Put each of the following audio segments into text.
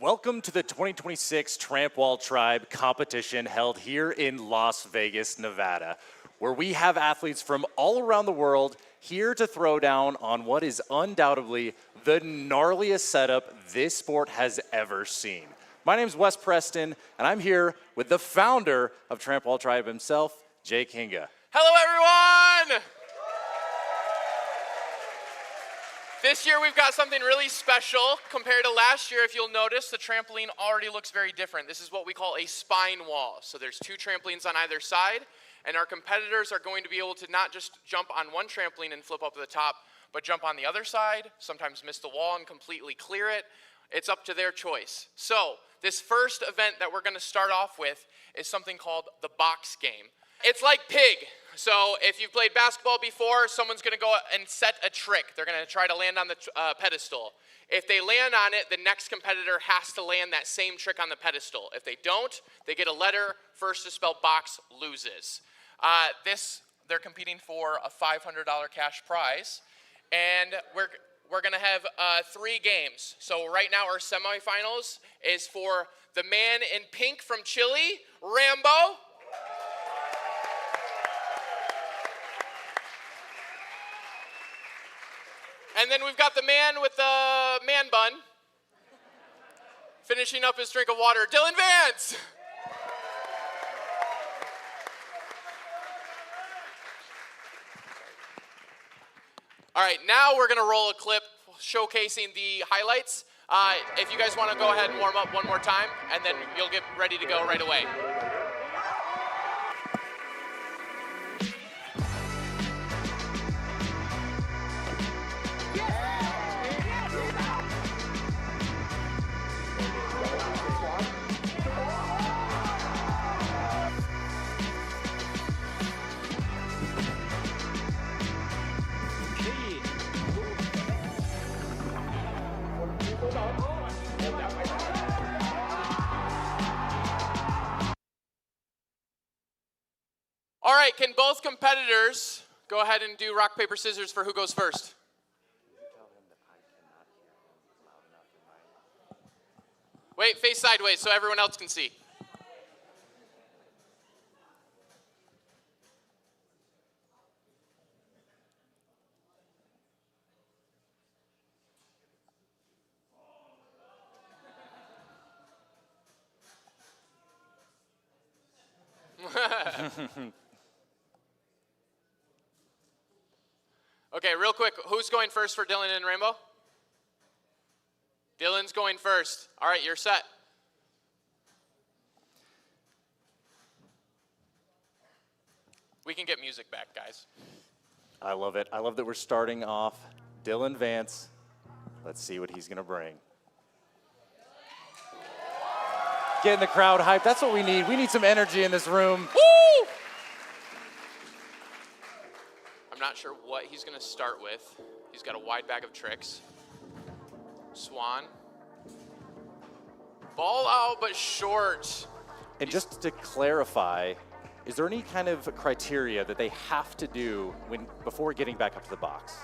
Welcome to the 2026 Trampwall Tribe Competition held here in Las Vegas, Nevada, where we have athletes from all around the world here to throw down on what is undoubtedly the gnarliest setup this sport has ever seen. My name is Wes Preston, and I'm here with the founder of Trampwall Tribe himself, Jake Hinga. Hello, everyone! This year we've got something really special compared to last year. If you'll notice, the trampoline already looks very different. This is what we call a spine wall. So there's two trampolines on either side, and our competitors are going to be able to not just jump on one trampoline and flip up to the top, but jump on the other side, sometimes miss the wall and completely clear it. It's up to their choice. So this first event that we're going to start off with is something called the box game. It's like pig. So if you've played basketball before, someone's going to go and set a trick. They're going to try to land on the pedestal. If they land on it, the next competitor has to land that same trick on the pedestal. If they don't, they get a letter. First to spell box loses. They're competing for a $500 cash prize. And we're going to have 3 games. So right now our semifinals is for the man in pink from Chile, Rambo. And then we've got the man with the man bun, finishing up his drink of water, Dylan Vance. All right, now we're gonna roll a clip showcasing the highlights. If you guys wanna go ahead and warm up one more time, and then you'll get ready to go right away. All right, can both competitors go ahead and do rock, paper, scissors for who goes first? Wait, face sideways so everyone else can see. Okay, real quick, who's going first for Dylan and Rainbow? Dylan's going first. All right, you're set. We can get music back, guys. I love it. I love that we're starting off Dylan Vance. Let's see what he's going to bring. Getting the crowd hyped. That's what we need. We need some energy in this room. Woo! I'm not sure what he's going to start with. He's got a wide bag of tricks. Swan. Ball out, but short. And just to clarify, is there any kind of criteria that they have to do before getting back up to the box?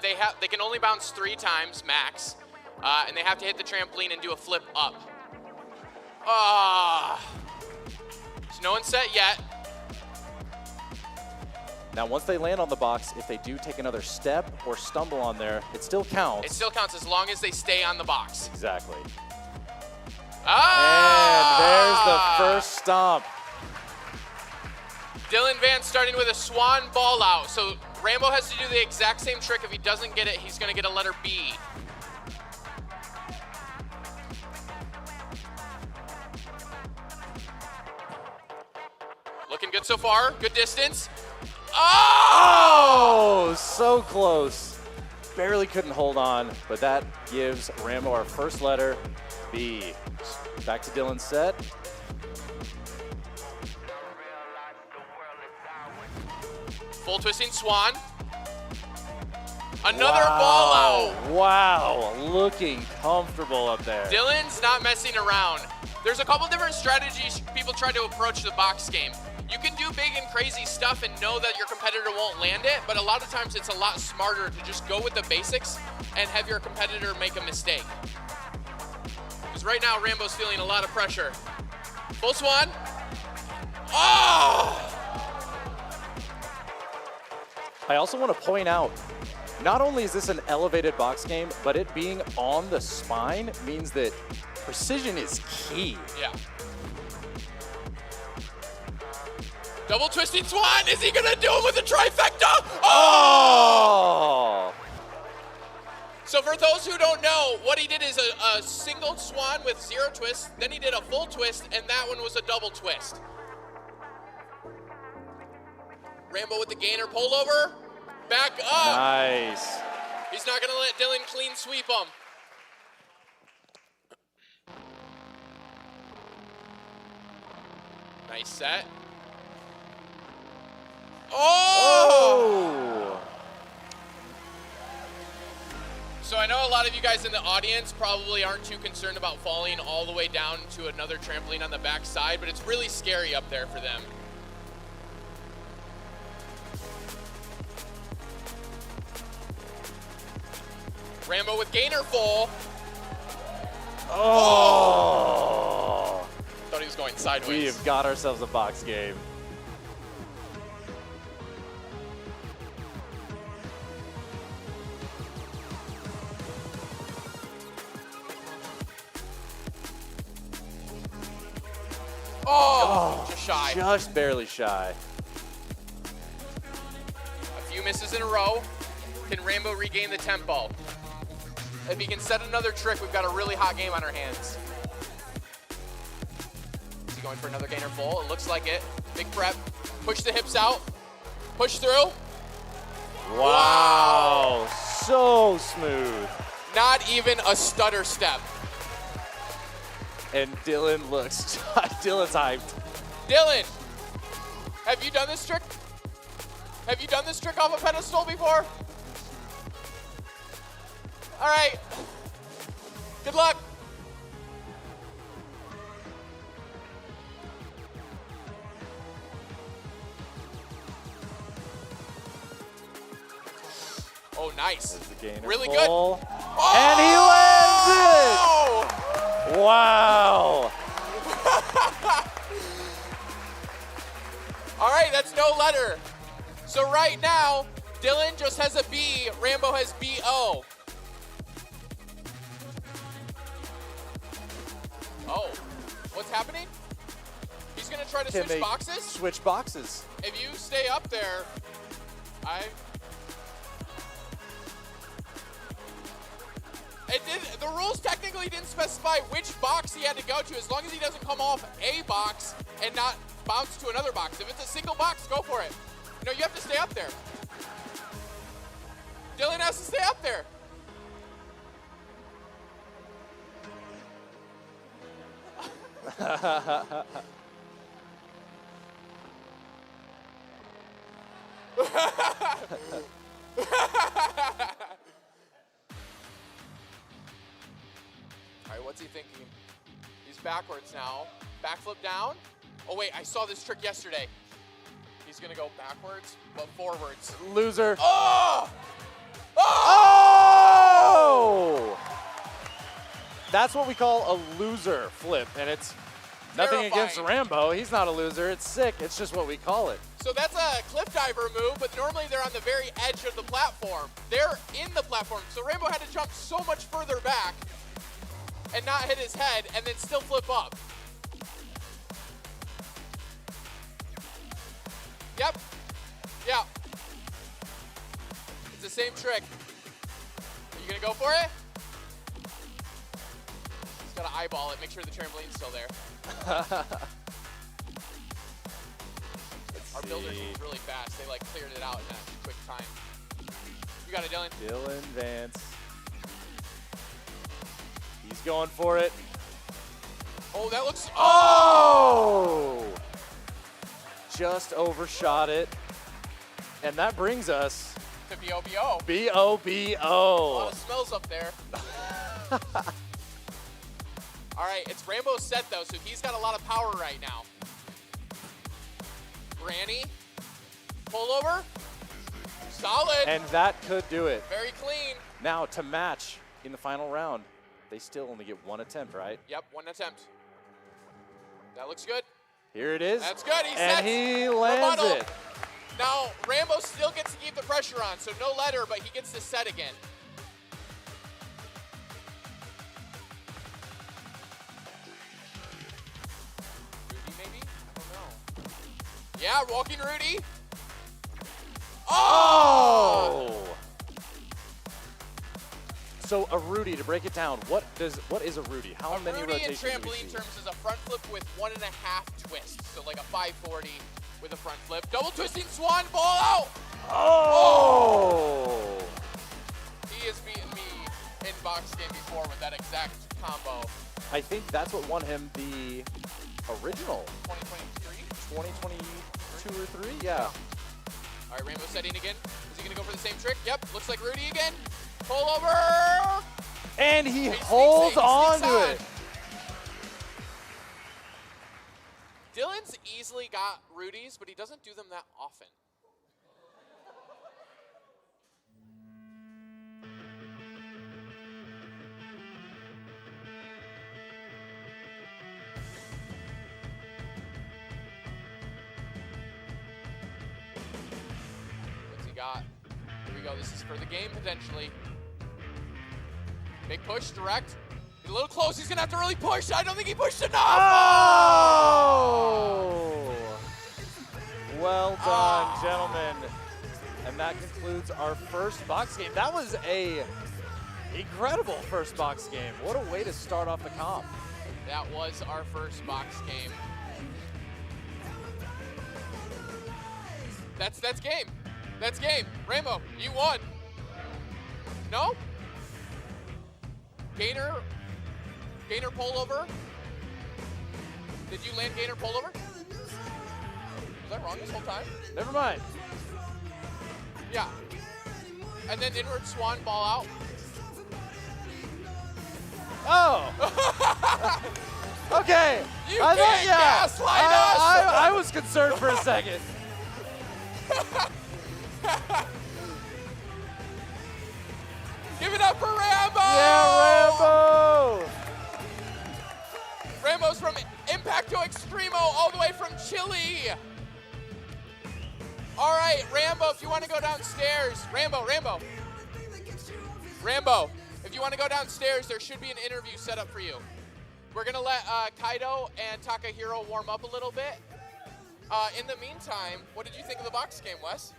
They can only bounce 3 times max, and they have to hit the trampoline and do a flip up. So no one's set yet. Now, once they land on the box, if they do take another step or stumble on there, it still counts. It still counts as long as they stay on the box. Exactly. Ah! And there's the first stomp. Dylan Vance starting with a swan ball out. So Rambo has to do the exact same trick. If he doesn't get it, he's going to get a letter B. Looking good so far. Good distance. Oh, so close. Barely couldn't hold on, but that gives Rambo our first letter, B. Back to Dylan's set. Full twisting swan. Another ball out. Wow, looking comfortable up there. Dylan's not messing around. There's a couple different strategies people try to approach the box game. You can do big and crazy stuff and know that your competitor won't land it, but a lot of times it's a lot smarter to just go with the basics and have your competitor make a mistake. Because right now, Rambo's feeling a lot of pressure. Full swan. Oh! I also want to point out, not only is this an elevated box game, but it being on the spine means that precision is key. Yeah. Double twisting swan. Is he gonna do it with a trifecta? Oh! So for those who don't know, what he did is a single swan with 0 twists, then he did a full twist, and that one was a double twist. Rambo with the gainer pullover. Back up. Nice. He's not gonna let Dylan clean sweep him. Nice set. Oh! So I know a lot of you guys in the audience probably aren't too concerned about falling all the way down to another trampoline on the back side, but it's really scary up there for them. Rambo with gainer full. Oh! Thought he was going sideways. We have got ourselves a box game. Oh, just shy. Just barely shy. A few misses in a row. Can Rambo regain the tempo? If he can set another trick, we've got a really hot game on our hands. Is he going for another gainer full? It looks like it. Big prep. Push the hips out. Push through. Wow. So smooth. Not even a stutter step. And Dylan looks, Dylan's hyped. Dylan, have you done this trick? Have you done this trick off a pedestal before? All right. Good luck. Oh, nice. There's the gainer Really full. good. And he lands it! Wow. All right, that's no letter. So right now, Dylan just has a B, Rambo has B-O. Oh, what's happening? He's gonna try to Can switch they boxes? Switch boxes. If you stay up there, the rules technically didn't specify which box he had to go to, as long as he doesn't come off a box and not bounce to another box. If it's a single box, go for it. No, you have to stay up there. Dylan has to stay up there. All right, what's he thinking? He's backwards now. Backflip down. Oh wait, I saw this trick yesterday. He's gonna go backwards, but forwards. Loser. Oh! Oh! That's what we call a loser flip, and it's nothing against Terrifying. Rambo. He's not a loser. It's sick. It's just what we call it. So that's a cliff diver move, but normally they're on the very edge of the platform. They're in the platform, so Rambo had to jump so much further back and not hit his head, and then still flip up. Yep. Yeah. It's the same trick. Are you gonna go for it? Just gotta eyeball it, make sure the trampoline's still there. Our builders moved really fast. They like cleared it out in that quick time. You got it, Dylan. Dylan Vance. He's going for it. Oh, that looks. Oh! Just overshot it. And that brings us To B-O-B-O. B-O-B-O. A lot of smells up there. All right, it's Rambo's set though, so he's got a lot of power right now. Granny, pullover, solid, And that could do it. very clean. Now to match in the final round. they still only get one attempt, right? Yep, one attempt. That looks good. Here it is. That's good. He and sets he lands rebuttal. it. Now, Rambo still gets to keep the pressure on, so no letter, but he gets to set again. Rudy, maybe? I don't know. Yeah, walking Rudy. Oh! So a Rudy, to break it down, what is a Rudy? How many Rudy in rotations do we trampoline see? terms is a front flip with 1.5 twists, so like a 540 with a front flip. Double twisting swan, ball out! Oh! He has beaten me in box game before with that exact combo. I think that's what won him the original 2023? 2022 or 3. Yeah. All right, Rainbow setting again. Is he gonna go for the same trick? Yep, looks like Rudy again. Pull over! And he He holds sneaks on to on. it. Dylan's easily got Rudy's, but he doesn't do them that often. What's he got? Here we go. This is for the game, potentially. Big push, direct. He's a little close. He's going to have to really push. I don't think he pushed enough. Oh! Well done, gentlemen. And that concludes our first box game. That was a incredible first box game. What a way to start off the comp. That was our first box game. That's game. That's game. Rainbow, you won. No? Gainer pullover. Did you land gainer pullover? Was I wrong this whole time? Never mind. Yeah. And then inward swan ball out. Oh! Okay. You can't gaslight us! I was concerned for a second. Give it up for Rambo! Yeah, Rambo! Rambo's from Impacto Extremo all the way from Chile. All right, Rambo, if you want to go downstairs, Rambo, if you want to go downstairs, there should be an interview set up for you. We're going to let Kaido and Takahiro warm up a little bit. In the meantime, what did you think of the box game, Wes?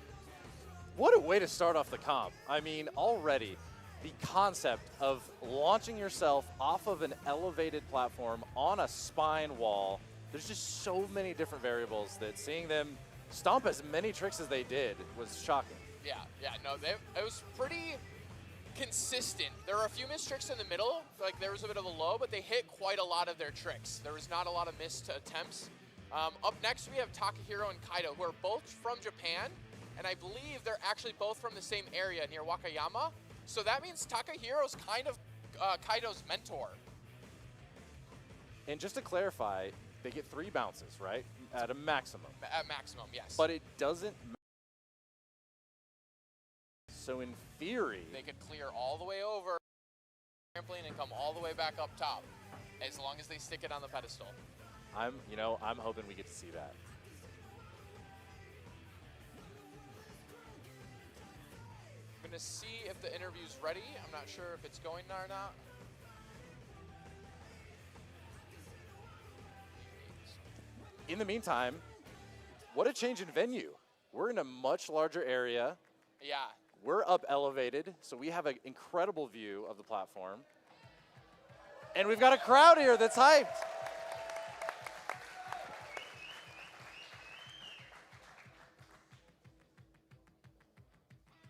What a way to start off the comp. I mean, already, the concept of launching yourself off of an elevated platform on a spine wall, there's just so many different variables that seeing them stomp as many tricks as they did was shocking. Yeah, no, it was pretty consistent. There were a few missed tricks in the middle, like there was a bit of a low, but they hit quite a lot of their tricks. There was not a lot of missed attempts. Up next, we have Takahiro and Kaido, who are both from Japan, and I believe they're actually both from the same area near Wakayama. So that means Takahiro's kind of Kaido's mentor. And just to clarify, they get 3 bounces, right? At a maximum. At maximum, yes. But it doesn't matter. So in theory, they could clear all the way over trampoline and come all the way back up top, as long as they stick it on the pedestal. I'm hoping we get to see that. I'm gonna see if the interview's ready. I'm not sure if it's going or not. In the meantime, what a change in venue. We're in a much larger area. Yeah. We're up elevated, so we have an incredible view of the platform. And we've got a crowd here that's hyped.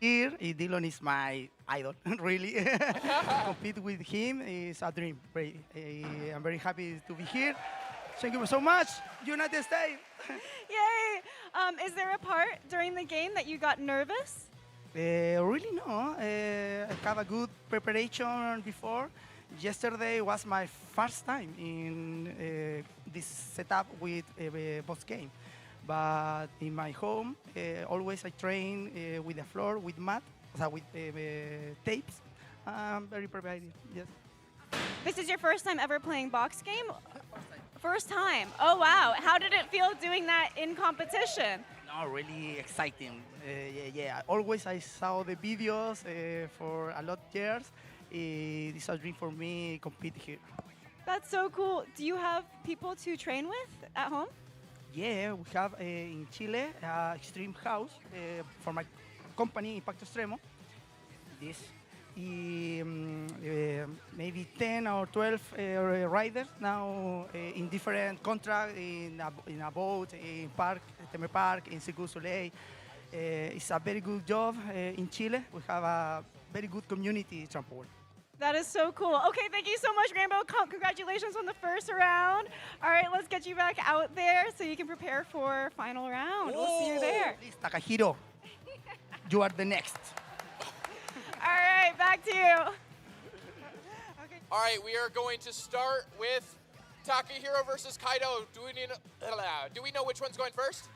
Here, Dylan is my idol, really. Compete with him is a dream. I'm very happy to be here. Thank you so much, United States. Yay! Is there a part during the game that you got nervous? Really no. I have a good preparation before. Yesterday was my first time in this setup with a box game. But in my home, always I train with the floor, with mat, with tapes. I'm very prepared, yes. This is your first time ever playing box game? First time. Oh, wow. How did it feel doing that in competition? No, really exciting. Yeah. Always I saw the videos for a lot of years. This is a dream for me compete here. That's so cool. Do you have people to train with at home? Yeah, we have in Chile Extreme House for my company, Impacto Extremo. This. Maybe 10 or 12 riders now in different contracts in a boat, in park, Temer Park, in Circuit du Soleil. It's a very good job in Chile. We have a very good community trampoline. That is so cool. Okay, thank you so much, Rainbow. Congratulations on the first round. All right, let's get you back out there so you can prepare for final round. We'll see you there. Please, Takahiro, you are the next. All right, back to you. Okay. All right, we are going to start with Takahiro versus Kaido. Do we know which one's going first?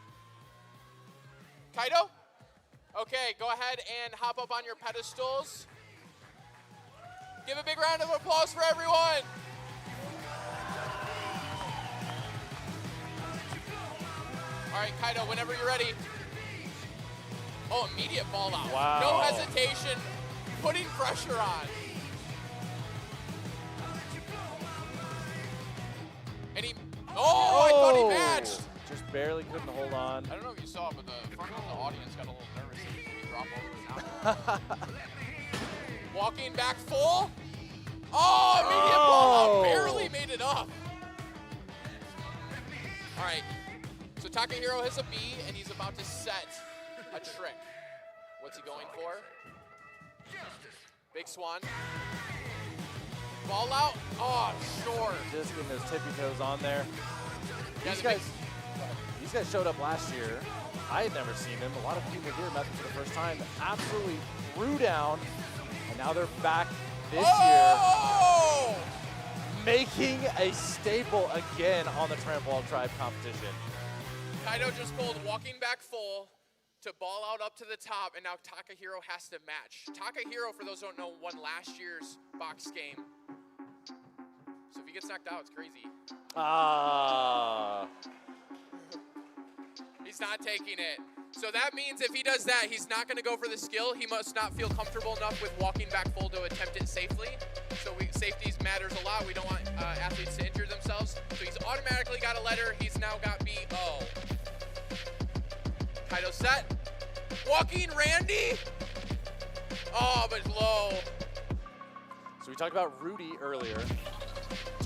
Kaido? Okay, go ahead and hop up on your pedestals. Give a big round of applause for everyone. All right, Kaido, whenever you're ready. Oh, immediate ball out. Wow. No hesitation, putting pressure on. And he, I thought he matched. Just barely couldn't hold on. I don't know if you saw, but the front of the audience got a little nervous if he dropped over the top. Walking back full. Oh, immediate ball out, barely made it up. All right, so Takahiro has a B, and he's about to set a trick. What's he going for? Big Swan. Ball out. Oh, short. Just getting those tippy toes on there. Yeah, These guys showed up last year. I had never seen them. A lot of people here met them for the first time. Absolutely threw down, and now they're back this year, making a staple again on the Trampwall Tribe competition. Kaido just pulled walking back full to ball out up to the top, and now Takahiro has to match. Takahiro, for those who don't know, won last year's box game. So if he gets knocked out, it's crazy. He's not taking it. So that means if he does that, he's not going to go for the skill. He must not feel comfortable enough with walking back full to attempt it safely. So safety matters a lot. We don't want athletes to injure themselves. So he's automatically got a letter. He's now got B-O. Kaido set. Walking Randy. Oh, but low. So we talked about Rudy earlier.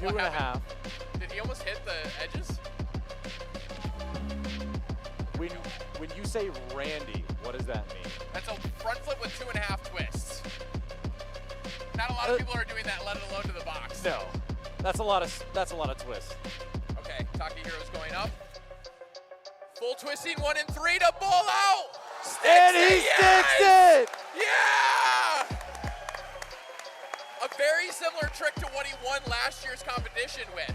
What 2.5. happened? Did he almost hit the edges? When you say Randy, what does that mean? That's a front flip with 2.5 twists. Not a lot of people are doing that, let alone to the box. No, that's a lot of twists. Okay, Takehiro's going up. Full twisting 1 and 3 to ball out. And he sticks it! Yeah! A very similar trick to what he won last year's competition with.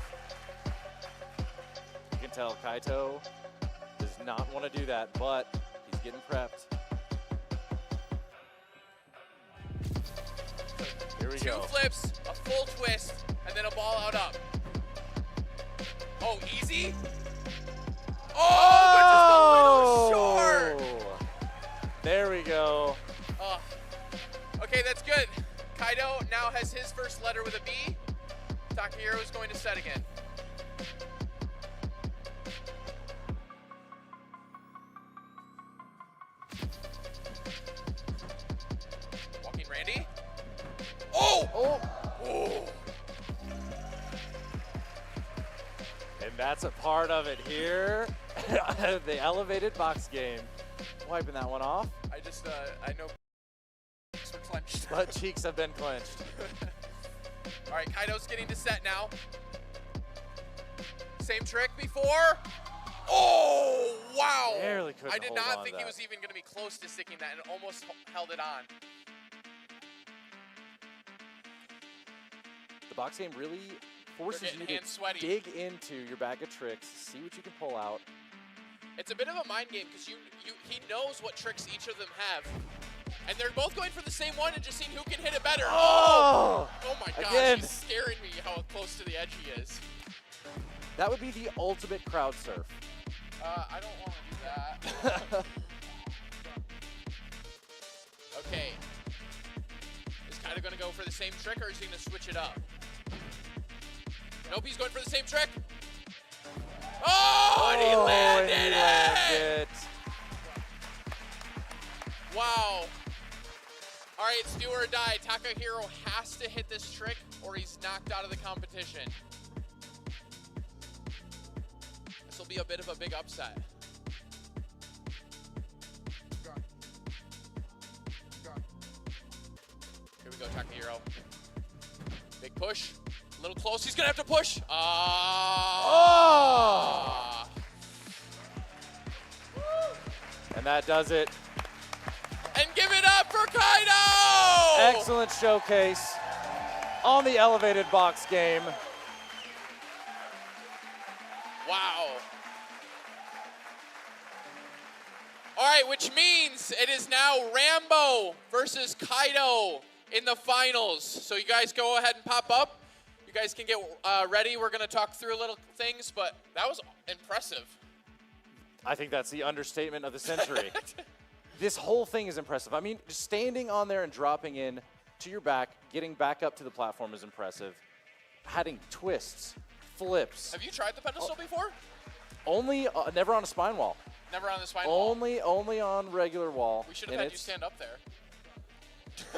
You can tell Kaito does not want to do that, but he's getting prepped. Here we go. 2 flips, a full twist, and then a ball out up. Oh, easy? Oh, but just a little short. There we go. Okay, that's good. Kaido now has his first letter with a B. Takahiro is going to set again. Walking Randy. Oh! And that's a part of it here. The elevated box game. Wiping that one off. I know cheeks were clenched. But cheeks have been clenched. All right, Kaido's getting to set now. Same trick before. Oh, wow. Barely couldn't I did hold not on think to he that. was even going to be close to sticking that, and almost held it on. The box game really forces They're you getting to hands sweaty. dig into your bag of tricks, see what you can pull out. It's a bit of a mind game because he knows what tricks each of them have. And they're both going for the same one and just seeing who can hit it better. Oh! Oh my gosh, Again. he's scaring me how close to the edge he is. That would be the ultimate crowd surf. I don't want to do that. Okay. Is Kaido going to go for the same trick, or is he going to switch it up? Nope, he's going for the same trick. Oh, and he landed it! Wow. All right, it's do or die. Takahiro has to hit this trick, or he's knocked out of the competition. This will be a bit of a big upset. Here we go, Takahiro. Big push. A little close. He's going to have to push. Oh! And that does it. And give it up for Kaido! Excellent showcase on the elevated box game. Wow. All right, which means it is now Rambo versus Kaido in the finals. So you guys go ahead and pop up. You guys can get ready. We're going to talk through little things, but that was impressive. I think that's the understatement of the century. This whole thing is impressive. I mean, just standing on there and dropping in to your back, getting back up to the platform is impressive. Having twists, flips. Have you tried the pedestal before? Only, never on a spine wall. Never on the spine wall. Only on regular wall. We should have had you stand up there.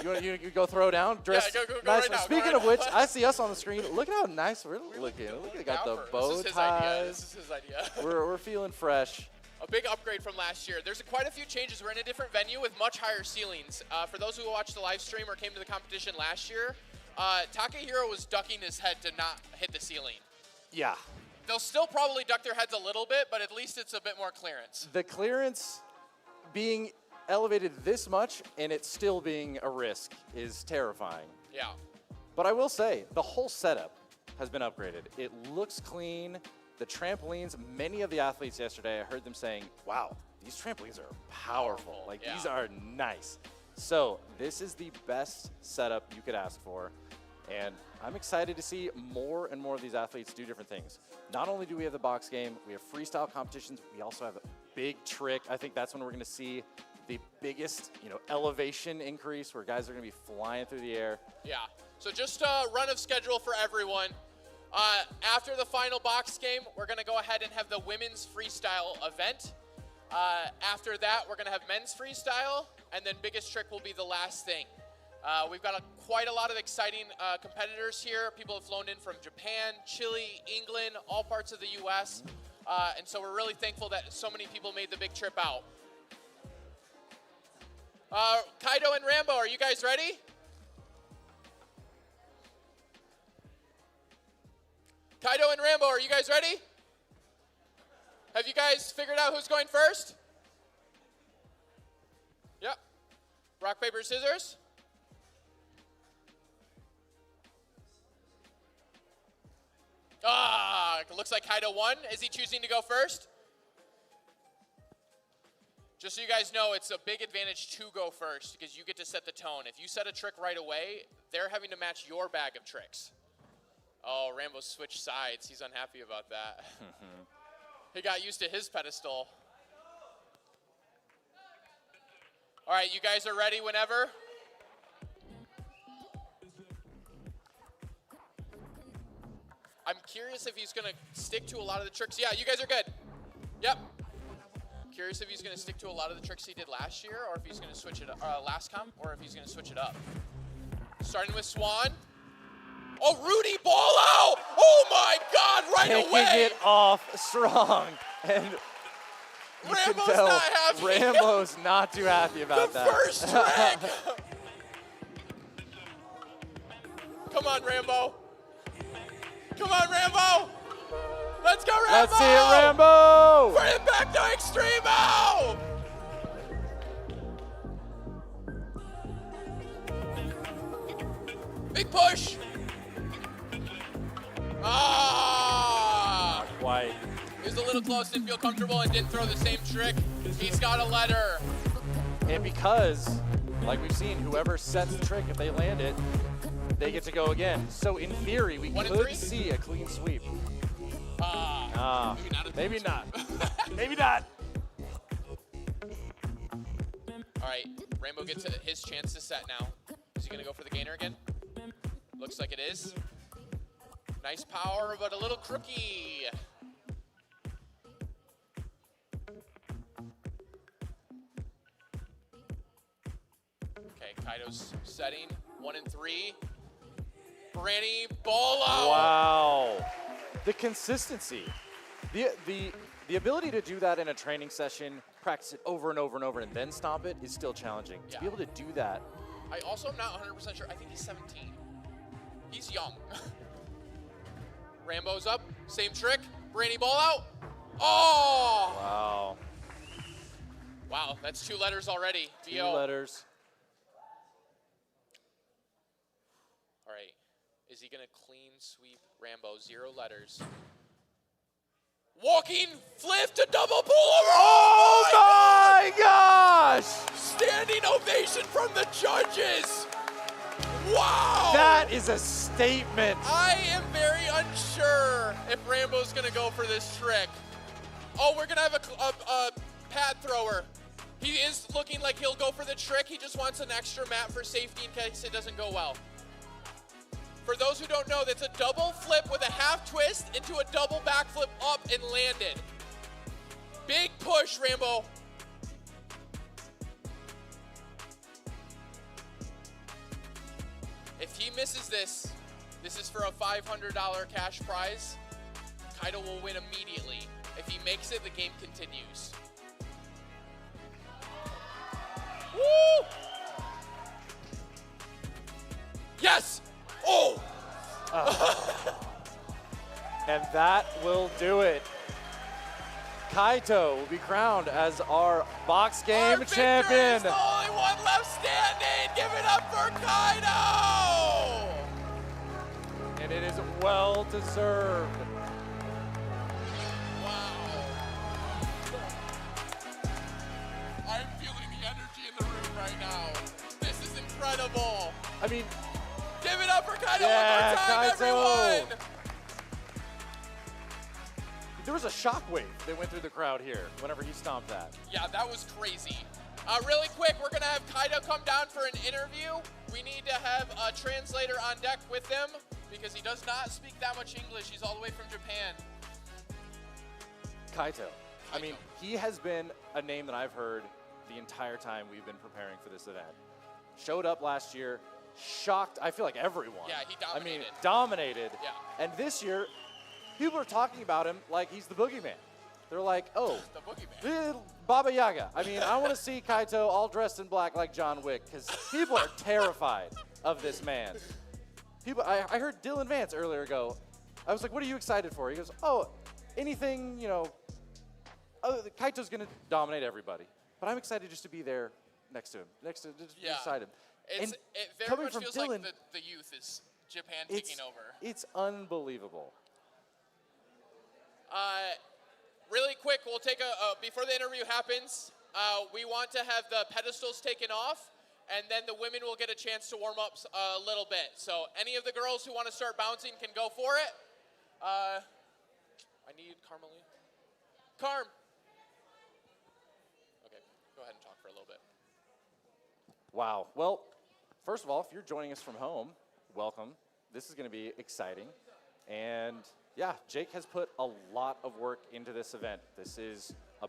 You go throw down? Dress go nice. right now, Speaking go of right which, now. I see us on the screen. Look at how nice we're looking. Look, we got the bow This is his idea. ties. This is his idea. We're feeling fresh. A big upgrade from last year. There's quite a few changes. We're in a different venue with much higher ceilings. For those who watched the live stream or came to the competition last year, Takahiro was ducking his head to not hit the ceiling. Yeah. They'll still probably duck their heads a little bit, but at least it's a bit more clearance. The clearance being elevated this much and it still being a risk is terrifying. Yeah. But I will say, the whole setup has been upgraded. It looks clean. The trampolines, many of the athletes yesterday, I heard them saying, wow, these trampolines are powerful. Like, Yeah. these are nice. So this is the best setup you could ask for. And I'm excited to see more and more of these athletes do different things. Not only do we have the box game, we have freestyle competitions, we also have a big trick. I think that's when we're gonna see the biggest, elevation increase where guys are gonna be flying through the air. Yeah. So just a run of schedule for everyone. After the final box game, we're going to go ahead and have the women's freestyle event. After that, we're going to have men's freestyle, and then biggest trick will be the last thing. We've got quite a lot of exciting competitors here. People have flown in from Japan, Chile, England, all parts of the U.S., and so we're really thankful that so many people made the big trip out. Kaido and Rambo, are you guys ready? Kaido and Rambo, are you guys ready? Have you guys figured out who's going first? Yep. Rock, paper, scissors. It looks like Kaido won. Is he choosing to go first? Just so you guys know, it's a big advantage to go first because you get to set the tone. If you set a trick right away, they're having to match your bag of tricks. Oh, Rambo switched sides. He's unhappy about that. He got used to his pedestal. All right, you guys are ready whenever? I'm curious if he's going to stick to a lot of the tricks. Yeah, you guys are good. Yep. Curious if he's going to stick to a lot of the tricks he did last year, or if he's going to switch it up, last comp, or if he's going to switch it up. Starting with Swan. Oh, Rudy Bolo! Oh my God, right away! Taking it off strong. And you can Rambo's tell not happy. Rambo's not too happy about The that. first trick! Come on, Rambo. Come on, Rambo! Let's go, Rambo! Let's see it, Rambo! Bring it back to Extremo! Big push! Ah! White. He was a little close, didn't feel comfortable, and didn't throw the same trick. He's got a letter. And because Like we've seen, whoever sets the trick, if they land it, they get to go again. So in theory, we could see a clean sweep. Maybe not. Maybe not. All right, Rainbow gets his chance to set now. Is he gonna go for the gainer again? Looks like it is. Nice power, but a little crooky. Okay, Kaido's setting, 1 and 3. Branny, ball out. Wow. The consistency. The ability to do that in a training session, practice it over and over and over, and then stomp it is still challenging. Yeah. To be able to do that. I also am not 100% sure. I think he's 17. He's young. Rambo's up. Same trick. Branny, ball out. Oh! Wow. Wow, that's 2 letters already. 2 letters. All right. Is he going to clean sweep Rambo? 0 letters. Walking flip to double pull over. Oh my gosh! Standing ovation from the judges. Wow! That is a statement. I am very unsure if Rambo's going to go for this trick. Oh, we're going to have a pad thrower. He is looking like he'll go for the trick. He just wants an extra mat for safety in case it doesn't go well. For those who don't know, that's a double flip with a half twist into a double backflip up and landed. Big push, Rambo. If he misses this, this is for a $500 cash prize. Kaido will win immediately. If he makes it, the game continues. Woo! Yes! Oh! And that will do it. Kaito will be crowned as our box game Our champion. Victor is the only one left standing. Give it up for Kaido! And it is well deserved. Wow. I'm feeling the energy in the room right now. This is incredible. I mean, Give it up for Kaido Yeah, one more time, Kaito. everyone! there was a shockwave that went through the crowd here whenever he stomped that. Yeah, that was crazy. Really quick, we're gonna have Kaido come down for an interview. We need to have a translator on deck with him because he does not speak that much English. He's all the way from Japan. Kaito. I mean, he has been a name that I've heard the entire time we've been preparing for this event. Showed up last year, shocked, I feel like everyone. Yeah, he I mean, dominated. dominated. Yeah. And this year, people are talking about him like he's the boogeyman. They're like, oh, The boogeyman. Baba Yaga. I mean, I want to see Kaito all dressed in black like John Wick because people are terrified of this man. People, I heard Dylan Vance earlier go, I was like, what are you excited for? He goes, oh, anything, you know, Kaito's going to dominate everybody. But I'm excited just to be there next to him, just beside him. It very coming much from feels Dylan, like the youth is Japan taking over. It's unbelievable. Really quick, we'll take before the interview happens, we want to have the pedestals taken off, and then the women will get a chance to warm up a little bit. So any of the girls who want to start bouncing can go for it. I need Carmelina. Carm. Okay, go ahead and talk for a little bit. Wow. Well, first of all, if you're joining us from home, welcome. This is going to be exciting. And yeah, Jake has put a lot of work into this event. This is a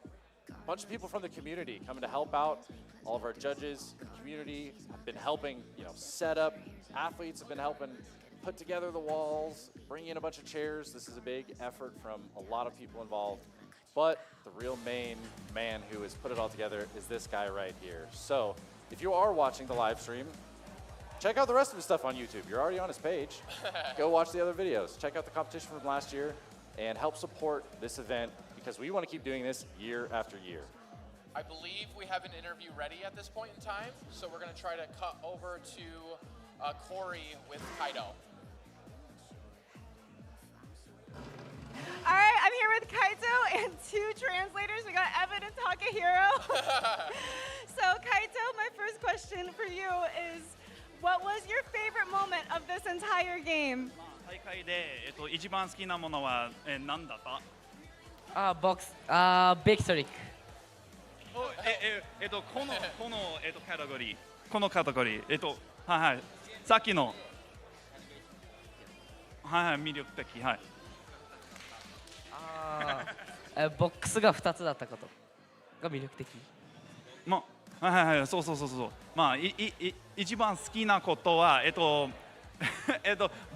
bunch of people from the community coming to help out. All of our judges, community have been helping, set up. Athletes have been helping put together the walls, bring in a bunch of chairs. This is a big effort from a lot of people involved. But the real main man who has put it all together is this guy right here. So if you are watching the live stream, check out the rest of his stuff on YouTube. You're already on his page. Go watch the other videos. Check out the competition from last year and help support this event because we want to keep doing this year after year. I believe we have an interview ready at this point in time, so we're going to try to cut over to Corey with Kaido. All right, I'm here with Kaito and 2 translators. We got Evan and Takahiro. So Kaito, my first question question for you is, what was your favorite moment of this entire game? 大会で、一番好きなものは、何だった？ビッグトリック。このカテゴリー、このカテゴリー、はいはい、さっきの、はいはい、魅力的、はい。ボックスが2つだったことが魅力的。まあ、はいはいはい、そうそうそうそう。まあ、一番好きなことは、ボ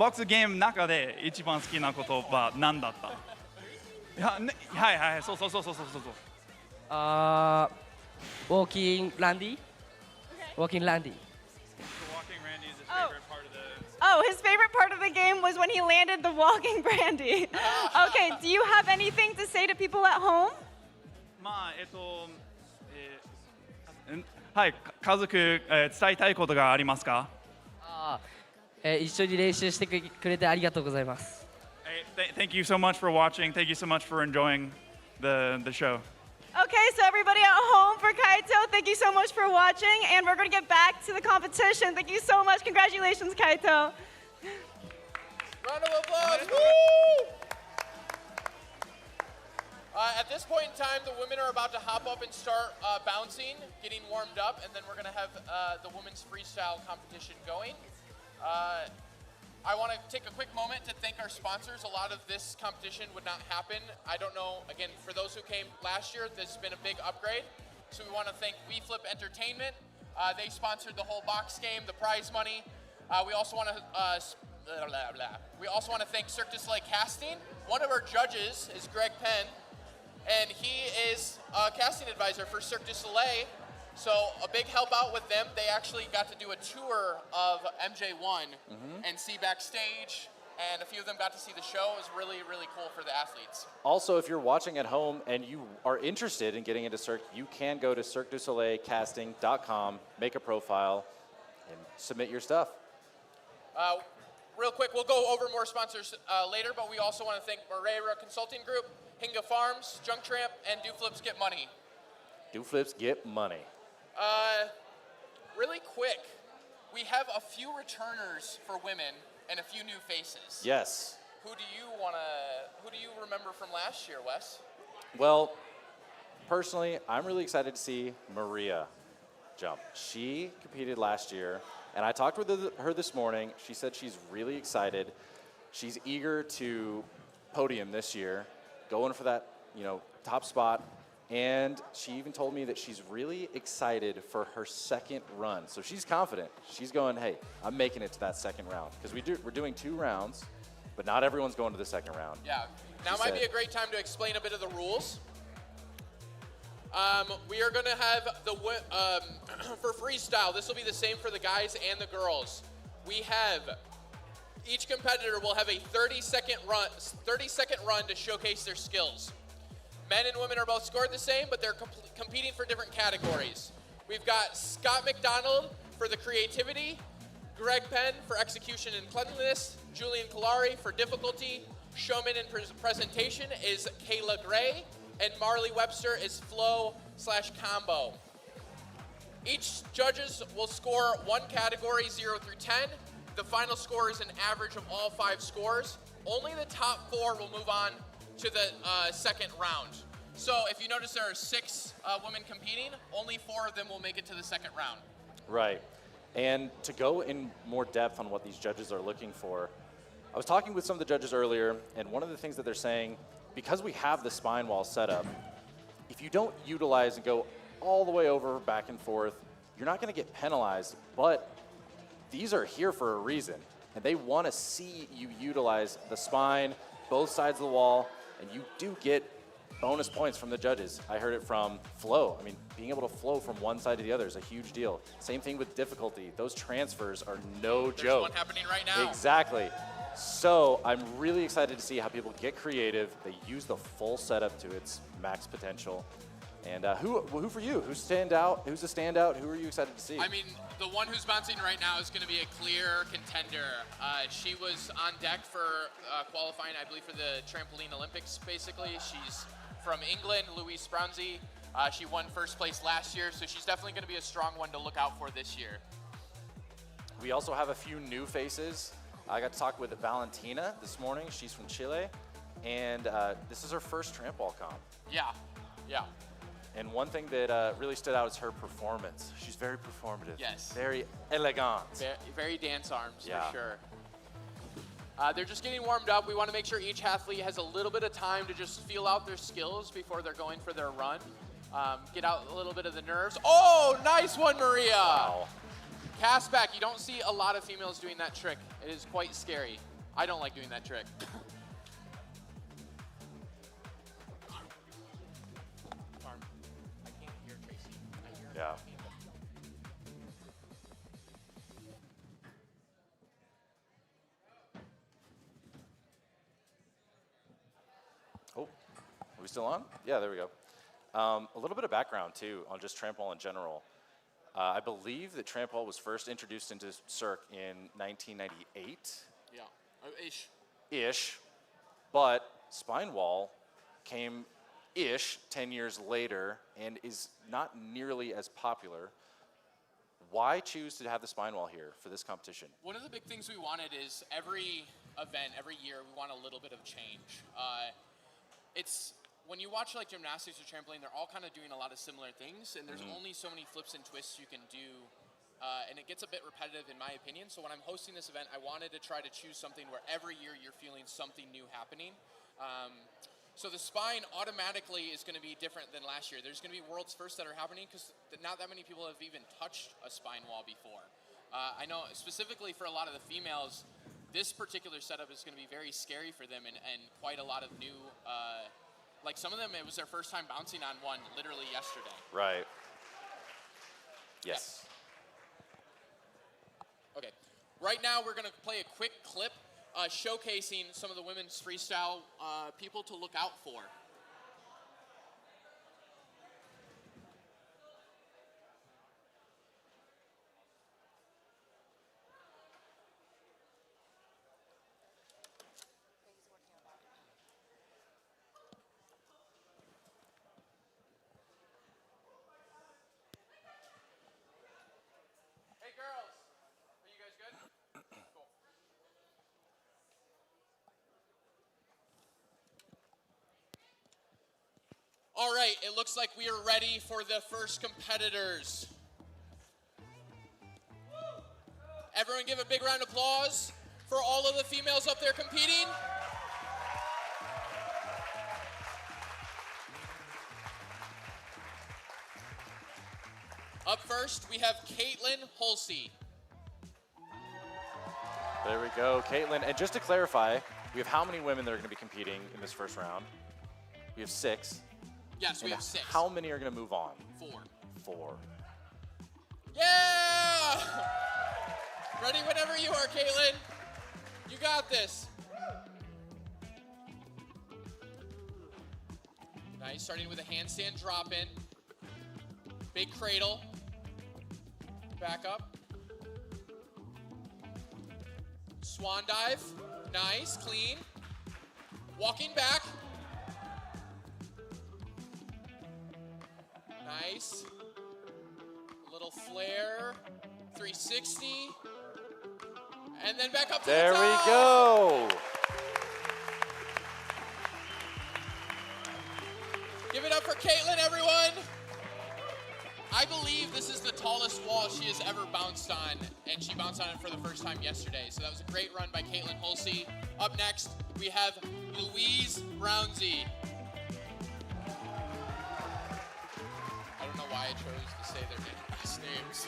ックスゲームの中で一番好きなことは何だった？いや、ね、はいはい、そうそうそうそうそうそう。ウォーキングランディ。ウォーキングランディ。Oh, his favorite part of the game was when he landed the walking brandy. Okay, do you have anything to say to people at home? まあ、はい、家族、伝えたいことがありますか？一緒に練習してくれてありがとうございます。Thank you so much for watching. Thank you so much for enjoying the show. Okay, so everybody at home for Kaito, thank you so much for watching, and we're going to get back to the competition. Thank you so much. Congratulations, Kaito. Round of applause. Woo! At this point in time, the women are about to hop up and start bouncing, getting warmed up, and then we're going to have the women's freestyle competition going. I want to take a quick moment to thank our sponsors. A lot of this competition would not happen. I don't know, again, for those who came last year, this has been a big upgrade. So we want to thank WeFlip Entertainment. They sponsored the whole box game, the prize money. We also want to thank Cirque du Soleil Casting. One of our judges is Greg Penn, and he is a casting advisor for Cirque du Soleil. So a big help out with them. They actually got to do a tour of MJ1 and see backstage, and a few of them got to see the show. It was really, really cool for the athletes. Also, if you're watching at home and you are interested in getting into Cirque, you can go to CirqueDuSoleilCasting.com, make a profile, and submit your stuff. Real quick, we'll go over more sponsors later, but we also want to thank Moreira Consulting Group, Hinga Farms, Junk Tramp, and Do Flips Get Money. Do Flips Get Money. Really quick, we have a few returners for women and a few new faces. Yes. Who do you remember from last year, Wes? Well, personally, I'm really excited to see Maria jump. She competed last year, and I talked with her this morning. She said she's really excited. She's eager to podium this year, going for that, top spot. And she even told me that she's really excited for her second run. So she's confident. She's going, hey, I'm making it to that second round. Because we're doing 2 rounds, but not everyone's going to the second round. Yeah. Now might be a great time to explain a bit of the rules. We are going to have for freestyle, this will be the same for the guys and the girls. Each competitor will have a 30-second run to showcase their skills. Men and women are both scored the same, but they're competing for different categories. We've got Scott McDonald for the creativity, Greg Penn for execution and cleanliness, Julian Kalari for difficulty, showman and presentation is Kayla Gray, and Marley Webster is flow/combo. Each judges will score one category 0 through 10. The final score is an average of all 5 scores. Only the top 4 will move on to the second round. So if you notice there are 6 women competing, only 4 of them will make it to the second round. Right. And to go in more depth on what these judges are looking for, I was talking with some of the judges earlier, and one of the things that they're saying, because we have the spine wall set up, if you don't utilize and go all the way over, back and forth, you're not going to get penalized, but these are here for a reason, and they want to see you utilize the spine, both sides of the wall, and you do get bonus points from the judges. I heard it from flow. I mean, being able to flow from one side to the other is a huge deal. Same thing with difficulty. Those transfers are no joke. There's one happening right now. Exactly. So I'm really excited to see how people get creative. They use the full setup to its max potential. And who for you? Who's a standout? Who are you excited to see? I mean, the one who's bouncing right now is going to be a clear contender. She was on deck for qualifying, I believe, for the Trampoline Olympics, basically. She's from England, Louise Brownsie. She won first place last year, so she's definitely going to be a strong one to look out for this year. We also have a few new faces. I got to talk with Valentina this morning. She's from Chile, and this is her first trampoline comp. Yeah, yeah. And one thing that really stood out is her performance. She's very performative. Yes. Very elegant. Very dance arms, Yeah. for sure. They're just getting warmed up. We want to make sure each athlete has a little bit of time to just feel out their skills before they're going for their run. Get out a little bit of the nerves. Oh, nice one, Maria. Wow. Cast back. You don't see a lot of females doing that trick. It is quite scary. I don't like doing that trick. I can't hear Tracy. I hear Yeah. Oh, are we still on? Yeah, there we go. A little bit of background, too, on just trampoline in general. I believe that trampoline was first introduced into Cirque in 1998. Yeah, ish. Ish, but spine wall came ish 10 years later and is not nearly as popular. Why choose to have the spine wall here for this competition? One of the big things we wanted is every event, every year, we want a little bit of change. It's when you watch like gymnastics or trampoline, they're all kind of doing a lot of similar things, and there's only so many flips and twists you can do, and it gets a bit repetitive in my opinion. So when I'm hosting this event, I wanted to try to choose something where every year you're feeling something new happening. So the spine automatically is going to be different than last year. There's going to be world's first that are happening because not that many people have even touched a spine wall before. I know specifically for a lot of the females, this particular setup is going to be very scary for them and quite a lot of new, like some of them, it was their first time bouncing on one literally yesterday. Right. Yes. Okay. Right now we're going to play a quick clip showcasing some of the women's freestyle people to look out for. Hey girls, are you guys good? Cool. All right, it looks like we are ready for the first competitors. Everyone give a big round of applause for all of the females up there competing. Up first, we have Caitlin Hulsey. There we go, Caitlin. And just to clarify, we have how many women that are going to be competing in this first round? We have 6. Yes, we And have 6. How many are going to move on? 4. 4. Yeah! Ready whenever you are, Caitlin. You got this. Nice, starting with a handstand drop in. Big cradle. Back up. Swan dive. Nice, clean. Walking back. Nice. A little flare. 360. And then back up to There the top. we go. Give it up for Caitlin, everyone. I believe this is the tallest wall she has ever bounced on, and she bounced on it for the first time yesterday. So that was a great run by Caitlin Hulsey. Up next, we have Louise Brownsey. I don't know why I chose to say their last names.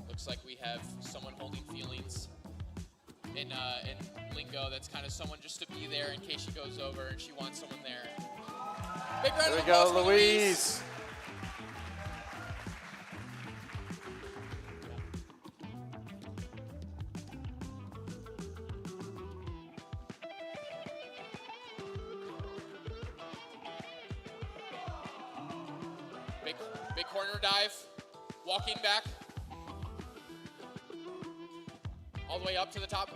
Looks like we have someone holding feelings. In lingo, that's kind of someone just to be there in case she goes over and she wants someone there. Big round There of we go, applause for Louise. Big corner dive, walking back, all the way up to the top.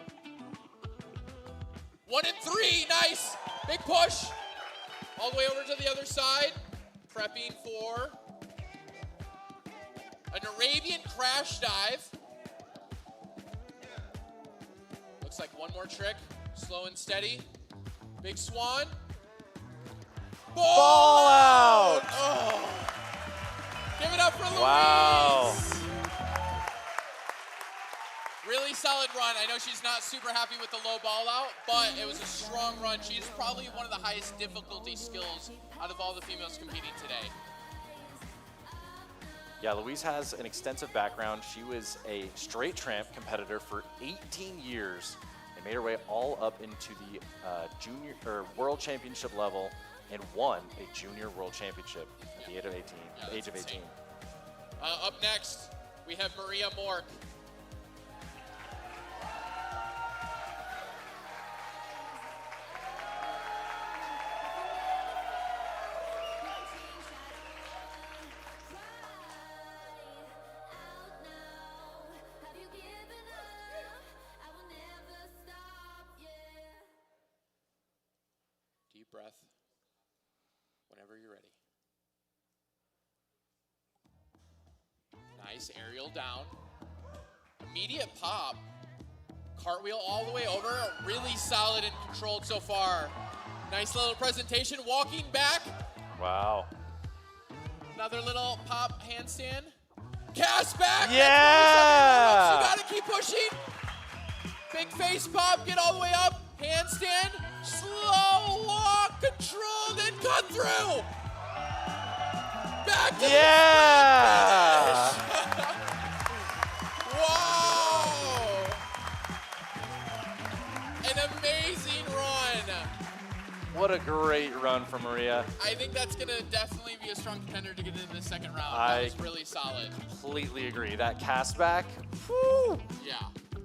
1 and 3, nice. Big push. All the way over to the other side. Prepping for an Arabian crash dive. Looks like one more trick. Slow and steady. Big swan. Ball out! Oh. Give it up for Louise. Wow. Really solid run. I know she's not super happy with the low ball out, but it was a strong run. She's probably one of the highest difficulty skills out of all the females competing today. Yeah, Louise has an extensive background. She was a straight tramp competitor for 18 years and made her way all up into the junior or world championship level and won a junior world championship at the age of 18. Yeah, age of 18. insane. Up next, we have Maria Mork. Deep breath. Whenever you're ready. Nice aerial down. Immediate pop. Cartwheel all the way over. Really solid and controlled so far. Nice little presentation. Walking back. Wow. Another little pop handstand. Cast back. Yeah! You gotta keep pushing. Big face pop. Get all the way up. Handstand. Slow walk. Control. Then cut through. Back to Yeah! the Wow! An amazing run. What a great run from Maria. I think that's gonna definitely be a strong contender to get into the second round. I That was really solid. Completely agree. That cast back, whew, Yeah.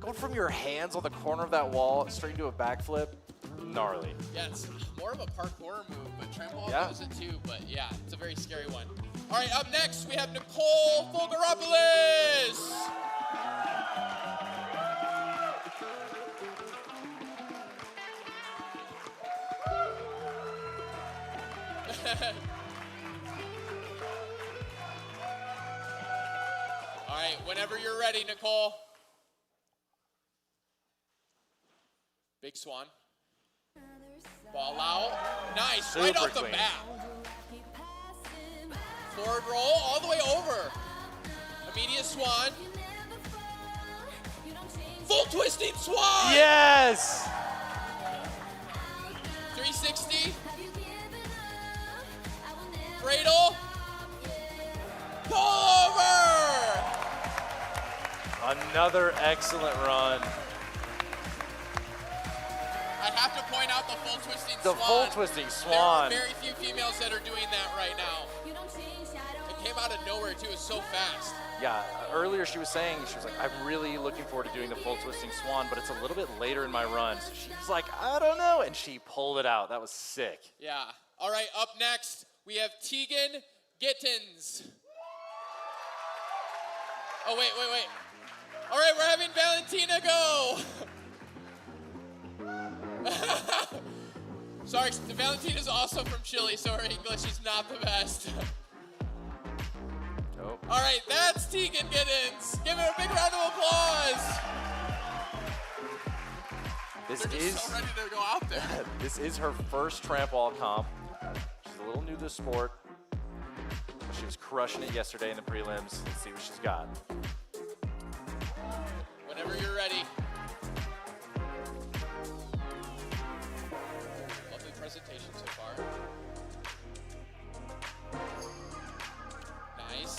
going from your hands on the corner of that wall straight into a backflip, gnarly. Yeah, it's more of a parkour move, but Trampwall Yeah. does it too. But yeah, it's a very scary one. All right, up next we have Nicole Fulgaropoulos. All right, whenever you're ready, Nicole. Big swan. Ball out. Nice, right Super off the clean. bat. Forward roll, all the way over. Immediate swan. Full twisting swan. Yes! 360. Cradle. Pull over. Another excellent run. I have to point out the full twisting The swan. full twisting swan. There are very few females that are doing that right now. It came out of nowhere too, it's so fast. Yeah, earlier she was saying, she was like, I'm really looking forward to doing the full twisting swan, but it's a little bit later in my run. So she was like, I don't know, and she pulled it out. That was sick. Yeah. All right, up next, we have Tegan Gittins. Oh, wait. All right, we're having Valentina go. Sorry, Valentina's also from Chile, so her English is not the best. Nope. All right, that's Tegan Gittins. Give her a big round of applause. This They're just is so ready to go out there. this is her first tramp wall comp. She's a little new to the sport. She was crushing it yesterday in the prelims. Let's see what she's got. Whenever you're ready. Lovely presentation so far. Nice.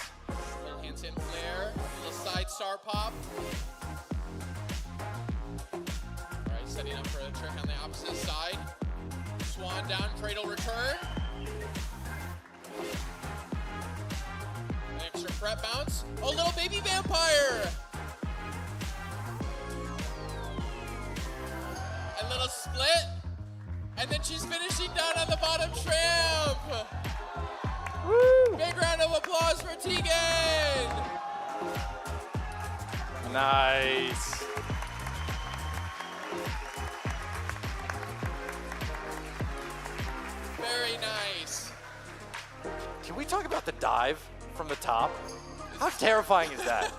Little handstand flare. Little side star pop. All right, setting up for a trick on the opposite side. Swan down, cradle return. An extra prep bounce. Oh, little baby vampire. A little split. And then she's finishing down on the bottom tramp. Woo! Big round of applause for Tegan. Nice. Really nice. Can we talk about the dive from the top? How terrifying is that?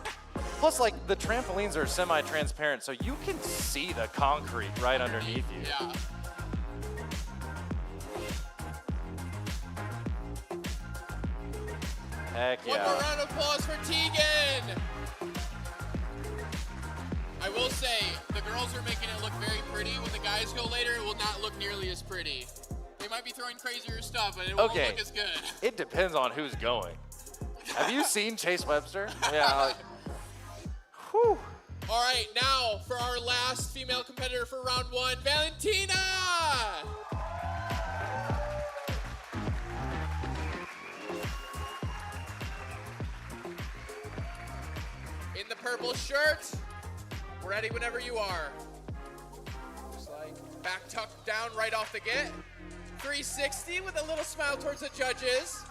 Plus, like, the trampolines are semi-transparent, so you can see the concrete right underneath you. Yeah. Heck One more yeah. round of applause for Tegan. I will say, the girls are making it look very pretty. When the guys go later, it will not look nearly as pretty. They might be throwing crazier stuff, but it won't Okay. look as good. It depends on who's going. Have you seen Chase Webster? Yeah. Like, whew. All right, now for our last female competitor for round one, Valentina! In the purple shirt, ready whenever you are. Just like back tucked down right off the get. 360 with a little smile towards the judges.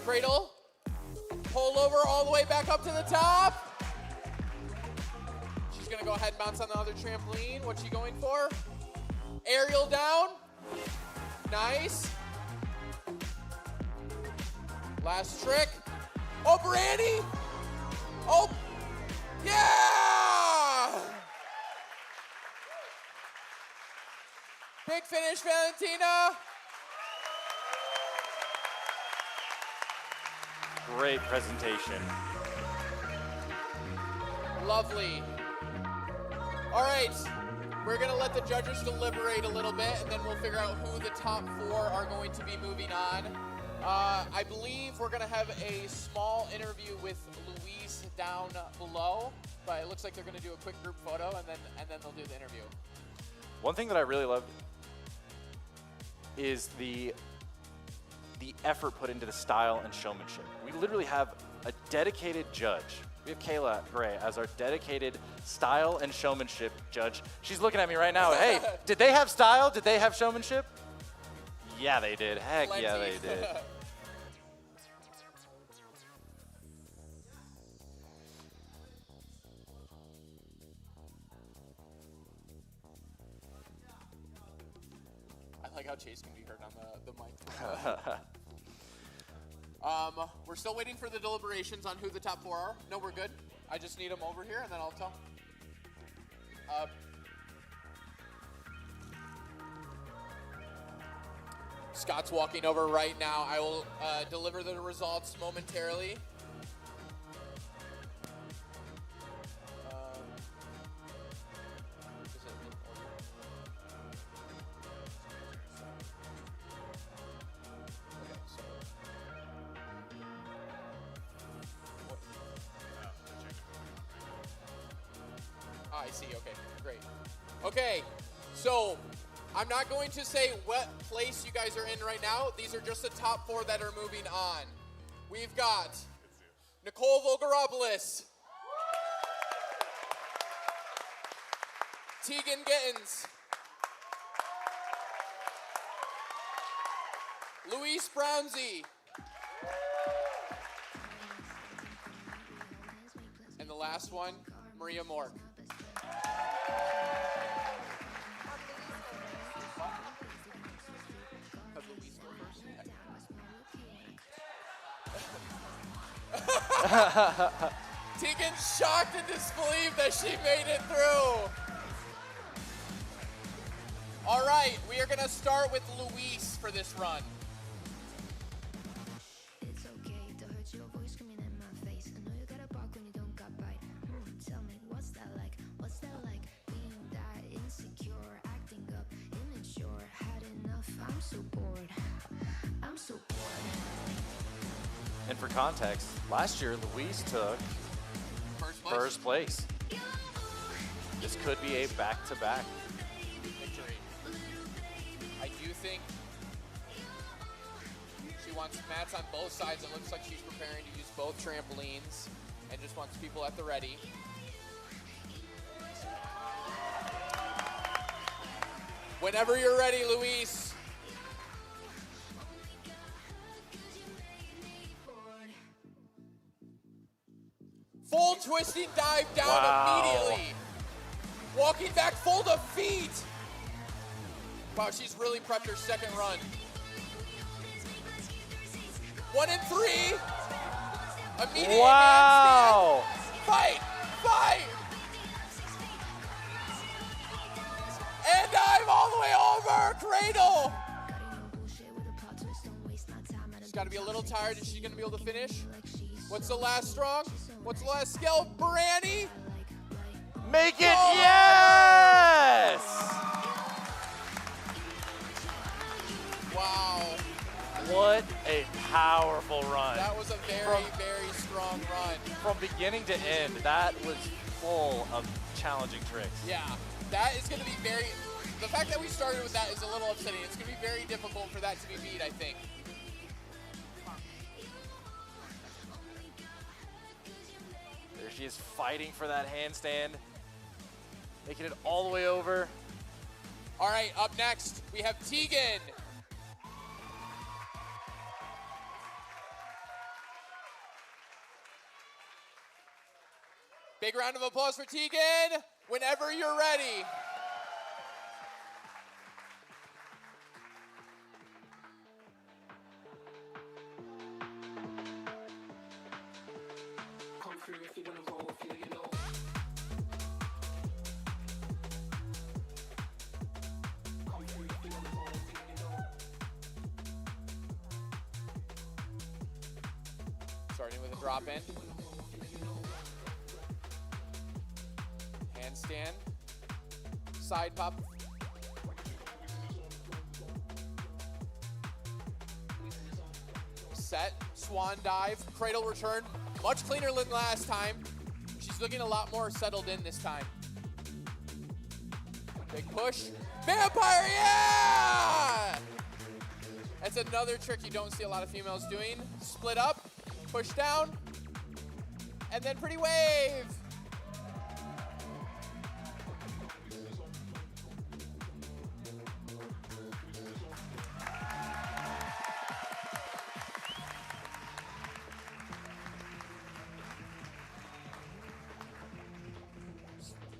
Cradle. Pull over all the way back up to the top. She's gonna go ahead and bounce on the other trampoline. What's she going for? Aerial down. Nice. Last trick. Oh, Brandy. Oh, yeah! Big finish, Valentina. Great presentation. Lovely. All right, we're gonna let the judges deliberate a little bit, and then we'll figure out who the top four are going to be moving on. I believe we're gonna have a small interview with Louise down below, but it looks like they're gonna do a quick group photo, and then they'll do the interview. One thing that I really love is the effort put into the style and showmanship. We literally have a dedicated judge. We have Kayla Gray as our dedicated style and showmanship judge. She's looking at me right now. Hey, did they have style? Did they have showmanship? Yeah, they did. Heck yeah, they Plenty. did. I like how Chase can be heard on the mic. We're still waiting for the deliberations on who the top four are. No, we're good. I just need them over here, and then I'll tell. Scott's walking over right now. I will deliver the results momentarily. Is it in order? Okay, so. What? Ah, I see. Okay, great. Okay, so I'm not going to say what place you guys are in right now. These are just the top four that are moving on. We've got Nicole Volgaropoulos, Tegan Gittins, Luis Brownsey, and the last one, Maria Mork. Have Luis go first? Okay. Tegan's shocked and disbelieved that she made it through. All right, we are going to start with Luis for this run. It's okay to hurt your voice screaming in my face. I know you got a bark when you don't got bite. Tell me, what's that like? What's that like? Being that insecure, acting up, immature. Had enough, I'm so bored. I'm so bored. And for context, last year Louise took First place. first place. This could be a back-to-back. Victory. I do think she wants mats on both sides. It looks like she's preparing to use both trampolines and just wants people at the ready. Whenever you're ready, Luis. Full twisting dive down Wow. immediately. Walking back full to feet. Wow, she's really prepped her second run. 1 and 3. Immediate Wow. handstand. Fight, fight. And dive all the way over, cradle. She's got to be a little tired. Is she going to be able to finish? What's the last strong? What's the last skill? Branny. Make it, Oh. yes! Wow, What a powerful run. that was a very, very strong run. From beginning to end, that was full of challenging tricks. Yeah, that is going to be very, the fact that we started with that is a little upsetting. It's going to be very difficult for that to be beat, I think. There she is fighting for that handstand, making it all the way over. All right, up next, we have Tegan. Big round of applause for Tegan. Whenever you're ready. Starting with a drop in. Handstand. Side pop. Set. Swan dive. Cradle return. Much cleaner than last time. She's looking a lot more settled in this time. Big push. Vampire, yeah! That's another trick you don't see a lot of females doing. Split up. Push down, and then pretty wave.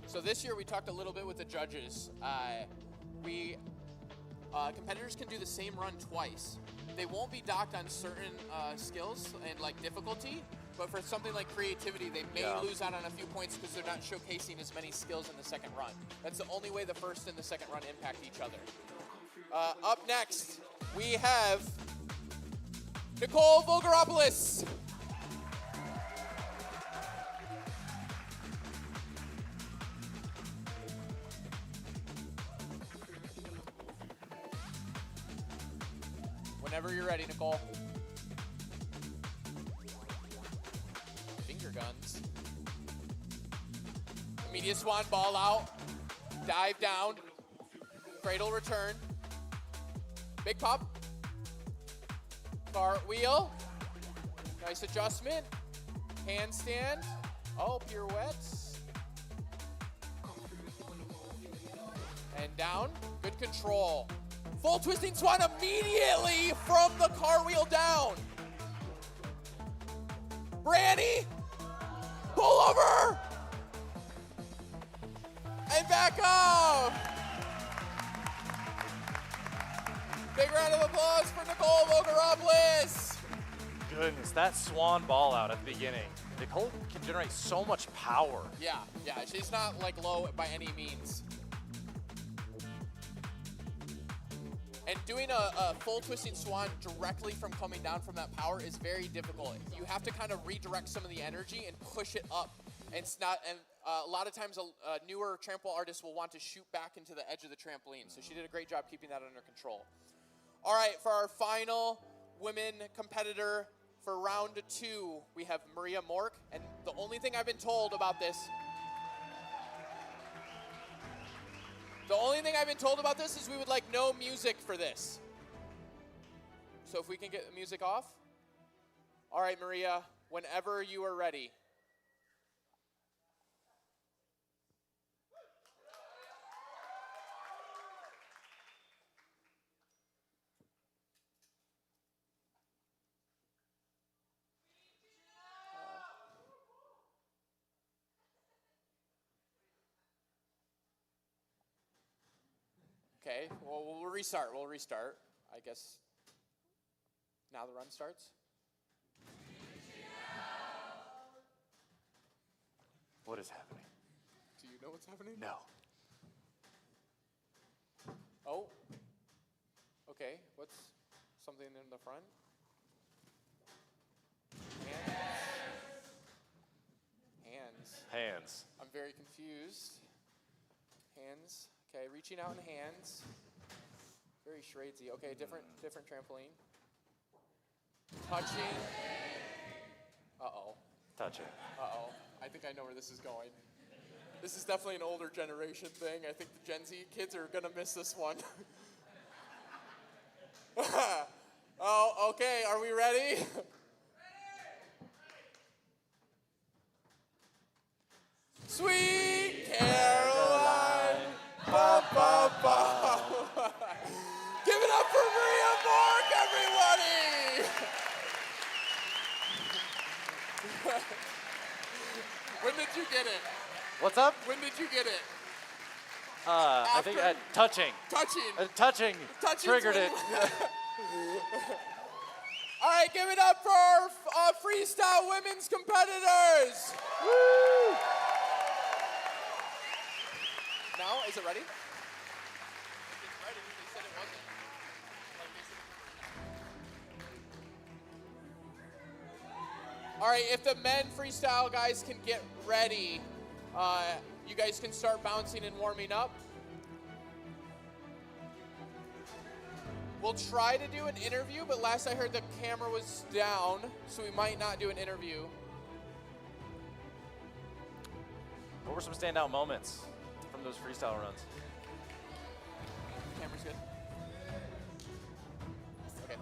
So this year we talked a little bit with the judges. Competitors can do the same run twice. They won't be docked on certain skills and like difficulty, but for something like creativity, they may lose out on a few points because they're not showcasing as many skills in the second run. That's the only way the first and the second run impact each other. Up next, we have Nicole Volgaropoulos. Whenever you're ready, Nicole. Finger guns. Immediate swan, ball out. Dive down. Cradle return. Big pop. Cartwheel. Nice adjustment. Handstand. Oh, pirouettes. And down. Good control. Full twisting swan immediately from the car wheel down. Branny, pull over, and back up. Big round of applause for Nicole Volgaropoulos. Goodness, that swan ball out at the beginning. Nicole can generate so much power. Yeah, she's not like low by any means. And doing a full twisting swan directly from coming down from that power is very difficult. You have to kind of redirect some of the energy and push it up. And it's not. And a lot of times, a newer trampoline artist will want to shoot back into the edge of the trampoline. So she did a great job keeping that under control. All right, for our final women competitor for round 2, we have Maria Mork. And the only thing I've been told about this. The only thing I've been told about this is we would like no music for this. So if we can get the music off. All right, Maria, whenever you are ready. Okay, well, we'll restart. We'll restart. I guess now the run starts. What is happening? Do you know what's happening? No. Oh. Okay, what's something in the front? Hands. Hands. I'm very confused. Hands. Okay, reaching out in hands. Very Schradesy. Okay, different trampoline. Touching. Uh-oh. Touching. Uh-oh. I think I know where this is going. This is definitely an older generation thing. I think the Gen Z kids are gonna miss this one. Oh, okay, are we ready? Sweet Caroline, ba ba ba. Give it up for Maria Bork, everybody! When did you get it? What's up? When did you get it? I think touching. Touching. Touching. Triggered it. All right, give it up for our freestyle women's competitors. Woo! Now, is it ready? It's ready. They said it wasn't. All right, if the men freestyle guys can get ready, you guys can start bouncing and warming up. We'll try to do an interview, but last I heard the camera was down, so we might not do an interview. What were some standout moments from those freestyle runs? Camera's good. Okay.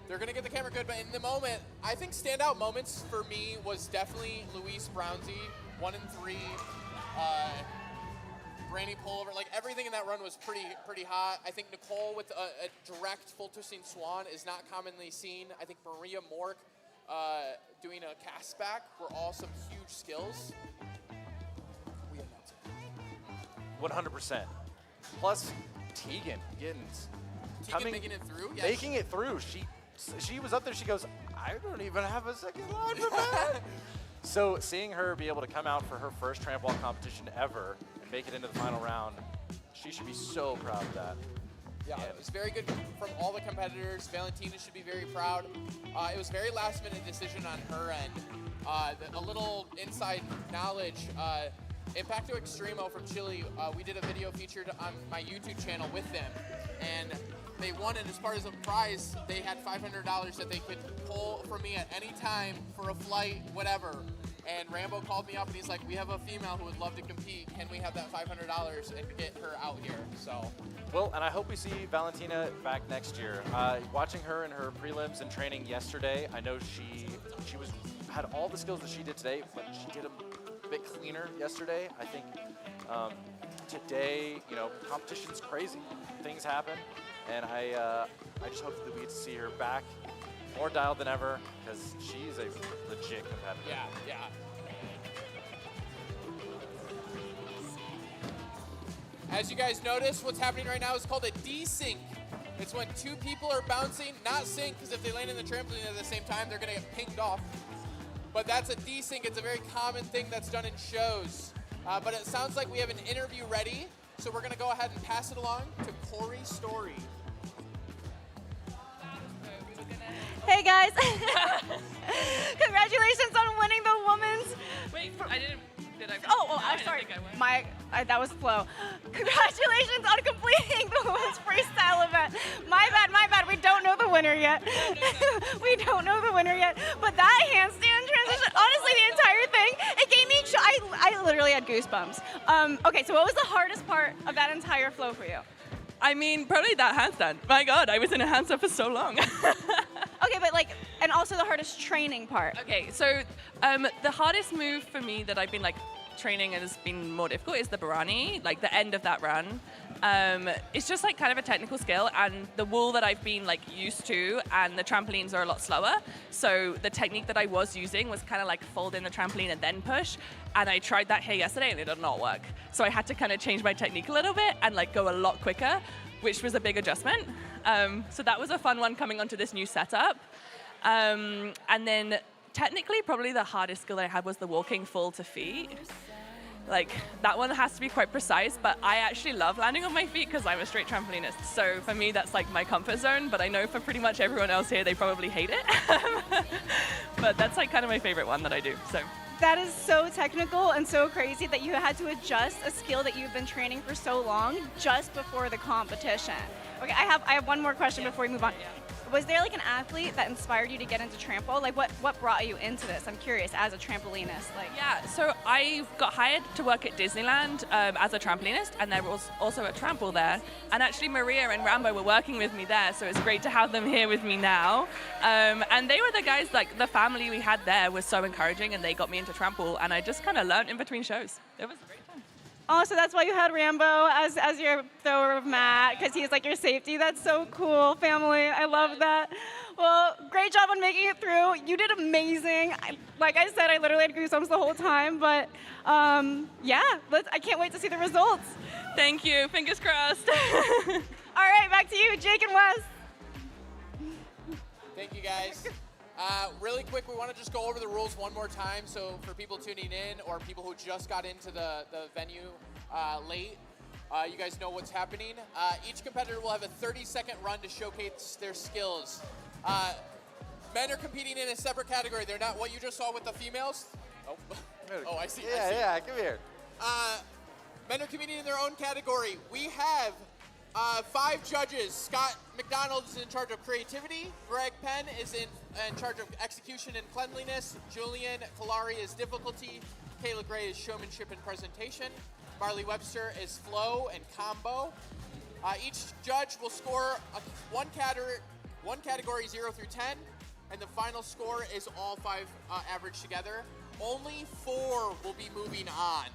They're gonna get the camera good, but in the moment, I think standout moments for me was definitely Luis Brownsy, 1 and 3, Granny pullover, like everything in that run was pretty hot. I think Nicole with a direct full twisting swan is not commonly seen. I think Maria Mork doing a cast back were all some huge skills. We announce it. 100%. Plus, Tegan Giddens. Making it through? Yeah, making it through. She was up there, she goes, I don't even have a second line for that. So seeing her be able to come out for her first trampwall competition ever and make it into the final round, she should be so proud of that. Yeah, it was very good from all the competitors. Valentina should be very proud. It was very last-minute decision on her end. A little inside knowledge, Impacto Extremo from Chile, we did a video featured on my YouTube channel with them, and they won it as part of a prize. They had $500 that they could pull from me at any time for a flight, whatever. And Rambo called me up and he's like, we have a female who would love to compete. Can we have that $500 and get her out here? So. Well, and I hope we see Valentina back next year. Watching her in her prelims and training yesterday, I know she had all the skills that she did today, but she did them a bit cleaner yesterday. I think today, competition's crazy. Things happen, and I just hope that we get to see her back more dialed than ever, because she's a legit competitor. Yeah. As you guys notice, what's happening right now is called a desync. It's when two people are bouncing, not sync, because if they land in the trampoline at the same time, they're gonna get pinged off. But that's a desync. It's a very common thing that's done in shows. But it sounds like we have an interview ready, so we're gonna go ahead and pass it along to Corey Story. Hey guys, congratulations on winning the women's. Wait, I didn't. Did I? Oh, No, I I'm didn't sorry. think I won. That was Flo. Congratulations on completing the women's freestyle event. My bad. We don't know the winner yet. We don't know the winner yet. But that handstand transition, honestly, the entire thing, it gave me. I literally had goosebumps. Okay, so what was the hardest part of that entire flow for you? I mean, probably that handstand. My God, I was in a handstand for so long. Okay, but and also the hardest training part. Okay, so the hardest move for me that I've been training and has been more difficult is the Barani, the end of that run. It's just like kind of a technical skill, and the wall that I've been like used to, and the trampolines are a lot slower. So the technique that I was using was kind of like fold in the trampoline and then push. And I tried that here yesterday, and it did not work. So I had to kind of change my technique a little bit and like go a lot quicker, which was a big adjustment. So that was a fun one coming onto this new setup. And then technically, probably the hardest skill that I had was the walking full to feet. Like, that one has to be quite precise, but I actually love landing on my feet because I'm a straight trampolinist. So for me, that's like my comfort zone, but I know for pretty much everyone else here, they probably hate it. But that's like kind of my favorite one that I do, so. That is so technical and so crazy that you had to adjust a skill that you've been training for so long just before the competition. Okay, I have one more question before we move on. Was there like an athlete that inspired you to get into trampo? Like what brought you into this? I'm curious as a trampolinist. Like Yeah, so I got hired to work at Disneyland as a trampolinist, and there was also a trampool there. And actually Maria and Rambo were working with me there, so it's great to have them here with me now. And they were the guys, like the family we had there was so encouraging, and they got me into trampool, and I just kind of learned in between shows. It was a great time. Oh, so that's why you had Rambo as your thrower of mat, because he's like your safety. That's so cool, family. I love that. Well, great job on making it through. You did amazing. Like I said, I literally had goosebumps the whole time, but yeah, I can't wait to see the results. Thank you, fingers crossed. All right, back to you, Jake and Wes. Thank you, guys. Really quick, we want to just go over the rules one more time. So for people tuning in or people who just got into the venue late, you guys know what's happening. Each competitor will have a 30-second run to showcase their skills. Men are competing in a separate category. They're not what you just saw with the females. Oh, I see. Yeah, come here. Men are competing in their own category. We have 5 judges. Scott McDonald is in charge of creativity. Greg Penn is in charge of execution and cleanliness. Julian Kalari is difficulty. Kayla Gray is showmanship and presentation. Marley Webster is flow and combo. Each judge will score one category 0 through 10, and the final score is all 5 averaged together. Only 4 will be moving on.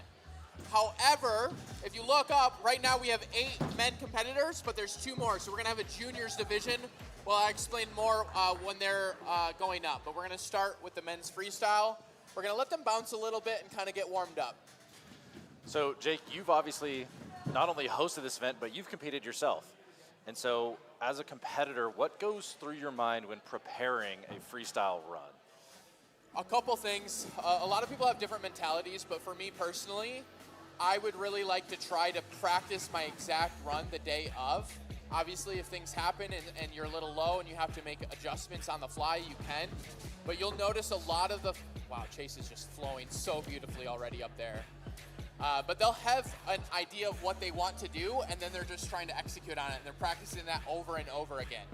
However, if you look up, right now we have 8 men competitors, but there's 2 more. So we're gonna have a juniors division. Well, I'll explain more when they're going up, but we're gonna start with the men's freestyle. We're gonna let them bounce a little bit and kind of get warmed up. So, Jake, you've obviously not only hosted this event, but you've competed yourself. And so, as a competitor, what goes through your mind when preparing a freestyle run? A couple things. A lot of people have different mentalities, but for me personally, I would really like to try to practice my exact run the day of. Obviously, if things happen and you're a little low and you have to make adjustments on the fly, you can. But you'll notice a lot of wow, Chase is just flowing so beautifully already up there. But they'll have an idea of what they want to do, and then they're just trying to execute on it, and they're practicing that over and over again.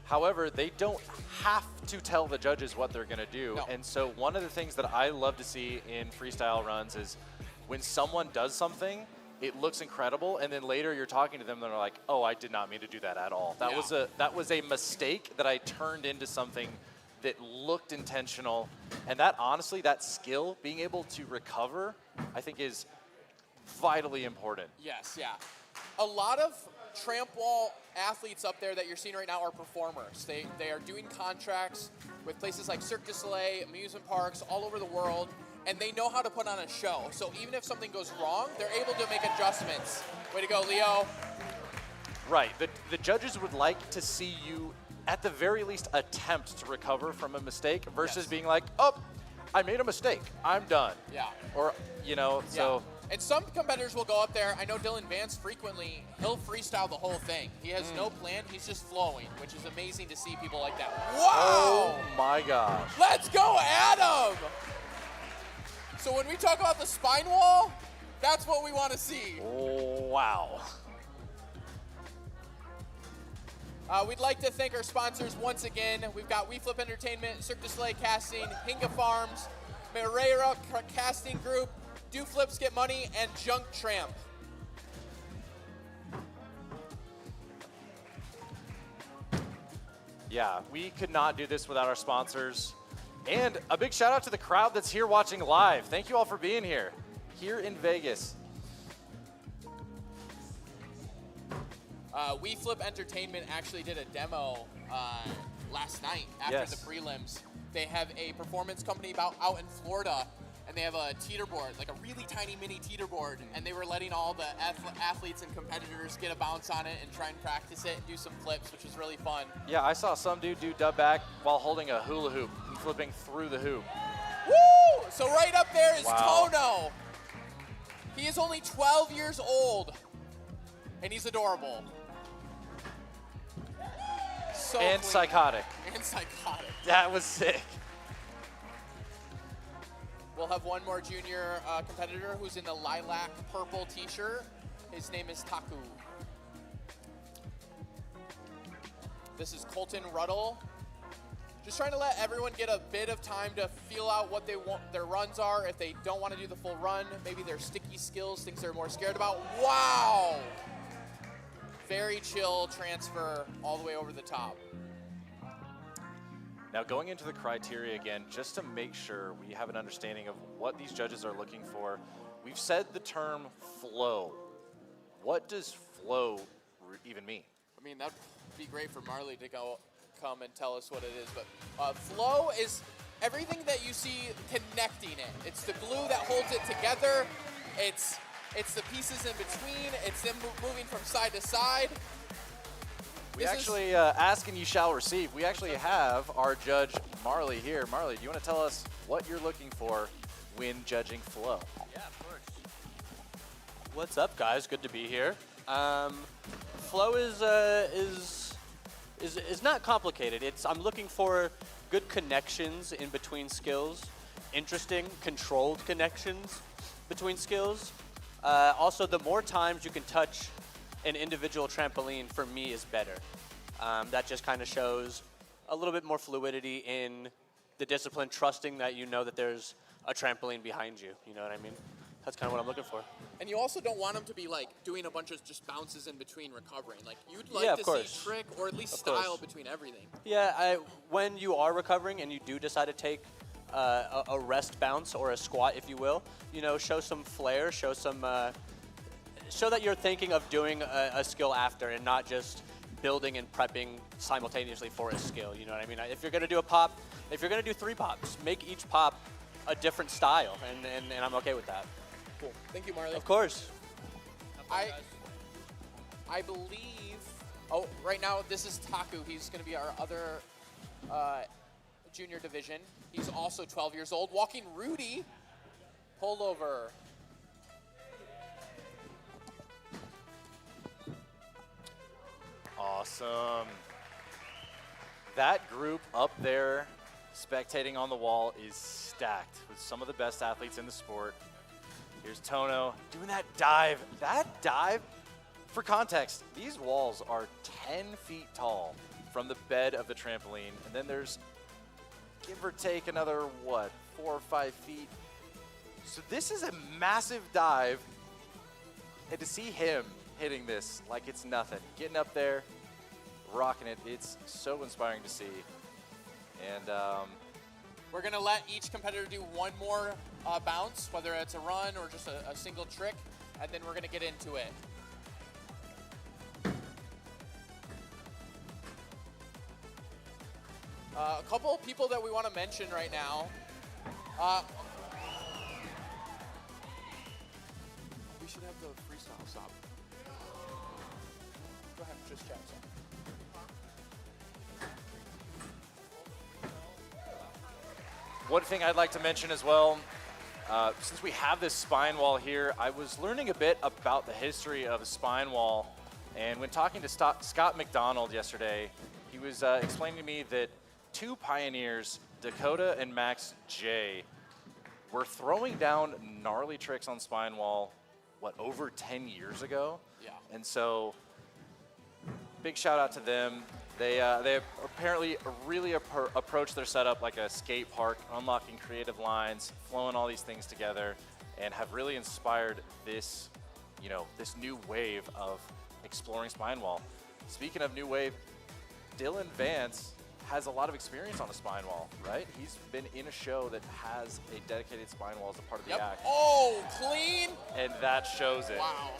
However, they don't have to tell the judges what they're gonna do. No. And so one of the things that I love to see in freestyle runs is when someone does something, it looks incredible, and then later you're talking to them and they're like, oh, I did not mean to do that at all. That was a mistake that I turned into something that looked intentional. And that, honestly, that skill, being able to recover, I think is vitally important. Yes, yeah. A lot of tramp wall athletes up there that you're seeing right now are performers. They are doing contracts with places like Cirque du Soleil, amusement parks all over the world, and they know how to put on a show. So even if something goes wrong, they're able to make adjustments. Way to go, Leo. Right, the judges would like to see you, at the very least, attempt to recover from a mistake versus being like, oh, I made a mistake, I'm done. Yeah. Or, you know, so. And some competitors will go up there. I know Dylan Vance frequently, he'll freestyle the whole thing. He has no plan, he's just flowing, which is amazing to see people like that. Wow! Oh my gosh. Let's go, Adam! So when we talk about the spine wall, that's what we want to see. Wow. We'd like to thank our sponsors once again. We've got WeFlip Entertainment, Cirque du Soleil Casting, Hinga Farms, Moreira Casting Group, Do Flips Get Money, and Junk Tramp. Yeah, we could not do this without our sponsors. And a big shout out to the crowd that's here watching live. Thank you all for being here in Vegas. We Flip Entertainment actually did a demo last night after Yes. the prelims. They have a performance company out in Florida, and they have a teeterboard, like a really tiny mini teeterboard, and they were letting all the athletes and competitors get a bounce on it and try and practice it and do some flips, which was really fun. Yeah, I saw some dude do dub back while holding a hula hoop and flipping through the hoop. Woo! So right up there is Wow. Tono. He is only 12 years old, and he's adorable. So And clean. psychotic. And psychotic. That was sick. We'll have one more junior competitor who's in the lilac purple t-shirt. His name is Taku. This is Colton Ruddle. Just trying to let everyone get a bit of time to feel out what they want their runs are. If they don't want to do the full run, maybe their sticky skills, things they're more scared about. Wow! Very chill transfer all the way over the top. Now going into the criteria again, just to make sure we have an understanding of what these judges are looking for, we've said the term flow. What does flow even mean? I mean, that'd be great for Marley to come and tell us what it is. But flow is everything that you see connecting it. It's the glue that holds it together. It's the pieces in between. It's them moving from side to side. We This actually, ask and you shall receive. We actually have our judge, Marley, here. Marley, do you want to tell us what you're looking for when judging flow? Yeah, of course. What's up, guys? Good to be here. Flow is not complicated. I'm looking for good connections in between skills, interesting, controlled connections between skills. Also, the more times you can touch an individual trampoline, for me, is better. That just kind of shows a little bit more fluidity in the discipline, trusting that you know that there's a trampoline behind you. You know what I mean? That's kind of what I'm looking for. And you also don't want them to be like doing a bunch of just bounces in between recovering. Like you'd like Yeah, of to course. see trick or at least Of style course. between everything. Yeah, when you are recovering and you do decide to take a rest bounce or a squat, if you will, show some flair, show that you're thinking of doing a skill after and not just building and prepping simultaneously for a skill. You know what I mean? If you're gonna do a pop, if you're gonna do 3 pops, make each pop a different style, and I'm okay with that. Cool. Thank you, Marley. Of course. I believe. Oh, right now this is Taku. He's going to be our other junior division. He's also 12 years old. Walking Rudy, pull over. Awesome. That group up there spectating on the wall is stacked with some of the best athletes in the sport. Here's Tono doing that dive. That dive, for context, these walls are 10 feet tall from the bed of the trampoline. And then there's, give or take, another, 4 or 5 feet. So this is a massive dive. And to see him hitting this like it's nothing, getting up there, rocking it, it's so inspiring to see. And We're going to let each competitor do one more bounce, whether it's a run or just a single trick, and then we're going to get into it. A couple of people that we want to mention right now. We should have the freestyle stop. Go ahead, just chat. one thing I'd like to mention as well, since we have this spine wall here, I was learning a bit about the history of the spine wall. And when talking to Scott McDonald yesterday, he was explaining to me that 2 pioneers, Dakota and Max J, were throwing down gnarly tricks on spine wall, over 10 years ago? Yeah. And so, big shout out to them. They apparently really approach their setup like a skate park, unlocking creative lines, flowing all these things together, and have really inspired this, this new wave of exploring spine wall. Speaking of new wave, Dylan Vance has a lot of experience on a spine wall, right? He's been in a show that has a dedicated spine wall as a part of the act. Oh, clean. And that shows it. Wow.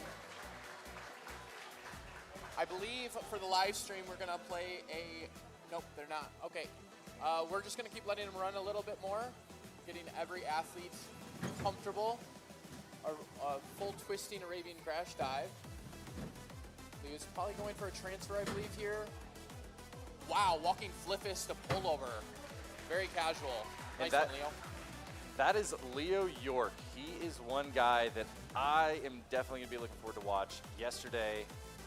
I believe for the live stream, we're gonna play a, nope, they're not. Okay, we're just gonna keep letting them run a little bit more, getting every athlete comfortable. A full twisting Arabian crash dive. He was probably going for a transfer, I believe, here. Wow, walking flippist to pullover. Very casual. Nice one, Leo. That is Leo York. He is one guy that I am definitely going to be looking forward to watch. Yesterday,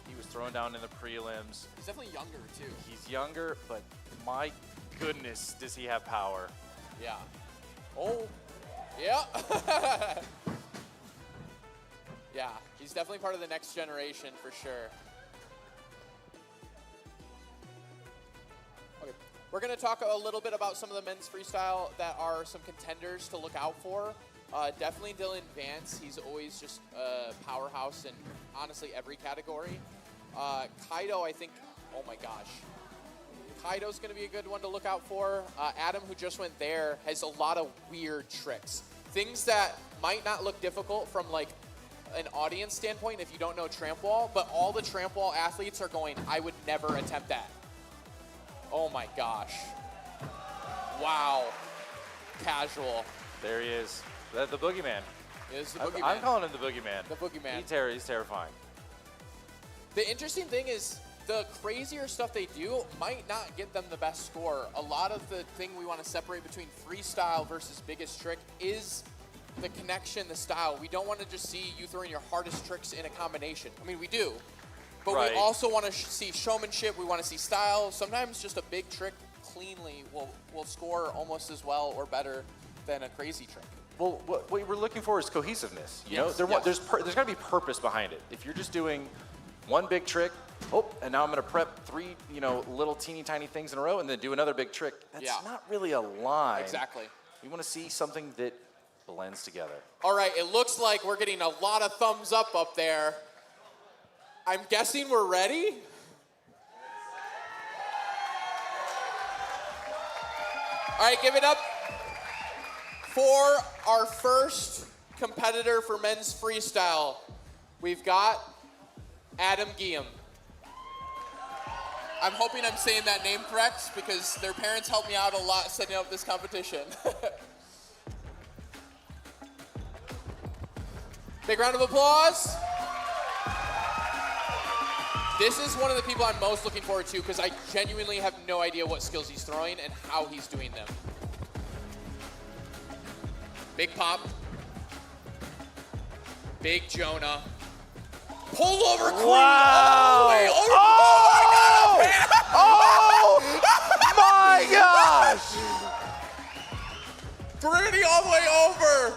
he was thrown down in the prelims. He's definitely younger, too. He's younger, but my goodness, does he have power. Yeah. Oh, yeah. Yeah, he's definitely part of the next generation for sure. Okay, we're going to talk a little bit about some of the men's freestyle that are some contenders to look out for. Definitely Dylan Vance. He's always just a powerhouse in honestly every category. Kaido, I think, oh my gosh. Kaido's going to be a good one to look out for. Adam, who just went there, has a lot of weird tricks. Things that might not look difficult from like an audience standpoint if you don't know tramp wall, but all the tramp wall athletes are going, I would never attempt that. Oh my gosh. Wow. Casual. There he is. The boogeyman. It is the boogeyman. I'm calling him the boogeyman. The boogeyman. He's terrifying. The interesting thing is the crazier stuff they do might not get them the best score. A lot of the thing we want to separate between freestyle versus biggest trick is the connection, the style. We don't want to just see you throwing your hardest tricks in a combination. I mean, we do. But right. We also want to see showmanship. We want to see style. Sometimes just a big trick cleanly will score almost as well or better than a crazy trick. Well, what we're looking for is cohesiveness. You Yes, know, yes. there's got to be purpose behind it. If you're just doing one big trick, and now I'm going to prep 3, little teeny tiny things in a row and then do another big trick, that's not really a line. Exactly. We want to see something that blends together. All right, it looks like we're getting a lot of thumbs up there. I'm guessing we're ready? All right, give it up for our first competitor for men's freestyle. We've got Adam Guillaume. I'm hoping I'm saying that name correct because their parents helped me out a lot setting up this competition. Big round of applause. This is one of the people I'm most looking forward to because I genuinely have no idea what skills he's throwing and how he's doing them. Big pop. Big Jonah. Pull over queen. Wow. All the way over. Oh my gosh! Bruni all the way over.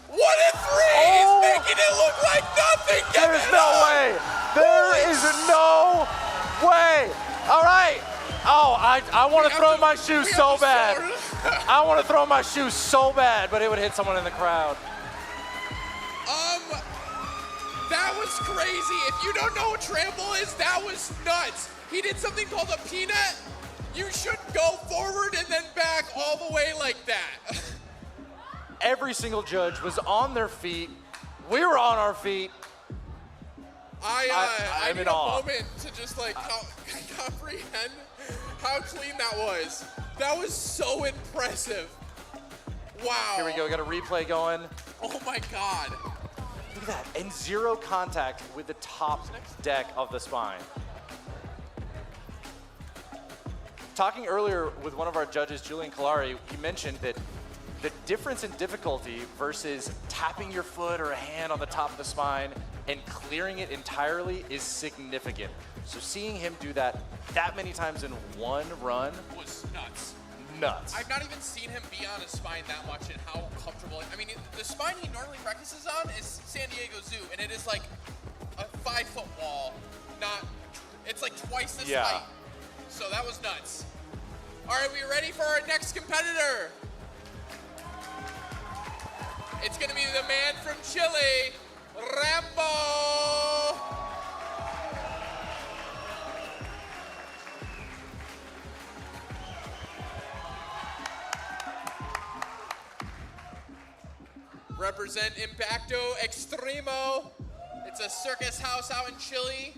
1 and 3. He's making it look like nothing. There's no way. There is no way. All right. Oh, I want to throw my shoes so bad. I want to throw my shoes so bad, but it would hit someone in the crowd. That was crazy. If you don't know what trample is, that was nuts. He did something called a peanut. You should go forward and then back all the way like that. Every single judge was on their feet. We were on our feet. I I'm need in a awe. moment to just like comprehend how clean that was. That was so impressive. Wow. Here we go. We got a replay going. Oh my God. Look at that. And zero contact with the top deck of the spine. Talking earlier with one of our judges, Julian Kalari, he mentioned that the difference in difficulty versus tapping your foot or a hand on the top of the spine and clearing it entirely is significant. So seeing him do that many times in one run Was nuts. Nuts. I've not even seen him be on a spine that much and how comfortable. I mean, the spine he normally practices on is San Diego Zoo, and it is like a 5-foot wall. It's like twice this height. So that was nuts. All right, we ready for our next competitor? It's gonna be the man from Chile, Rambo. Represent Impacto Extremo. It's a circus house out in Chile.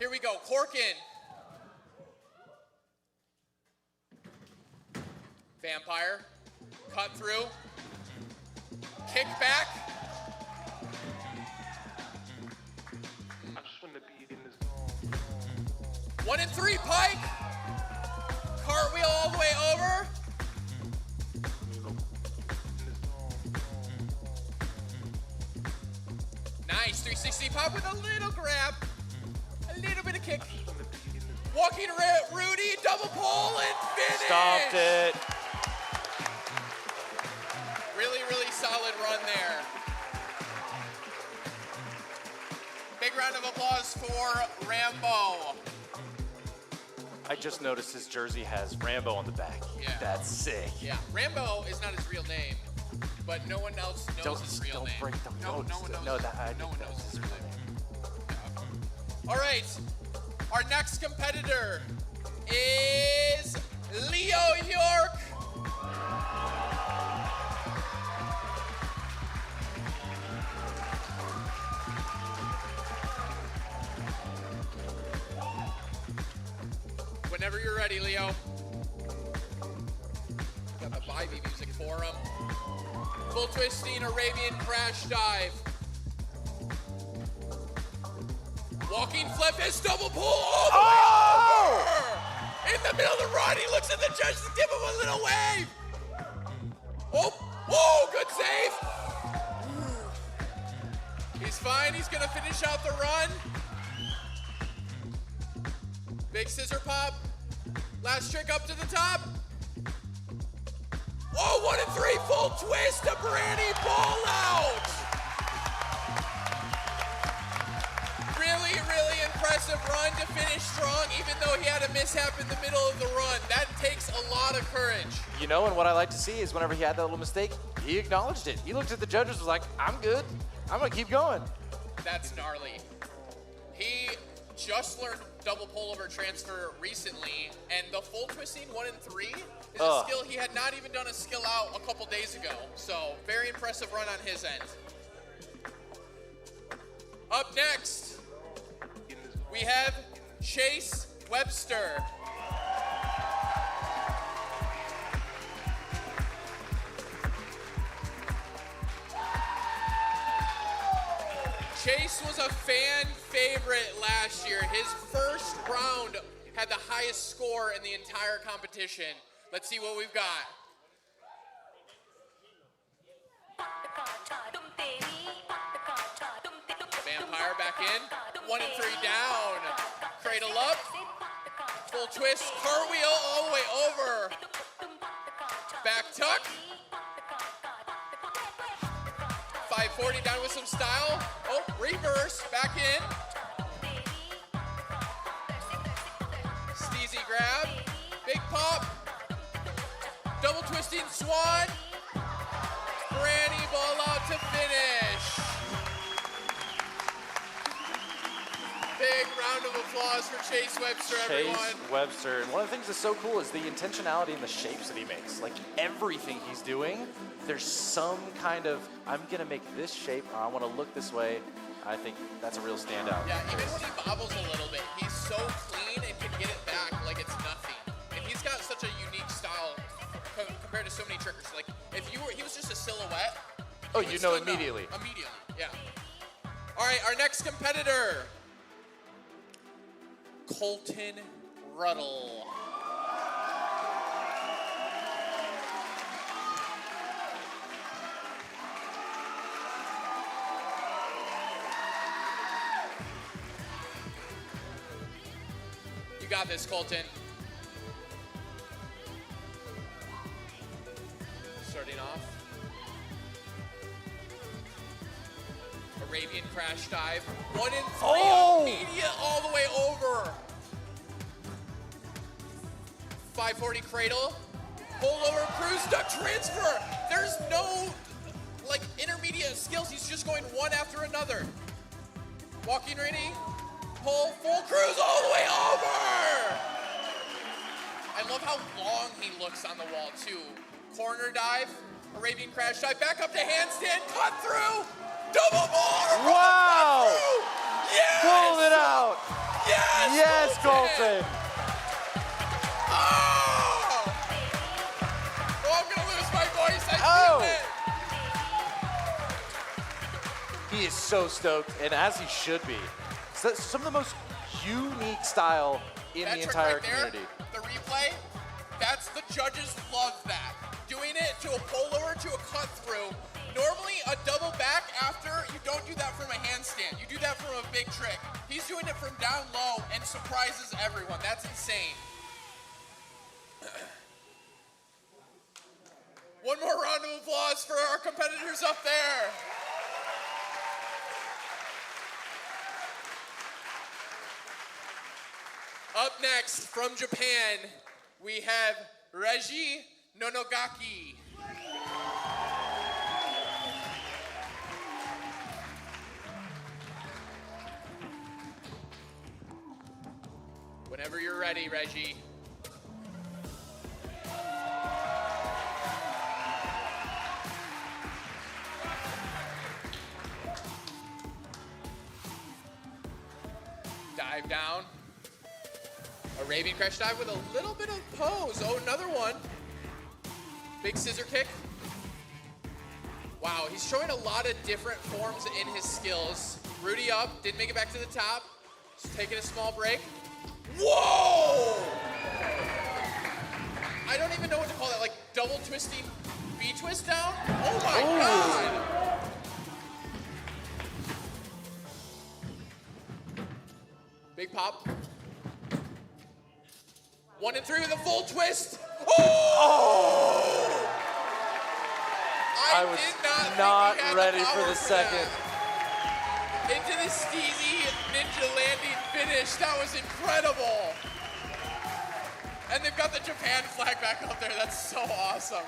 Here we go, Corkin. Vampire, cut through, kick back. One and three, Pike. Cartwheel all the way over. Nice, 360 pop with a little grab. A little bit of kick. Walking Rudy, double pole and finish. Stopped it. Really, really solid run there. Big round of applause for Rambo. I just noticed his jersey has Rambo on the back. Yeah. That's sick. Yeah, Rambo is not his real name, but no one else knows his real name. No one knows his real name. Yeah. All right, our next competitor is Leo York. Whenever you're ready, Leo. Got the Vivey music for him. Full twisting Arabian crash dive. Walking flip is double pull all the way over! In the middle of the run, he looks at the judge to give him a little wave. Oh, whoa, good save. He's fine, he's gonna finish out the run. Big scissor pop. Last trick up to the top. Oh, 1 and 3, full twist to Brandy, ball out. Really, really impressive run to finish strong, even though he had a mishap in the middle of the run. That takes a lot of courage. You know, and what I like to see is whenever he had that little mistake, he acknowledged it. He looked at the judges and was like, I'm good. I'm going to keep going. That's gnarly. He just learned double pullover transfer recently, and the full twisting 1 and 3 is a skill he had not even done a skill out a couple days ago. So very impressive run on his end. Up next, we have Chase Webster. Chase was a fan favorite last year. His first round had the highest score in the entire competition. Let's see what we've got. Vampire back in. 1 and 3 down. Cradle up. Full twist. Cartwheel all the way over. Back tuck. 540 down with some style. Oh, reverse, back in. Steezy grab, big pop. Double twisting swan. Granny ball out to finish. Big round of applause for Chase Webster, everyone. Chase Webster. And one of the things that's so cool is the intentionality and the shapes that he makes. Like everything he's doing, there's some kind of, I'm going to make this shape, or I want to look this way. I think that's a real standout. Yeah, even when he bobbles a little bit, he's so clean and can get it back like it's nothing. And he's got such a unique style compared to so many trickers. Like, if he was just a silhouette. Oh, you know immediately. Immediately, yeah. All right, our next competitor, Colton Ruddle. You got this, Colton. Starting off. Arabian crash dive. 1 and 3, immediate all the way over. 540 cradle. Pull over, cruise, duck transfer. There's no like intermediate skills. He's just going one after another. Walking ready. Pull, full cruise all the way over. I love how long he looks on the wall too. Corner dive, Arabian crash dive, back up to handstand, cut through, double bar. Wow! Yes! Pulled it out. Yes! save. Oh! Oh, I'm gonna lose my voice. I Oh! feel it. He is so stoked, and as he should be. So that's some of the most unique style in That the trick entire right there, community. the replay, that's the judges love that. Doing it to a pullover, to a cut through. Normally a double back after, you don't do that from a handstand. You do that from a big trick. He's doing it from down low and surprises everyone. That's insane. One more round of applause for our competitors up there. Up next, from Japan, we have Reiji Nonogaki. Whenever you're ready, Reggie. Dive down. Arabian crash dive with a little bit of pose. Oh, another one. Big scissor kick. Wow, he's showing a lot of different forms in his skills. Rudy up, didn't make it back to the top. Just taking a small break. Whoa! I don't even know what to call that, like double twisting V-twist down? Oh my God! Big pop. 1 and 3 with a full twist. Oh! I was did not not think he had ready the for power the second. that. Into the steezy ninja landing finish. That was incredible. And they've got the Japan flag back up there. That's so awesome.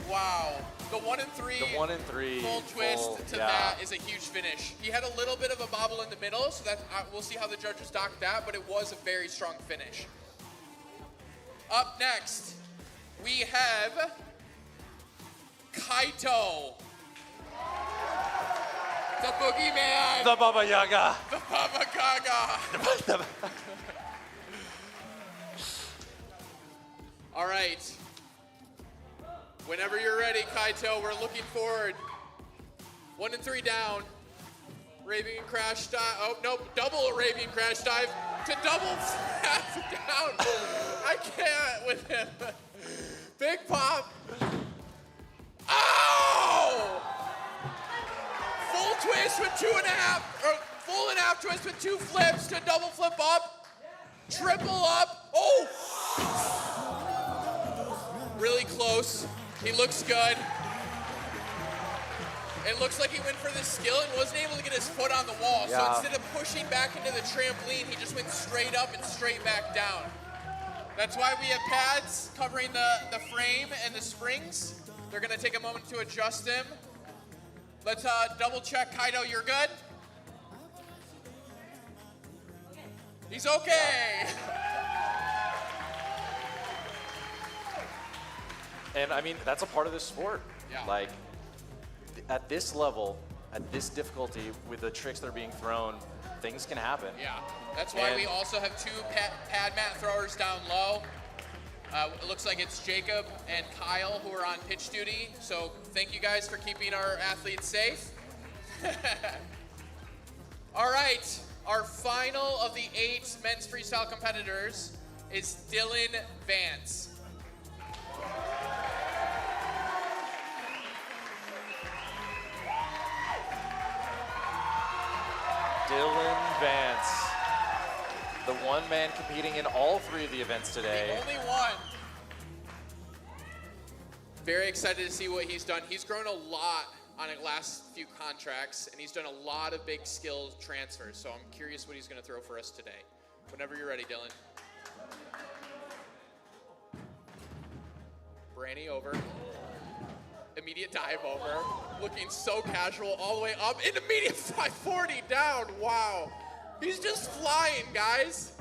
Wow. The 1 and 3. The 1 and 3. Full twist to yeah. that is a huge finish. He had a little bit of a bobble in the middle, so that we'll see how the judges dock that, but it was a very strong finish. Up next, we have Kaito. The boogeyman. The Baba Yaga. The Baba Gaga. All right. Whenever you're ready, Kaito, we're looking forward. 1 and 3 down. Arabian crash dive. Oh, nope. Double Arabian crash dive to double snap down. I can't with him. Big pop. Oh! Full twist with 2.5, or full and half twist with 2 flips to double flip up. Triple up. Oh! Really close. He looks good. It looks like he went for the skill and wasn't able to get his foot on the wall. Yeah. So instead of pushing back into the trampoline, he just went straight up and straight back down. That's why we have pads covering the frame and the springs. They're gonna take a moment to adjust them. Let's double check, Kaito, you're good? He's okay. And I mean, that's a part of the sport. Yeah. Like, at this level, at this difficulty, with the tricks that are being thrown, things can happen. Yeah, that's why we also have 2 pad mat throwers down low. It looks like it's Jacob and Kyle who are on pitch duty. So thank you guys for keeping our athletes safe. All right, our final of the 8 men's freestyle competitors is Dylan Vance. Dylan Vance, the one man competing in all 3 of the events today. The only one. Very excited to see what he's done. He's grown a lot on his last few contracts, and he's done a lot of big skill transfers. So I'm curious what he's going to throw for us today. Whenever you're ready, Dylan. Branny over. Immediate dive over. Looking so casual all the way up. Intermediate 540 down. Wow. He's just flying, guys.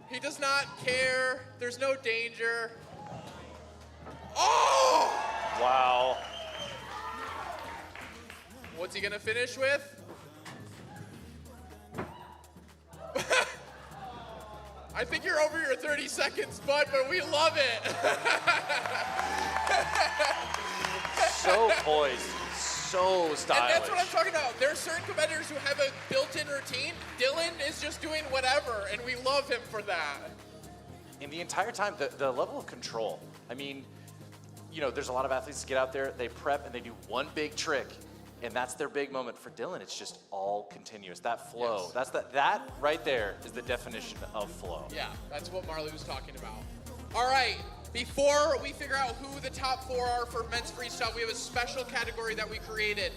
He does not care. There's no danger. Oh! Wow. What's he gonna finish with? I think you're over your 30 seconds, bud, but we love it. So poised, so stylish. And that's what I'm talking about. There are certain competitors who have a built-in routine. Dylan is just doing whatever, and we love him for that. And the entire time, the level of control. I mean, you know, there's a lot of athletes that get out there, they prep, and they do one big trick, and that's their big moment. For Dylan, it's just all continuous. That flow, Yes. that right there is the definition of flow. Yeah, that's what Marley was talking about. All right, before we figure out who the top 4 are for men's freestyle, we have a special category that we created.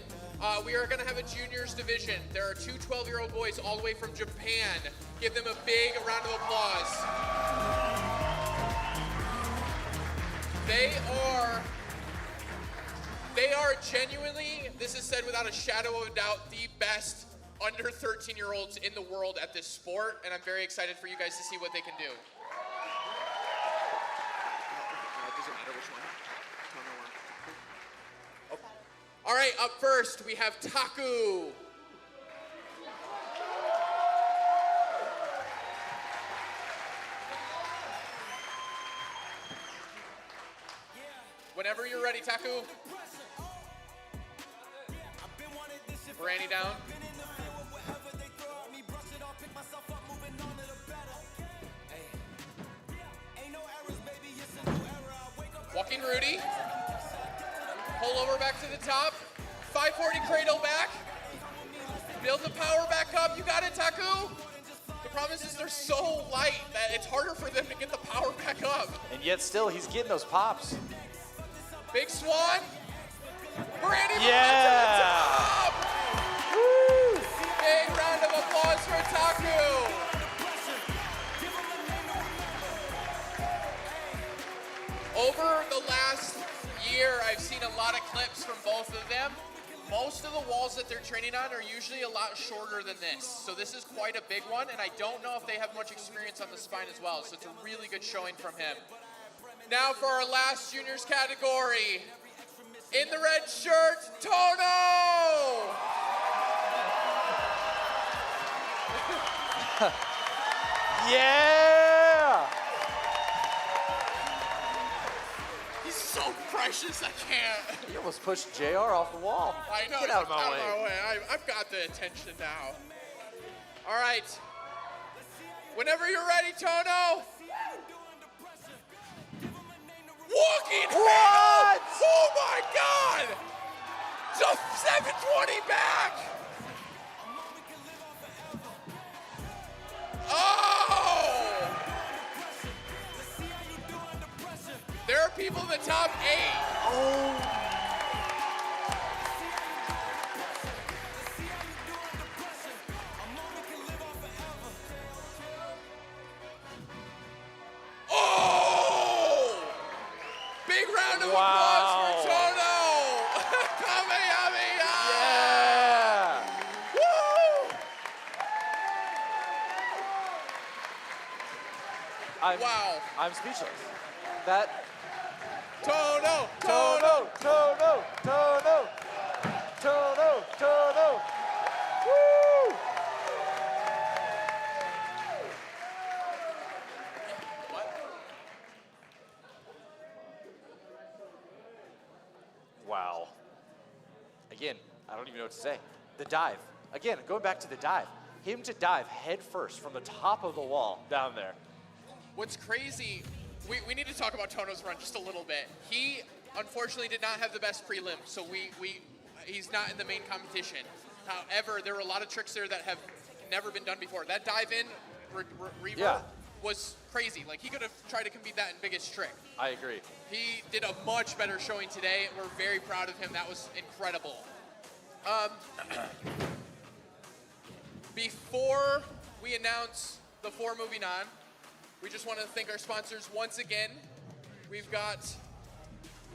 We are gonna have a juniors division. There are 2 12-year-old boys all the way from Japan. Give them a big round of applause. They are genuinely, this is said without a shadow of a doubt, the best under 13-year-olds in the world at this sport, and I'm very excited for you guys to see what they can do. It doesn't matter which one. All right, up first, we have Taku. Whenever you're ready, Taku. Brandy down. Walking Rudy. Pull over back to the top. 540 cradle back. Build the power back up. You got it, Taku. The problem is they're so light that it's harder for them to get the power back up. And yet still, he's getting those pops. Big swan. Brandy Yeah. to the top. Woo. Big round of applause for Taku. Over the last year, I've seen a lot of clips from both of them. Most of the walls that they're training on are usually a lot shorter than this. So this is quite a big one, and I don't know if they have much experience on the spine as well, so it's a really good showing from him. Now for our last juniors category. In the red shirt, Tono! Yeah! He's so precious, I can't. You almost pushed JR off the wall. I know, Get out of my way. I've got the attention now. All right. Whenever you're ready, Tono. Walking What? Oh my God! Just 720 back! Oh! There are people in the top 8. Oh. Oh! Big round of applause for Tono! Kamehameha! Yeah! Woo! Wow. I'm speechless. That Tono! Tono, Tono, Tono, Tono, Tono. Woo! Wow. Again, I don't even know what to say. The dive. Again, going back to the dive. Him to dive head first from the top of the wall down there. What's crazy, we need to talk about Tono's run just a little bit. He unfortunately did not have the best prelim, so he's not in the main competition. However, there were a lot of tricks there that have never been done before. That dive in revert was crazy. Like, he could have tried to compete that in biggest trick. I agree. He did a much better showing today. We're very proud of him. That was incredible. Before we announce the 4 moving on, we just want to thank our sponsors once again. We've got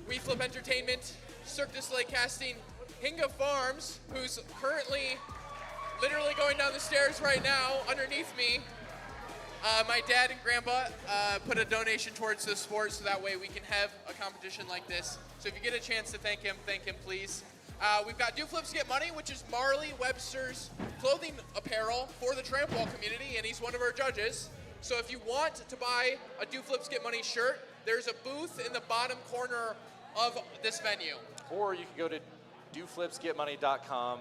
WeFlip Entertainment, Cirque du Soleil Casting, Hinga Farms, who's currently literally going down the stairs right now underneath me. My dad and grandpa put a donation towards the sport so that way we can have a competition like this. So if you get a chance to thank him please. We've got Do Flips Get Money, which is Marley Webster's clothing apparel for the Trampwall community, and he's one of our judges. So if you want to buy a Do Flips Get Money shirt, there's a booth in the bottom corner of this venue. Or you can go to doflipsgetmoney.com.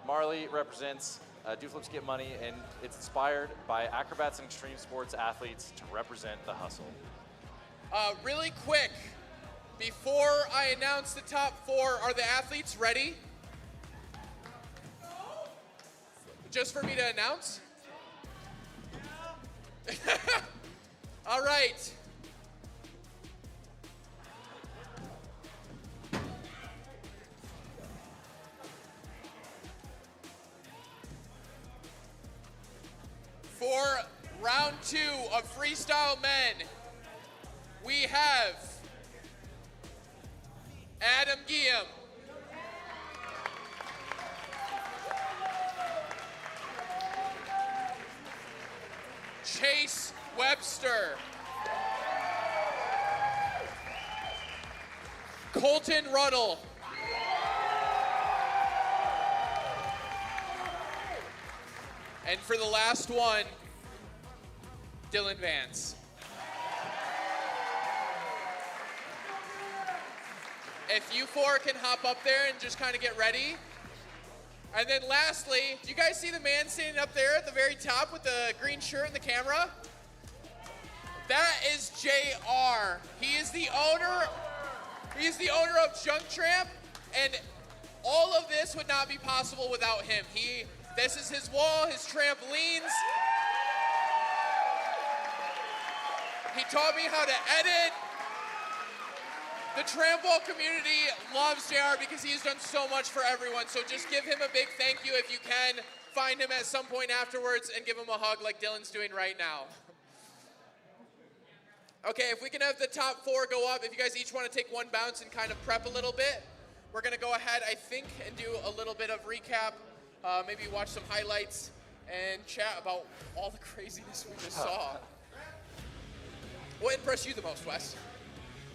Marley represents Do Flips Get Money, and it's inspired by acrobats and extreme sports athletes to represent the hustle. Really quick, before I announce the top 4, are the athletes ready? Just for me to announce? All right. For round 2 of Freestyle Men, we have Adam Guillaume, Chase Webster, Colton Ruddle, and for the last one, Dylan Vance. If you 4 can hop up there and just kind of get ready. And then lastly, do you guys see the man standing up there at the very top with the green shirt and the camera? That is JR. He is the owner of Junk Tramp, and all of this would not be possible without him. This is his wall, his trampolines. He taught me how to edit. The Trampwall community loves JR because he has done so much for everyone. So just give him a big thank you if you can. Find him at some point afterwards and give him a hug like Dylan's doing right now. Okay, if we can have the top 4 go up, if you guys each want to take one bounce and kind of prep a little bit, we're going to go ahead, I think, and do a little bit of recap, maybe watch some highlights, and chat about all the craziness we just saw. What impressed you the most, Wes?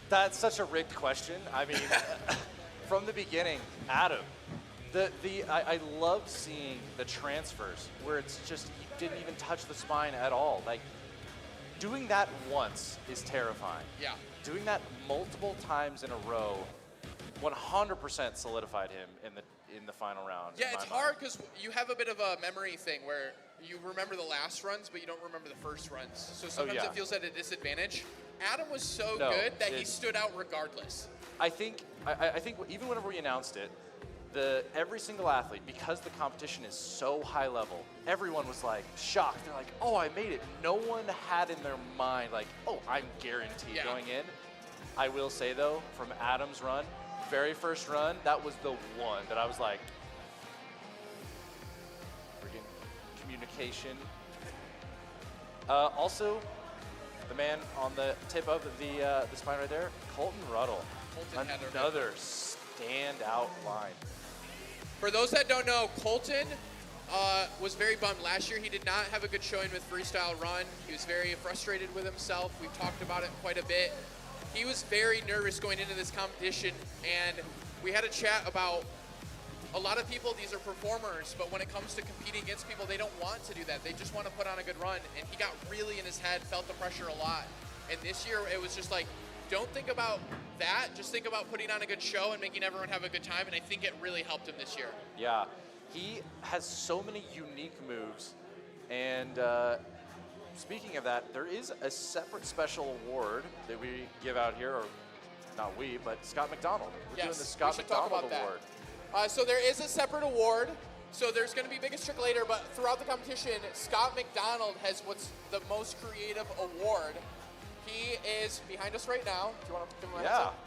That's such a rigged question. I mean, from the beginning, Adam, I love seeing the transfers where it's just, you didn't even touch the spine at all. Like, doing that once is terrifying. Yeah. Doing that multiple times in a row 100% solidified him in the final round. Yeah, it's hard because you have a bit of a memory thing where you remember the last runs, but you don't remember the first runs. So sometimes it feels at a disadvantage. Adam was so good that he stood out regardless. I think even whenever we announced it, every single athlete, because the competition is so high level, everyone was like shocked. They're like, oh, I made it. No one had in their mind like, oh, I'm guaranteed going in. I will say though, from Adam's run, very first run, that was the one that I was like, freaking communication. Also, the man on the tip of the spine right there, Colton Ruddle. Another standout line. For those that don't know, Colton was very bummed last year. He did not have a good showing with Freestyle Run. He was very frustrated with himself. We've talked about it quite a bit. He was very nervous going into this competition, and we had a chat about a lot of people, these are performers, but when it comes to competing against people, they don't want to do that. They just want to put on a good run, and he got really in his head, felt the pressure a lot. And this year, it was just like, don't think about that, just think about putting on a good show and making everyone have a good time, and I think it really helped him this year. Yeah, he has so many unique moves, and speaking of that, there is a separate special award that we give out here, or not we, but Scott McDonald. We're doing the Scott McDonald Award. So there is a separate award. So there's going to be biggest trick later, but throughout the competition, Scott McDonald has what's the most creative award. He is behind us right now. Do you want to give him a heads up?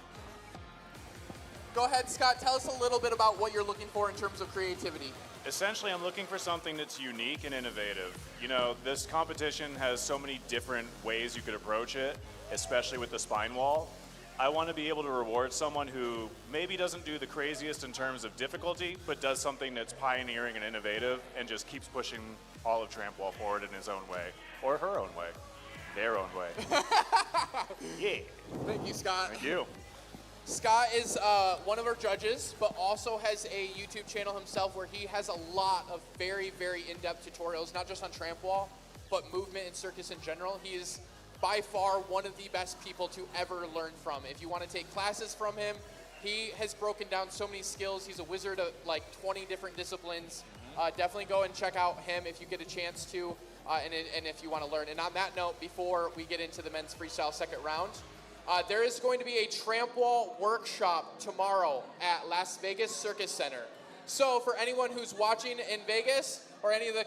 Go ahead, Scott. Tell us a little bit about what you're looking for in terms of creativity. Essentially, I'm looking for something that's unique and innovative. You know, this competition has so many different ways you could approach it, especially with the spine wall. I want to be able to reward someone who maybe doesn't do the craziest in terms of difficulty, but does something that's pioneering and innovative and just keeps pushing all of Trampwall forward in his own way, or her own way, their own way. Yeah. Thank you, Scott. Thank you. Scott is one of our judges, but also has a YouTube channel himself where he has a lot of very, very in-depth tutorials, not just on Trampwall, but movement and circus in general. He is by far one of the best people to ever learn from. If you want to take classes from him, he has broken down so many skills. He's a wizard of like 20 different disciplines. Definitely go and check out him if you get a chance to, and if you want to learn. And on that note, before we get into the men's freestyle second round, there is going to be a Trampwall workshop tomorrow at Las Vegas Circus Center. So for anyone who's watching in Vegas, or any of the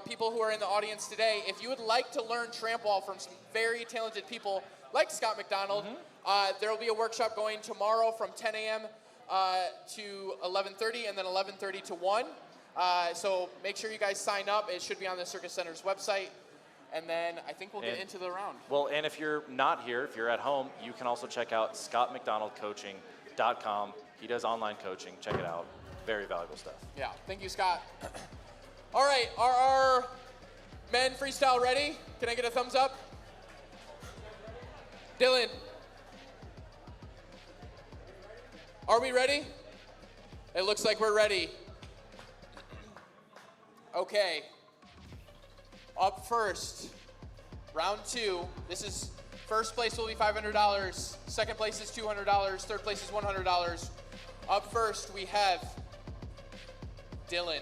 people who are in the audience today, if you would like to learn Trampwall from some very talented people like Scott McDonald, there will be a workshop going tomorrow from 10 a.m. To 11:30, and then 11:30 to 1. So make sure you guys sign up. It should be on the Circus Center's website. And then I think we'll get into the round. Well, and if you're not here, if you're at home, you can also check out scottmcdonaldcoaching.com. He does online coaching. Check it out. Very valuable stuff. Yeah, thank you, Scott. All right, are our men freestyle ready? Can I get a thumbs up? Dylan, are we ready? It looks like we're ready. Okay. Up first, round 2. This is first place will be $500. Second place is $200. Third place is $100. Up first, we have Dylan.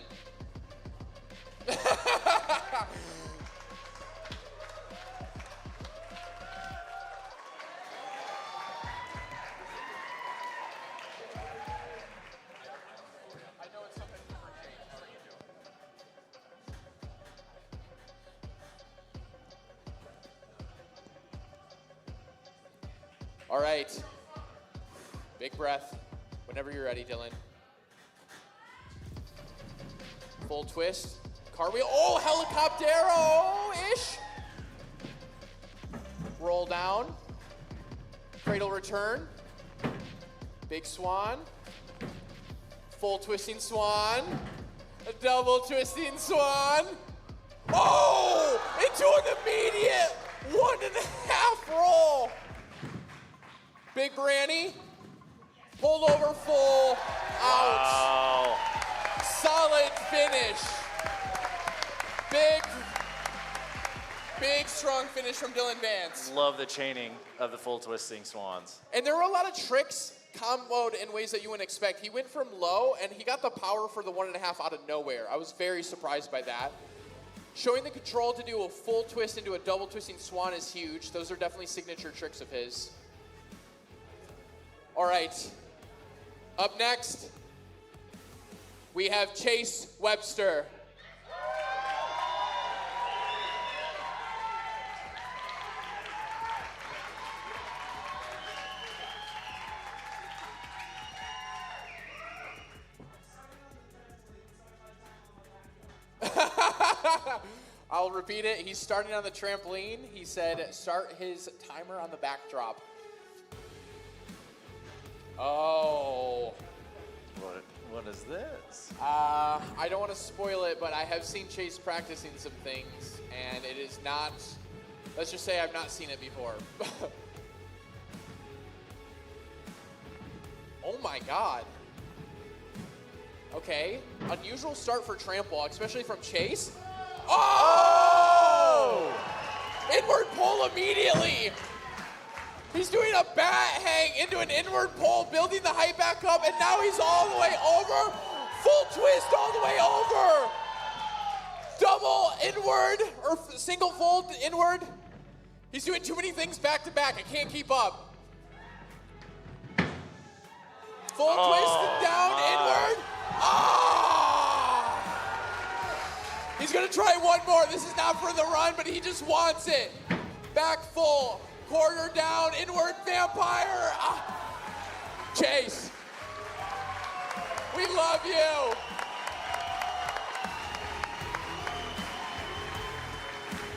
All right. Big breath. Whenever you're ready, Dylan. Full twist. Cartwheel. Oh, helicoptero-ish. Roll down. Cradle return. Big swan. Full twisting swan. A double twisting swan. Oh! Into an immediate 1.5 roll. Big Branny, pulled over full, out. Wow. Solid finish. Big strong finish from Dylan Vance. Love the chaining of the full twisting swans. And there were a lot of tricks comboed in ways that you wouldn't expect. He went from low, and he got the power for the 1.5 out of nowhere. I was very surprised by that. Showing the control to do a full twist into a double twisting swan is huge. Those are definitely signature tricks of his. All right, up next, we have Chase Webster. I'll repeat it. He's starting on the trampoline. He said start his timer on the backdrop. Oh. What is this? I don't want to spoil it, but I have seen Chase practicing some things, and it is not, let's just say I've not seen it before. Oh my God. Okay, unusual start for Trampwall, especially from Chase. Oh! Inward pull immediately. He's doing a bat hang into an inward pull, building the height back up, and now he's all the way over. Full twist all the way over. Double inward, or single fold inward. He's doing too many things back to back. I can't keep up. Full twist and down, inward. Ah! He's gonna try one more. This is not for the run, but he just wants it. Back full. Quarter down, inward vampire. Ah. Chase, we love you.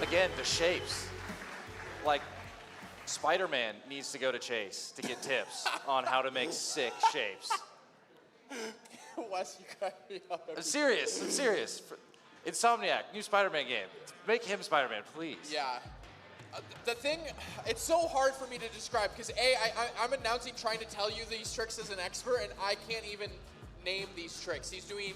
Again, the shapes. Like, Spider-Man needs to go to Chase to get tips on how to make sick shapes. Wes, you got me up. I'm serious. Insomniac, new Spider-Man game. Make him Spider-Man, please. Yeah. The thing, it's so hard for me to describe because I'm announcing trying to tell you these tricks as an expert, and I can't even name these tricks. He's doing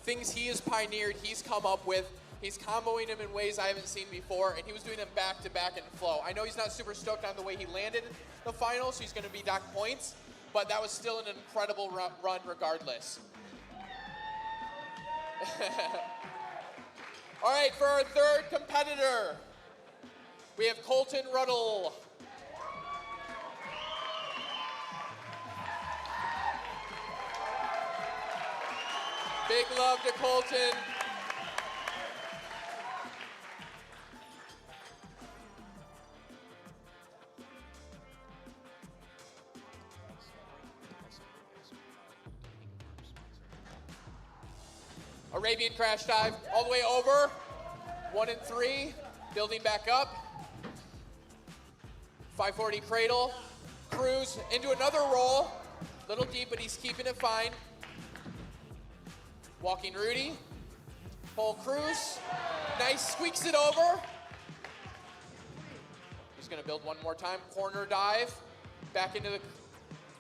things he has pioneered, he's come up with. He's comboing him in ways I haven't seen before, and he was doing them back to back in flow. I know he's not super stoked on the way he landed the final, so he's going to be docked points, but that was still an incredible run regardless. All right, for our third competitor, we have Colton Ruddle. Big love to Colton. Arabian crash dive, all the way over. 1 and 3, building back up. 540 cradle, cruise into another roll. Little deep, but he's keeping it fine. Walking Rudy, full cruise, nice, squeaks it over. He's gonna build one more time, corner dive, back into the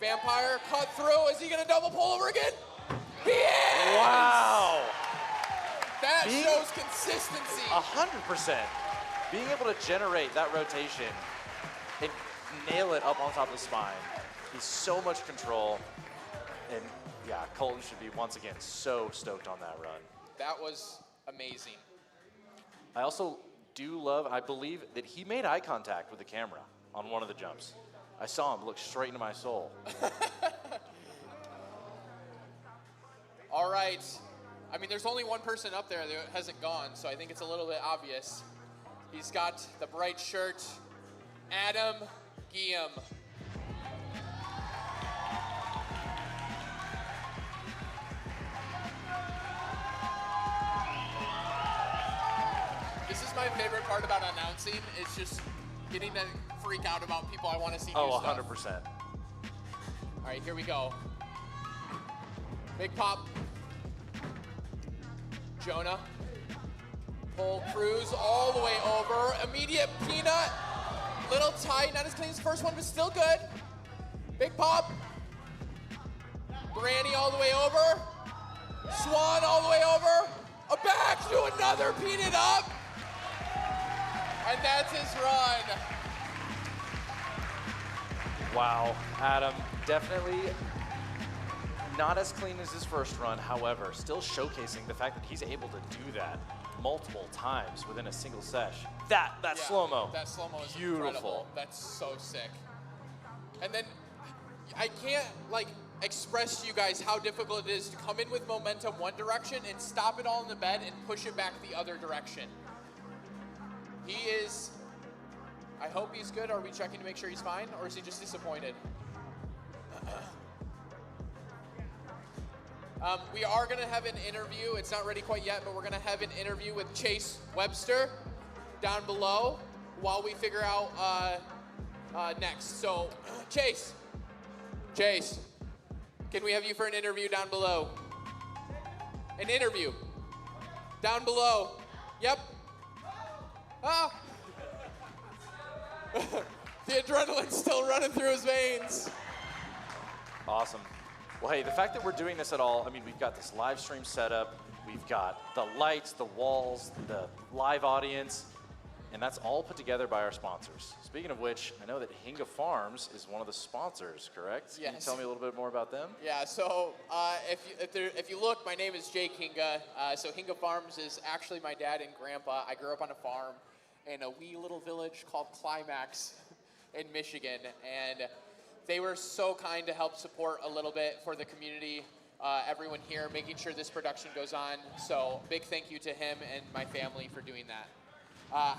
vampire, cut through. Is he gonna double pull over again? He is! Wow. That shows consistency. 100%. Being able to generate that rotation and nail it up on top of the spine. He's so much control. And yeah, Colton should be once again so stoked on that run. That was amazing. I also do love, I believe that he made eye contact with the camera on one of the jumps. I saw him look straight into my soul. All right. I mean, there's only one person up there that hasn't gone, so I think it's a little bit obvious. He's got the bright shirt, Adam Guillaume. This is my favorite part about announcing, is just getting to freak out about people I want to see do Oh, stuff. 100%. All right, here we go. Big pop. Jonah. Full cruise all the way over. Immediate peanut. Little tight, not as clean as the first one, but still good. Big pop. Branny all the way over. Swan all the way over. A back to another peanut up. And that's his run. Wow, Adam, definitely not as clean as his first run, however, still showcasing the fact that he's able to do that multiple times within a single sesh. That Yeah, slow-mo. That slow-mo is Beautiful. incredible. That's so sick. And then I can't express to you guys how difficult it is to come in with momentum one direction and stop it all in the bed and push it back the other direction. He is, I hope he's good. Are we checking to make sure he's fine, or is he just disappointed? We are going to have an interview. It's not ready quite yet, but we're going to have an interview with Chase Webster down below while we figure out next. So, Chase, can we have you for an interview down below? An interview. Down below. Yep. Ah! The adrenaline's still running through his veins. Awesome. Well, hey, the fact that we're doing this at all, I mean, we've got this live stream setup, we've got the lights, the walls, the live audience, and that's all put together by our sponsors. Speaking of which, I know that Hinga Farms is one of the sponsors, correct? Can you Yes. tell me a little bit more about them? Yeah, so if you look, my name is Jake Hinga. So Hinga Farms is actually my dad and grandpa. I grew up on a farm in a wee little village called Climax in Michigan, and they were so kind to help support a little bit for the community, everyone here, making sure this production goes on. So big thank you to him and my family for doing that.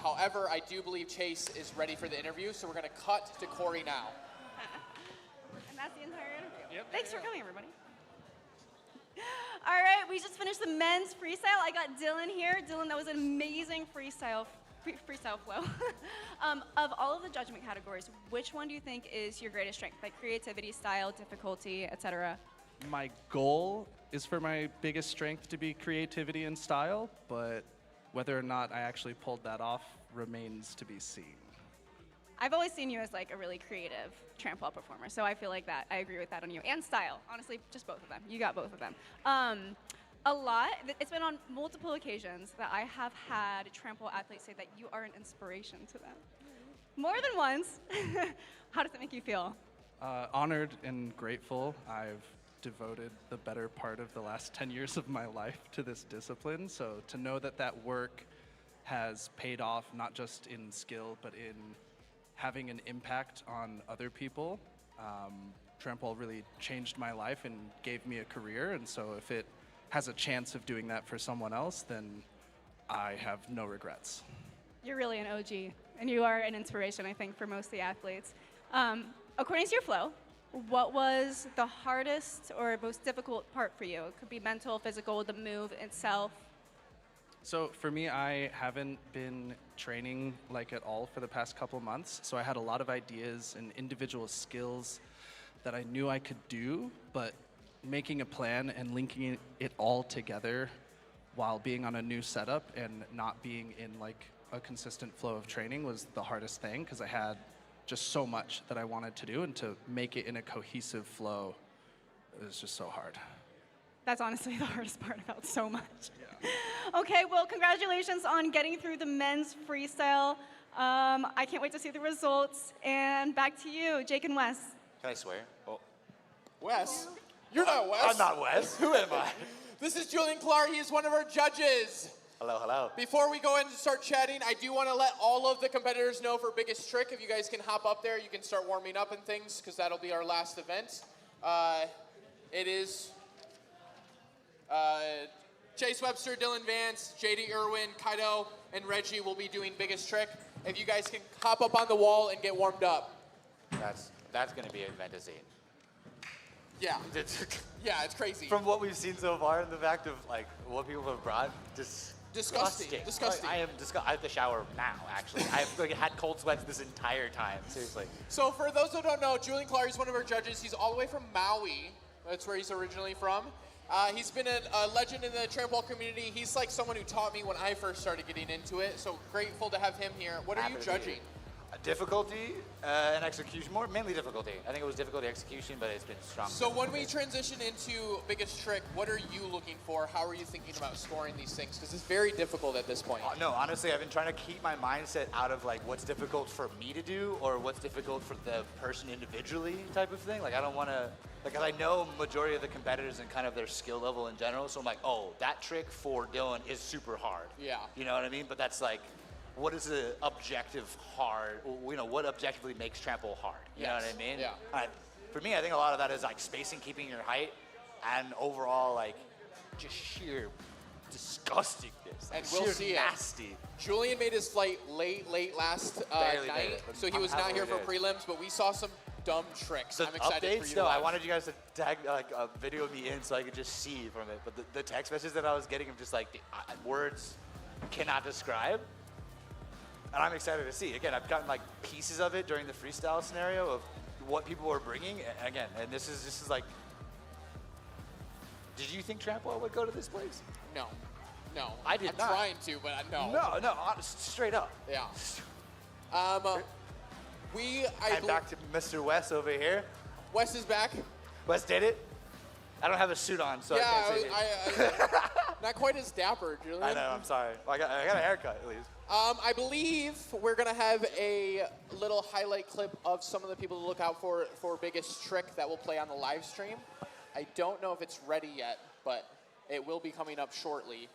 However, I do believe Chase is ready for the interview, so we're going to cut to Corey now. And that's the entire interview. Yep. Thanks for coming, everybody. All right, we just finished the men's freestyle. I got Dylan here. Dylan, that was an amazing freestyle flow. Of all of the judgment categories, which one do you think is your greatest strength? Like creativity, style, difficulty, etc. My goal is for my biggest strength to be creativity and style, but whether or not I actually pulled that off remains to be seen. I've always seen you as like a really creative trampoline performer, so I feel like that I agree with that on you. And style, honestly, just both of them. You got both of them. A lot. It's been on multiple occasions that I have had trampoline athletes say that you are an inspiration to them. More than once. How does it make you feel? Honored and grateful. I've devoted the better part of the last 10 years of my life to this discipline. So to know that that work has paid off, not just in skill, but in having an impact on other people. Trampoline really changed my life and gave me a career. And so if it has a chance of doing that for someone else, then I have no regrets. You're really an OG, and you are an inspiration, I think, for most of the athletes. According to your flow, what was the hardest or most difficult part for you? It could be mental, physical, the move itself. So for me, I haven't been training like at all for the past couple months. So I had a lot of ideas and individual skills that I knew I could do, but making a plan and linking it all together while being on a new setup and not being in like a consistent flow of training was the hardest thing, because I had just so much that I wanted to do, and to make it in a cohesive flow is just so hard. That's honestly the hardest part about so much. Yeah. Okay, well, congratulations on getting through the men's freestyle. I can't wait to see the results. And back to you, Jake and Wes. Can I swear? Oh. Wes? You're not Wes. I'm not Wes. Who am I? This is Julian Clark. He is one of our judges. Hello, hello. Before we go ahead and start chatting, I do want to let all of the competitors know for biggest trick. If you guys can hop up there, you can start warming up and things, because that'll be our last event. It is Chase Webster, Dylan Vance, JD Irwin, Kaido, and Reggie will be doing biggest trick. If you guys can hop up on the wall and get warmed up. That's going to be a event to see. Yeah. Yeah, it's crazy. From what we've seen so far, and the fact of like what people have brought, disgusting. Disgusting. I am disgusted. I have to shower now. Actually, I've like, had cold sweats this entire time. Seriously. So for those who don't know, Julian Clark is one of our judges. He's all the way from Maui. That's where he's originally from. He's been a legend in the trampoline community. He's like someone who taught me when I first started getting into it. So grateful to have him here. What are you judging? Difficulty and execution, mainly difficulty. I think it was difficulty execution, but it's been strong. So when we transition into biggest trick, what are you looking for? How are you thinking about scoring these things? Because it's very difficult at this point. No, honestly, I've been trying to keep my mindset out of like what's difficult for me to do or what's difficult for the person individually type of thing. Like I don't want to, like, 'cause I know majority of the competitors and kind of their skill level in general. So I'm like, oh, that trick for Dylan is super hard. Yeah. You know what I mean? But that's like, what is the objective hard? You know, what objectively makes trample hard? You know what I mean? Yeah. For me, I think a lot of that is like spacing, keeping your height, and overall like just sheer disgustingness. And we'll see nasty. it. Julian made his flight late last night, so he was not here for prelims, but we saw some dumb tricks. The I'm excited updates, for you. though, I wanted you guys to tag video me in so I could just see from it. But the text messages that I was getting of just like the words cannot describe. And I'm excited to see. Again, I've gotten like pieces of it during the freestyle scenario of what people were bringing. And again, and this is like, did you think Trampwall would go to this place? No. I did not. I'm trying to, but no. No, straight up. Yeah. And back to Mr. Wes over here. Wes is back. Wes did it. I don't have a suit on, so I can't say it. Not quite as dapper, Julian. I know, I'm sorry. Well, I got a haircut, at least. I believe we're going to have a little highlight clip of some of the people to look out for biggest trick that will play on the live stream. I don't know if it's ready yet, but it will be coming up shortly.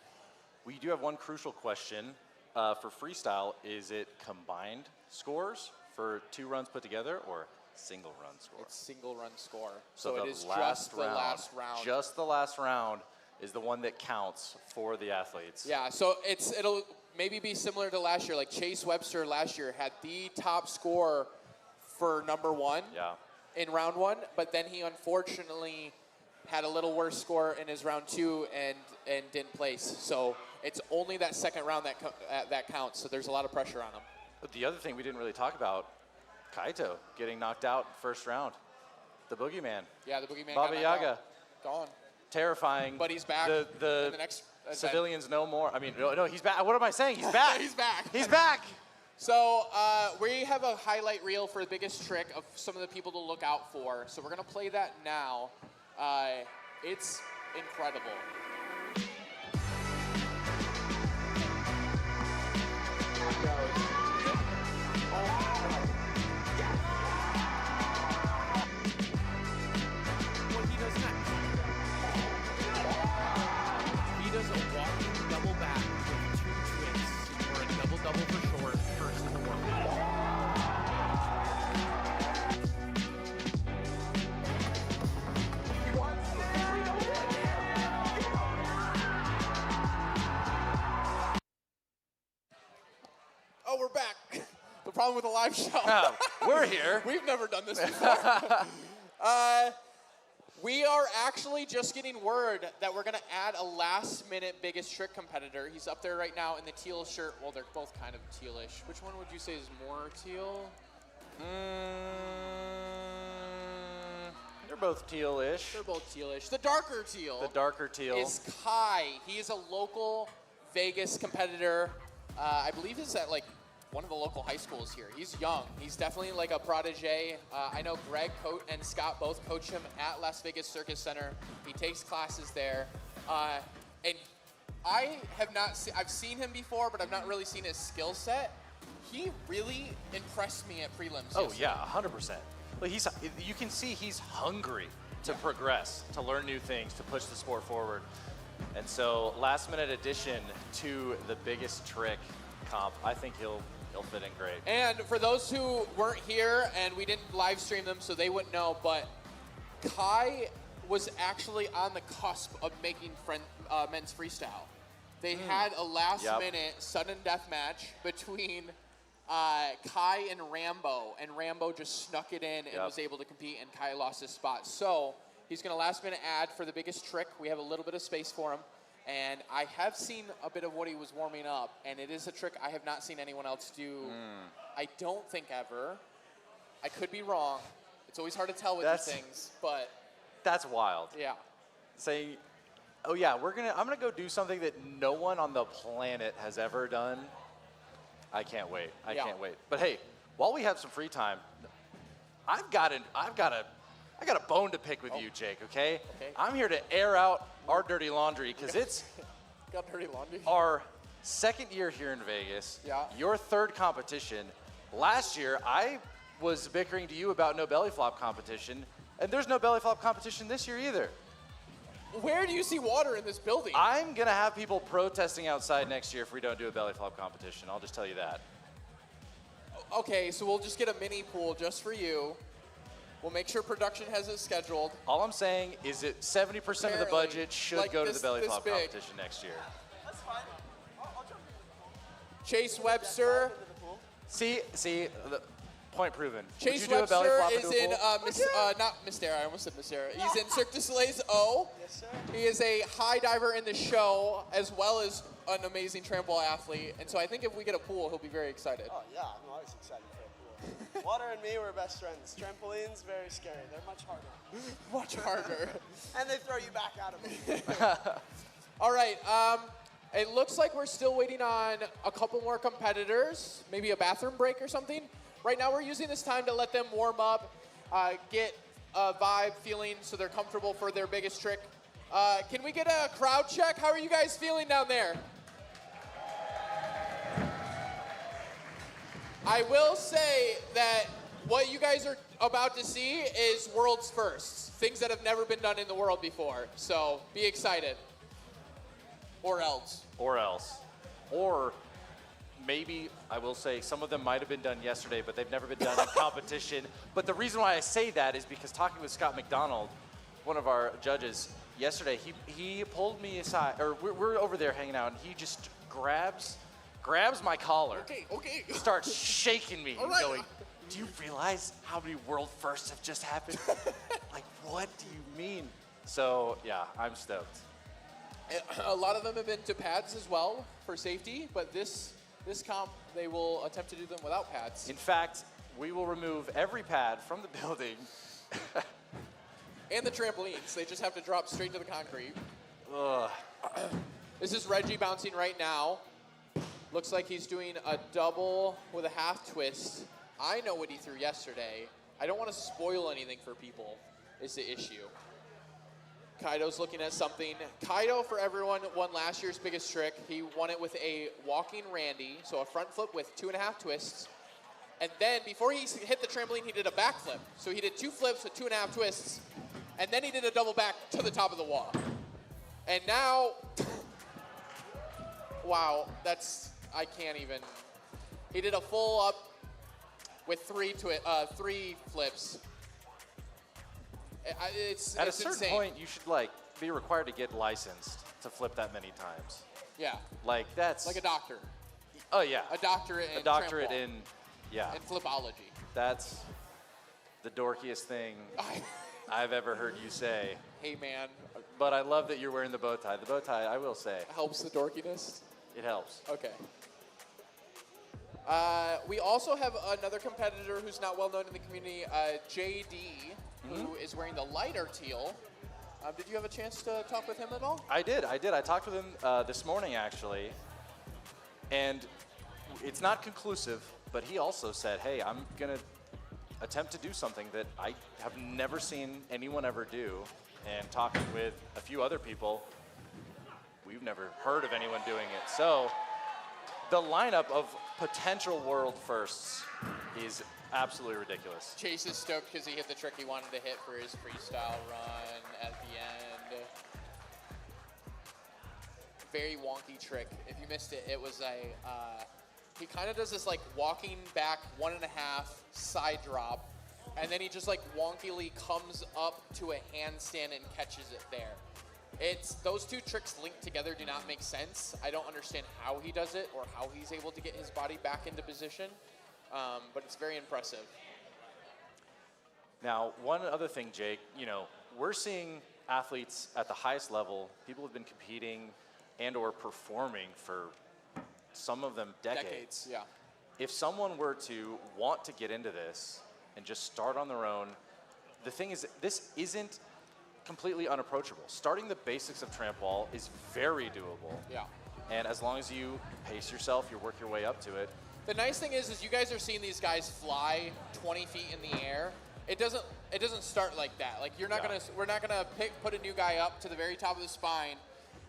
We do have one crucial question for freestyle. Is it combined scores for 2 runs put together or single run score? It's single run score. So it is just the last round. Just the last round is the one that counts for the athletes. Yeah, so it'll maybe be similar to last year. Like Chase Webster last year had the top score for number 1 in round 1, but then he unfortunately had a little worse score in his round 2 and didn't place. So it's only that second round that counts. So there's a lot of pressure on him. But the other thing we didn't really talk about, Kaito getting knocked out first round. The boogeyman. Yeah, the boogeyman Baba Yaga. Gone. Terrifying. But he's back in the next civilians no more. I mean, no, he's back. What am I saying? He's back. He's back. He's back. So we have a highlight reel for the biggest trick of some of the people to look out for. So we're going to play that now. It's incredible. Oh, we're back. The problem with the live show. We're here. We've never done this before. We are actually just getting word that we're going to add a last-minute biggest trick competitor. He's up there right now in the teal shirt. Well, they're both kind of tealish. Which one would you say is more teal? They're both teal-ish. They're both tealish. The darker teal. The darker teal. Is Kai. He is a local Vegas competitor. I believe he's at like one of the local high schools here. He's young. He's definitely like a protege. I know Greg and Scott both coach him at Las Vegas Circus Center. He takes classes there. And I have not I've seen him before, but I've not really seen his skill set. He really impressed me at prelims. Oh yesterday. yeah, 100%. But you can see he's hungry to progress, to learn new things, to push the sport forward. And so last minute addition to the biggest trick comp, I think he'll fit in great. And for those who weren't here and we didn't live stream them so they wouldn't know, but Kai was actually on the cusp of making men's freestyle. They had a last minute sudden death match between Kai and Rambo just snuck it in and was able to compete, and Kai lost his spot. So he's going to last minute add for the biggest trick. We have a little bit of space for him. And I have seen a bit of what he was warming up, and it is a trick I have not seen anyone else do. I don't think ever. I could be wrong. It's always hard to tell with these things, but that's wild. Yeah. Saying, oh yeah, I'm gonna go do something that no one on the planet has ever done. I can't wait. I can't wait. But hey, while we have some free time, I've got a bone to pick with you, Jake, okay? I'm here to air out our dirty laundry because it's got dirty laundry. Our second year here in Vegas. Yeah. Your third competition. Last year, I was bickering to you about no belly flop competition, and there's no belly flop competition this year either. Where do you see water in this building? I'm gonna have people protesting outside next year if we don't do a belly flop competition. I'll just tell you that. Okay, so we'll just get a mini pool just for you. We'll make sure production has it scheduled. All I'm saying is that 70% of the budget should like go to the belly flop big. competition next year. That's fine. I'll jump in. Chase Webster. See, the point proven. Chase Would you do a belly Webster flop is into a pool? not Mystera, I almost said Mystera. He's in Cirque du Soleil's O. Yes, sir. He is a high diver in the show, as well as an amazing trampoline athlete. And so I think if we get a pool, he'll be very excited. Oh, yeah, I'm always excited for a pool. Water and me, we're best friends. Trampolines, very scary. They're much harder. Much harder. And they throw you back out of them. All right. It looks like we're still waiting on a couple more competitors, maybe a bathroom break or something. Right now, we're using this time to let them warm up, get a vibe feeling so they're comfortable for their biggest trick. Can we get a crowd check? How are you guys feeling down there? I will say that what you guys are about to see is world's firsts, things that have never been done in the world before. So be excited. Or else. Or else. Or maybe, I will say, some of them might have been done yesterday, but they've never been done in competition. But the reason why I say that is because talking with Scott McDonald, one of our judges, yesterday, he pulled me aside, or we're over there hanging out, and he just grabs my collar, Okay. starts shaking me, All and right. going, do you realize how many world firsts have just happened? Like, what do you mean? So, yeah, I'm stoked. A lot of them have been to pads as well for safety, but this comp, they will attempt to do them without pads. In fact, we will remove every pad from the building. And the trampolines, they just have to drop straight to the concrete. Ugh. This is Reggie bouncing right now. Looks like he's doing a double with a half twist. I know what he threw yesterday. I don't want to spoil anything for people, is the issue. Kaido's looking at something. Kaido, for everyone, won last year's biggest trick. He won it with a walking Randy, so a front flip with 2.5 twists. And then before he hit the trampoline, he did a backflip. So he did 2 flips with 2.5 twists, and then he did a double back to the top of the wall. And now, wow, I can't even. He did a full up with 3 flips. It's At a certain insane. point, you should be required to get licensed to flip that many times. Yeah. Like that's like a doctor. Oh yeah. A doctorate in A doctorate trampwall. in, yeah. In flipology. That's the dorkiest thing I've ever heard you say. Hey man. But I love that you're wearing the bow tie. The bow tie, I will say. Helps the dorkiness? It helps. Okay. We also have another competitor who's not well known in the community, JD, who is wearing the lighter teal. Did you have a chance to talk with him at all? I did. I talked with him this morning, actually. And it's not conclusive, but he also said, hey, I'm going to attempt to do something that I have never seen anyone ever do. And talking with a few other people, we've never heard of anyone doing it. So the lineup of potential world firsts is absolutely ridiculous. Chase is stoked because he hit the trick he wanted to hit for his freestyle run at the end. Very wonky trick. If you missed it, it was he kind of does this like walking back 1.5 side drop, and then he just like wonkily comes up to a handstand and catches it there. Those two tricks linked together do not make sense. I don't understand how he does it or how he's able to get his body back into position, but it's very impressive. Now, one other thing, Jake, we're seeing athletes at the highest level, people who've been competing and or performing for some of them decades. Yeah. If someone were to want to get into this and just start on their own, the thing is, this isn't completely unapproachable. Starting the basics of tramp wall is very doable. Yeah. And as long as you pace yourself, you work your way up to it. The nice thing is you guys are seeing these guys fly 20 feet in the air. It doesn't start like that. Like we're not gonna put a new guy up to the very top of the spine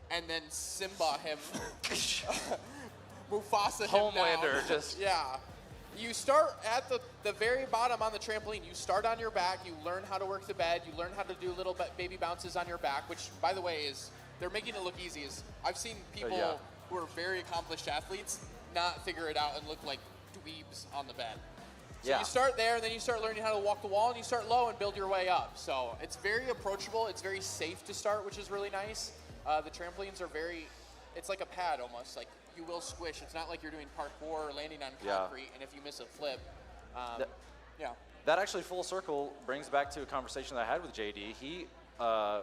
and then Simba him, Mufasa him Homelander, down. just yeah. You start at the very bottom on the trampoline. You start on your back. You learn how to work the bed. You learn how to do little baby bounces on your back, which, by the way, they're making it look easy. I've seen people who are very accomplished athletes not figure it out and look like dweebs on the bed. So you start there, and then you start learning how to walk the wall, and you start low and build your way up. So it's very approachable. It's very safe to start, which is really nice. The trampolines are it's like a pad almost. Like you will squish. It's not like you're doing parkour or landing on concrete, and if you miss a flip, That actually full circle brings back to a conversation that I had with JD. He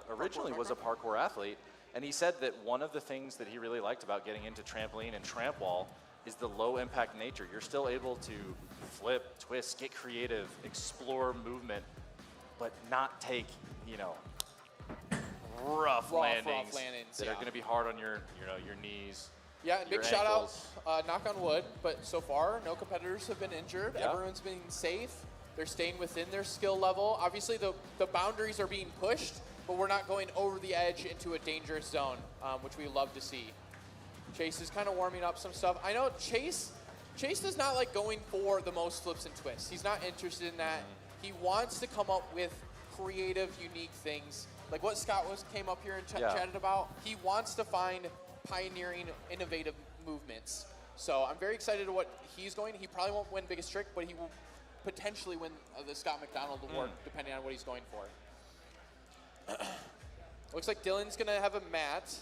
originally was a parkour athlete, and he said that one of the things that he really liked about getting into trampoline and tramp wall is the low impact nature. You're still able to flip, twist, get creative, explore movement, but not take, rough landings that are going to be hard on your knees. Yeah, and your big shout out, ankles. knock on wood, but so far no competitors have been injured. Yeah. Everyone's been safe. They're staying within their skill level. Obviously the boundaries are being pushed, but we're not going over the edge into a dangerous zone, which we love to see. Chase is kind of warming up some stuff. I know Chase does not like going for the most flips and twists. He's not interested in that. He wants to come up with creative, unique things. Like what Scott came up here and chatted about. He wants to find pioneering, innovative movements. So I'm very excited to what he's going. He probably won't win biggest trick, but he will potentially win the Scott McDonald award, depending on what he's going for. Looks like Dylan's gonna have a mat.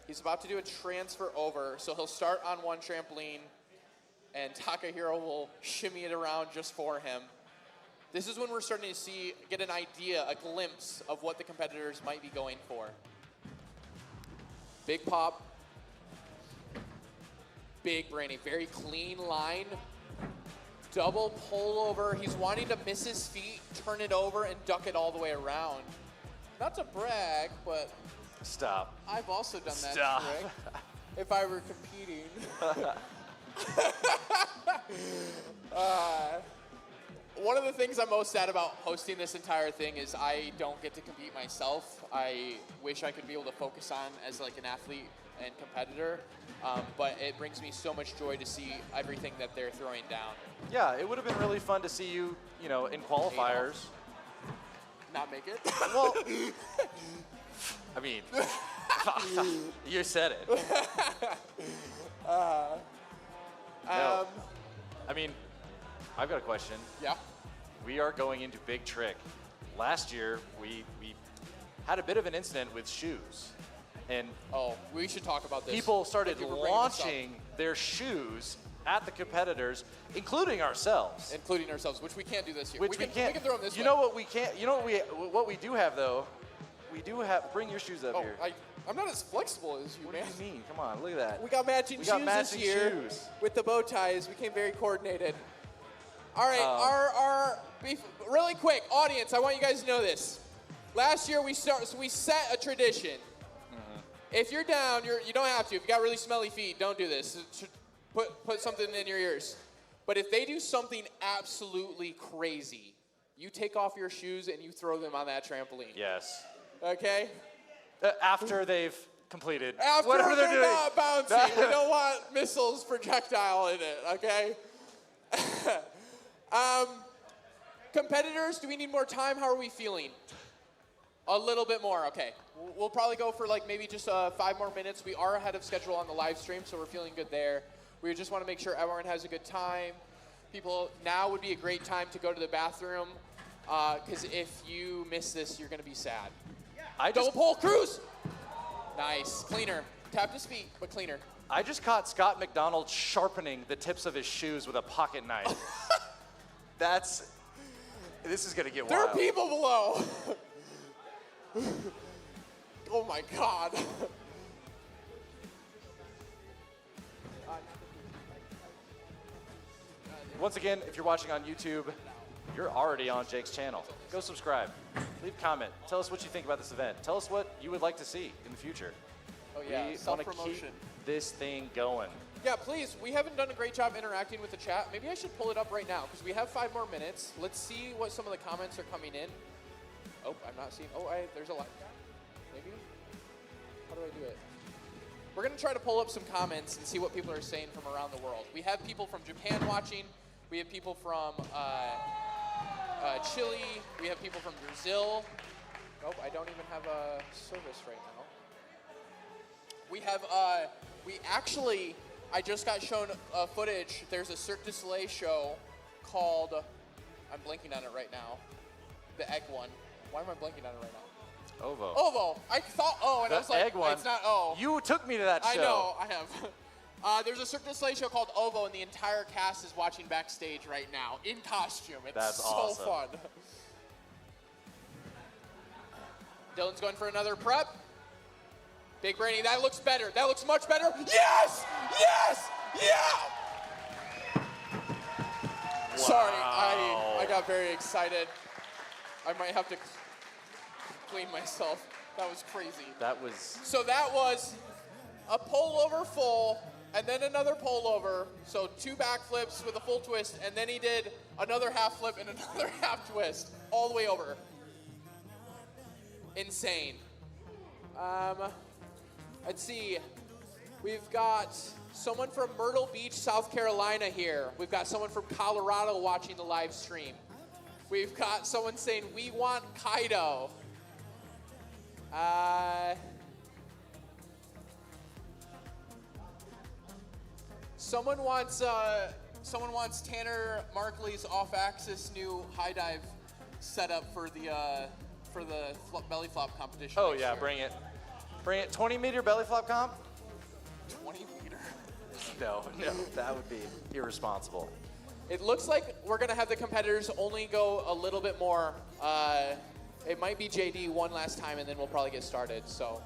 He's about to do a transfer over, so he'll start on one trampoline, and Takahiro will shimmy it around just for him. This is when we're starting to get an idea, a glimpse of what the competitors might be going for. Big pop. Big brainy, very clean line. Double pull over. He's wanting to miss his feet, turn it over, and duck it all the way around. Not to brag, but Stop. I've also done that Stop. trick if I were competing. One of the things I'm most sad about hosting this entire thing is I don't get to compete myself. I wish I could be able to focus on as like an athlete and competitor, but it brings me so much joy to see everything that they're throwing down. Yeah, it would have been really fun to see you, in qualifiers. Not make it? Well, I mean, you said it. No. I mean, I've got a question. Yeah. We are going into big trick. Last year, we had a bit of an incident with shoes. and Oh, we should talk about this. people started Thank you for bringing this up. launching their shoes at the competitors, including ourselves. Including ourselves, which we can't do this year. Which we can't. We can throw them this you way. know what we can't? You know what we do have though? We do have. Bring your shoes up here. I'm not as flexible as you, What man. do you mean? Come on, look at that. We got matching We shoes got matching this year shoes. with the bow ties. We came very coordinated. All right, really quick, audience. I want you guys to know this. Last year we set a tradition. If you're down, you don't have to. If you got really smelly feet, don't do this. Put something in your ears. But if they do something absolutely crazy, you take off your shoes and you throw them on that trampoline. Yes. Okay? After they've completed After whatever they're doing. not bouncing. We don't want missiles projectile in it, okay? Competitors, do we need more time? How are we feeling? A little bit more, okay. We'll probably go for like maybe just 5 more minutes. We are ahead of schedule on the live stream, so we're feeling good there. We just want to make sure everyone has a good time. People, now would be a great time to go to the bathroom, because if you miss this, you're going to be sad. Double pole cruise! Nice, cleaner. Tapped his feet, but cleaner. I just caught Scott McDonald sharpening the tips of his shoes with a pocket knife. This is going to get There wild. are people below. Oh my God. Once again, if you're watching on YouTube, you're already on Jake's channel. Go subscribe. Leave a comment. Tell us what you think about this event. Tell us what you would like to see in the future. Oh yeah, We want to self-promotion. keep this thing going. Yeah, please. We haven't done a great job interacting with the chat. Maybe I should pull it up right now because we have 5 more minutes. Let's see what some of the comments are coming in. Oh, I'm not seeing. Oh, there's a live chat. Maybe. How do I do it? We're gonna try to pull up some comments and see what people are saying from around the world. We have people from Japan watching. We have people from Chile. We have people from Brazil. Nope, I don't even have a service right now. We have, I just got shown footage. There's a Cirque du Soleil show called, I'm blanking on it right now, the egg one. Why am I blanking on it right now? Ovo. Ovo. I thought O, and The I was like, egg one. it's not O. You took me to that show. I know, I have. There's a Cirque du Soleil show called Ovo, and the entire cast is watching backstage right now in costume. It's That's so awesome. fun. Dylan's going for another prep. Big Brainy, that looks better. That looks much better. Yes! Yes! Yeah! Sorry, I got very excited. I might have to clean myself. That was crazy. That was... So that was a pullover full, and then another pullover. So 2 backflips with a full twist, and then he did another half flip and another half twist, all the way over. Insane. Let's see. We've got someone from Myrtle Beach, South Carolina here. We've got someone from Colorado watching the live stream. We've got someone saying, we want Kaido. Someone wants Tanner Markley's off-axis new high dive setup for the belly flop competition. Oh next yeah, year. bring it. Bring it. 20-meter belly flop comp? 20 meter. No, that would be irresponsible. It looks like we're gonna have the competitors only go a little bit more. It might be JD one last time, and then we'll probably get started. So.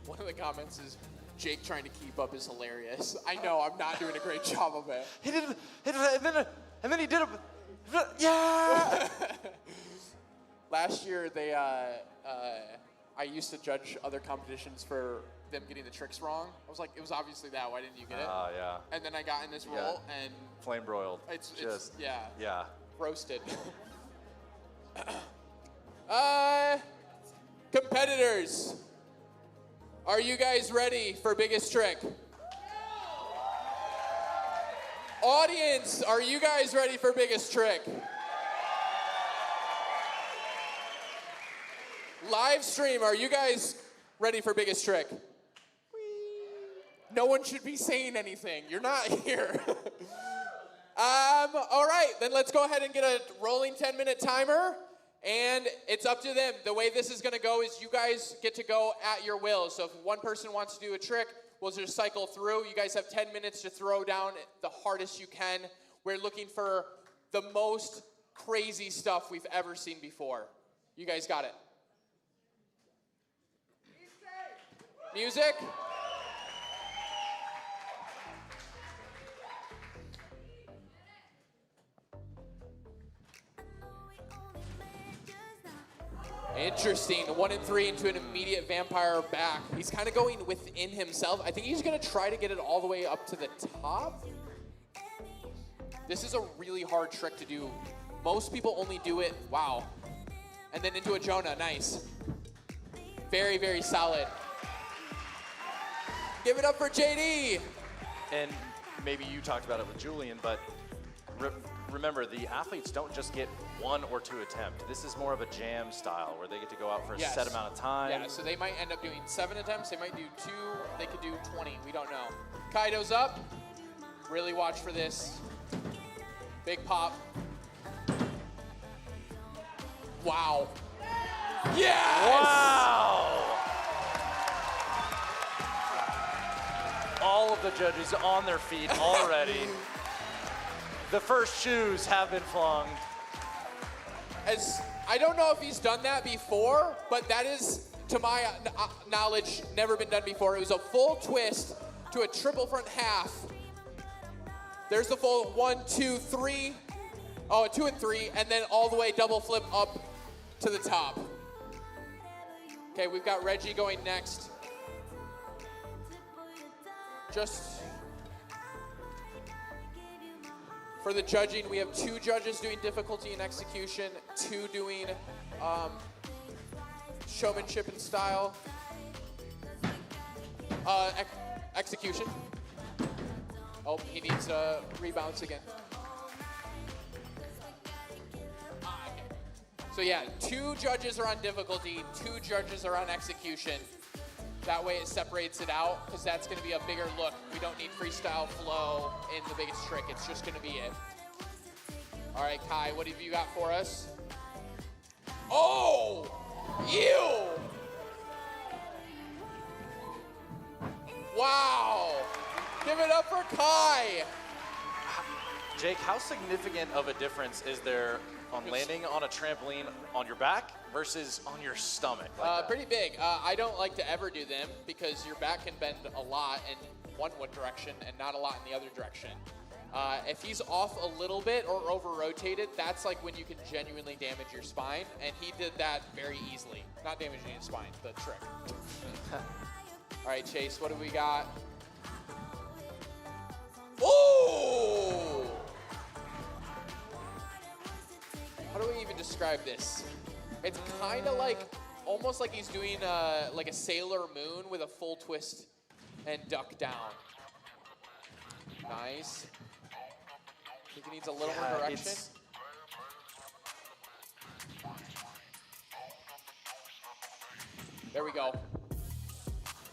One of the comments is, Jake trying to keep up is hilarious. I know, I'm not doing a great job of it. He did, and then he did a, yeah. Last year, I used to judge other competitions for them getting the tricks wrong. I was like, it was obviously that. Why didn't you get it? Oh yeah. And then I got in this role, and flame broiled. it's Yeah. roasted. Competitors, are you guys ready for biggest trick? Audience, are you guys ready for biggest trick? Live stream, are you guys ready for biggest trick. No one should be saying anything. You're not here. All right, then let's go ahead and get a rolling 10-minute timer. And it's up to them. The way this is going to go is you guys get to go at your will. So if one person wants to do a trick, we'll just cycle through. You guys have 10 minutes to throw down the hardest you can. We're looking for the most crazy stuff we've ever seen before. You guys got it? Music? Interesting. 1 and 3 into an immediate vampire back. He's kind of going within himself. I think he's going to try to get it all the way up to the top. This is a really hard trick to do. Most people only do it, wow. And then into a Jonah, nice. Very, very solid. Give it up for JD. And maybe you talked about it with Julian, but remember, the athletes don't just get 1 or 2 attempts. This is more of a jam style where they get to go out for a set amount of time. Yeah, so they might end up doing 7 attempts. They might do 2. They could do 20. We don't know. Kaido's up. Really watch for this. Big pop. Wow. Yes! Wow! All of the judges on their feet already. The first shoes have been flung. As I don't know if he's done that before, but that is, to my knowledge, never been done before. It was a full twist to a triple front half. There's the full 1, 2, 3. Oh, 2 and 3, and then all the way double flip up to the top. Okay, we've got Reggie going next. Just for the judging, we have 2 judges doing difficulty and execution, 2 doing showmanship and style. Execution. Oh, he needs rebounds again. So yeah, 2 judges are on difficulty, 2 judges are on execution. That way it separates it out, because that's going to be a bigger look. We don't need freestyle flow in the biggest trick. It's just going to be it. All right, Kai, what have you got for us? Oh! Ew! Wow! Give it up for Kai! Jake, how significant of a difference is there on landing on a trampoline on your back versus on your stomach? Pretty big. I don't like to ever do them because your back can bend a lot in one direction and not a lot in the other direction. If he's off a little bit or over-rotated, that's like when you can genuinely damage your spine, and he did that very easily. Not damaging his spine, the trick. All right, Chase, what do we got? Ooh! How do we even describe this? It's kind of like, almost like he's doing like a Sailor Moon with a full twist and duck down. Nice. I think he needs a little more direction. There we go.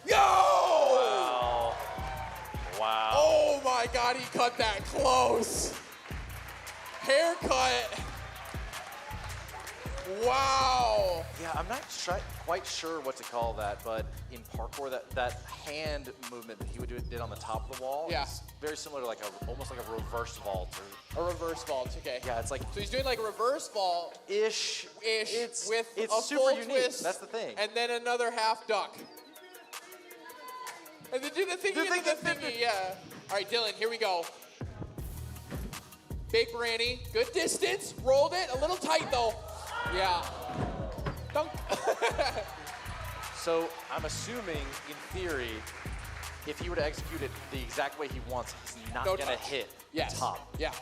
Yo! Wow. Wow. Oh my God, he cut that close. Haircut. Wow. Yeah, I'm not quite sure what to call that, but in parkour, that hand movement that he did on the top of the wall is very similar to like almost like a reverse vault. A reverse vault, okay. Yeah, it's like. So he's doing like a reverse vault. Ish. With it's a super full unique. twist. That's the thing. And then another half duck. And then do the thingy and the thingy, yeah. All right, Dylan, here we go. Big Branny, good distance, rolled it, a little tight though. Yeah. Dunk. So I'm assuming, in theory, if he were to execute it the exact way he wants, he's not going to hit the top. Yeah.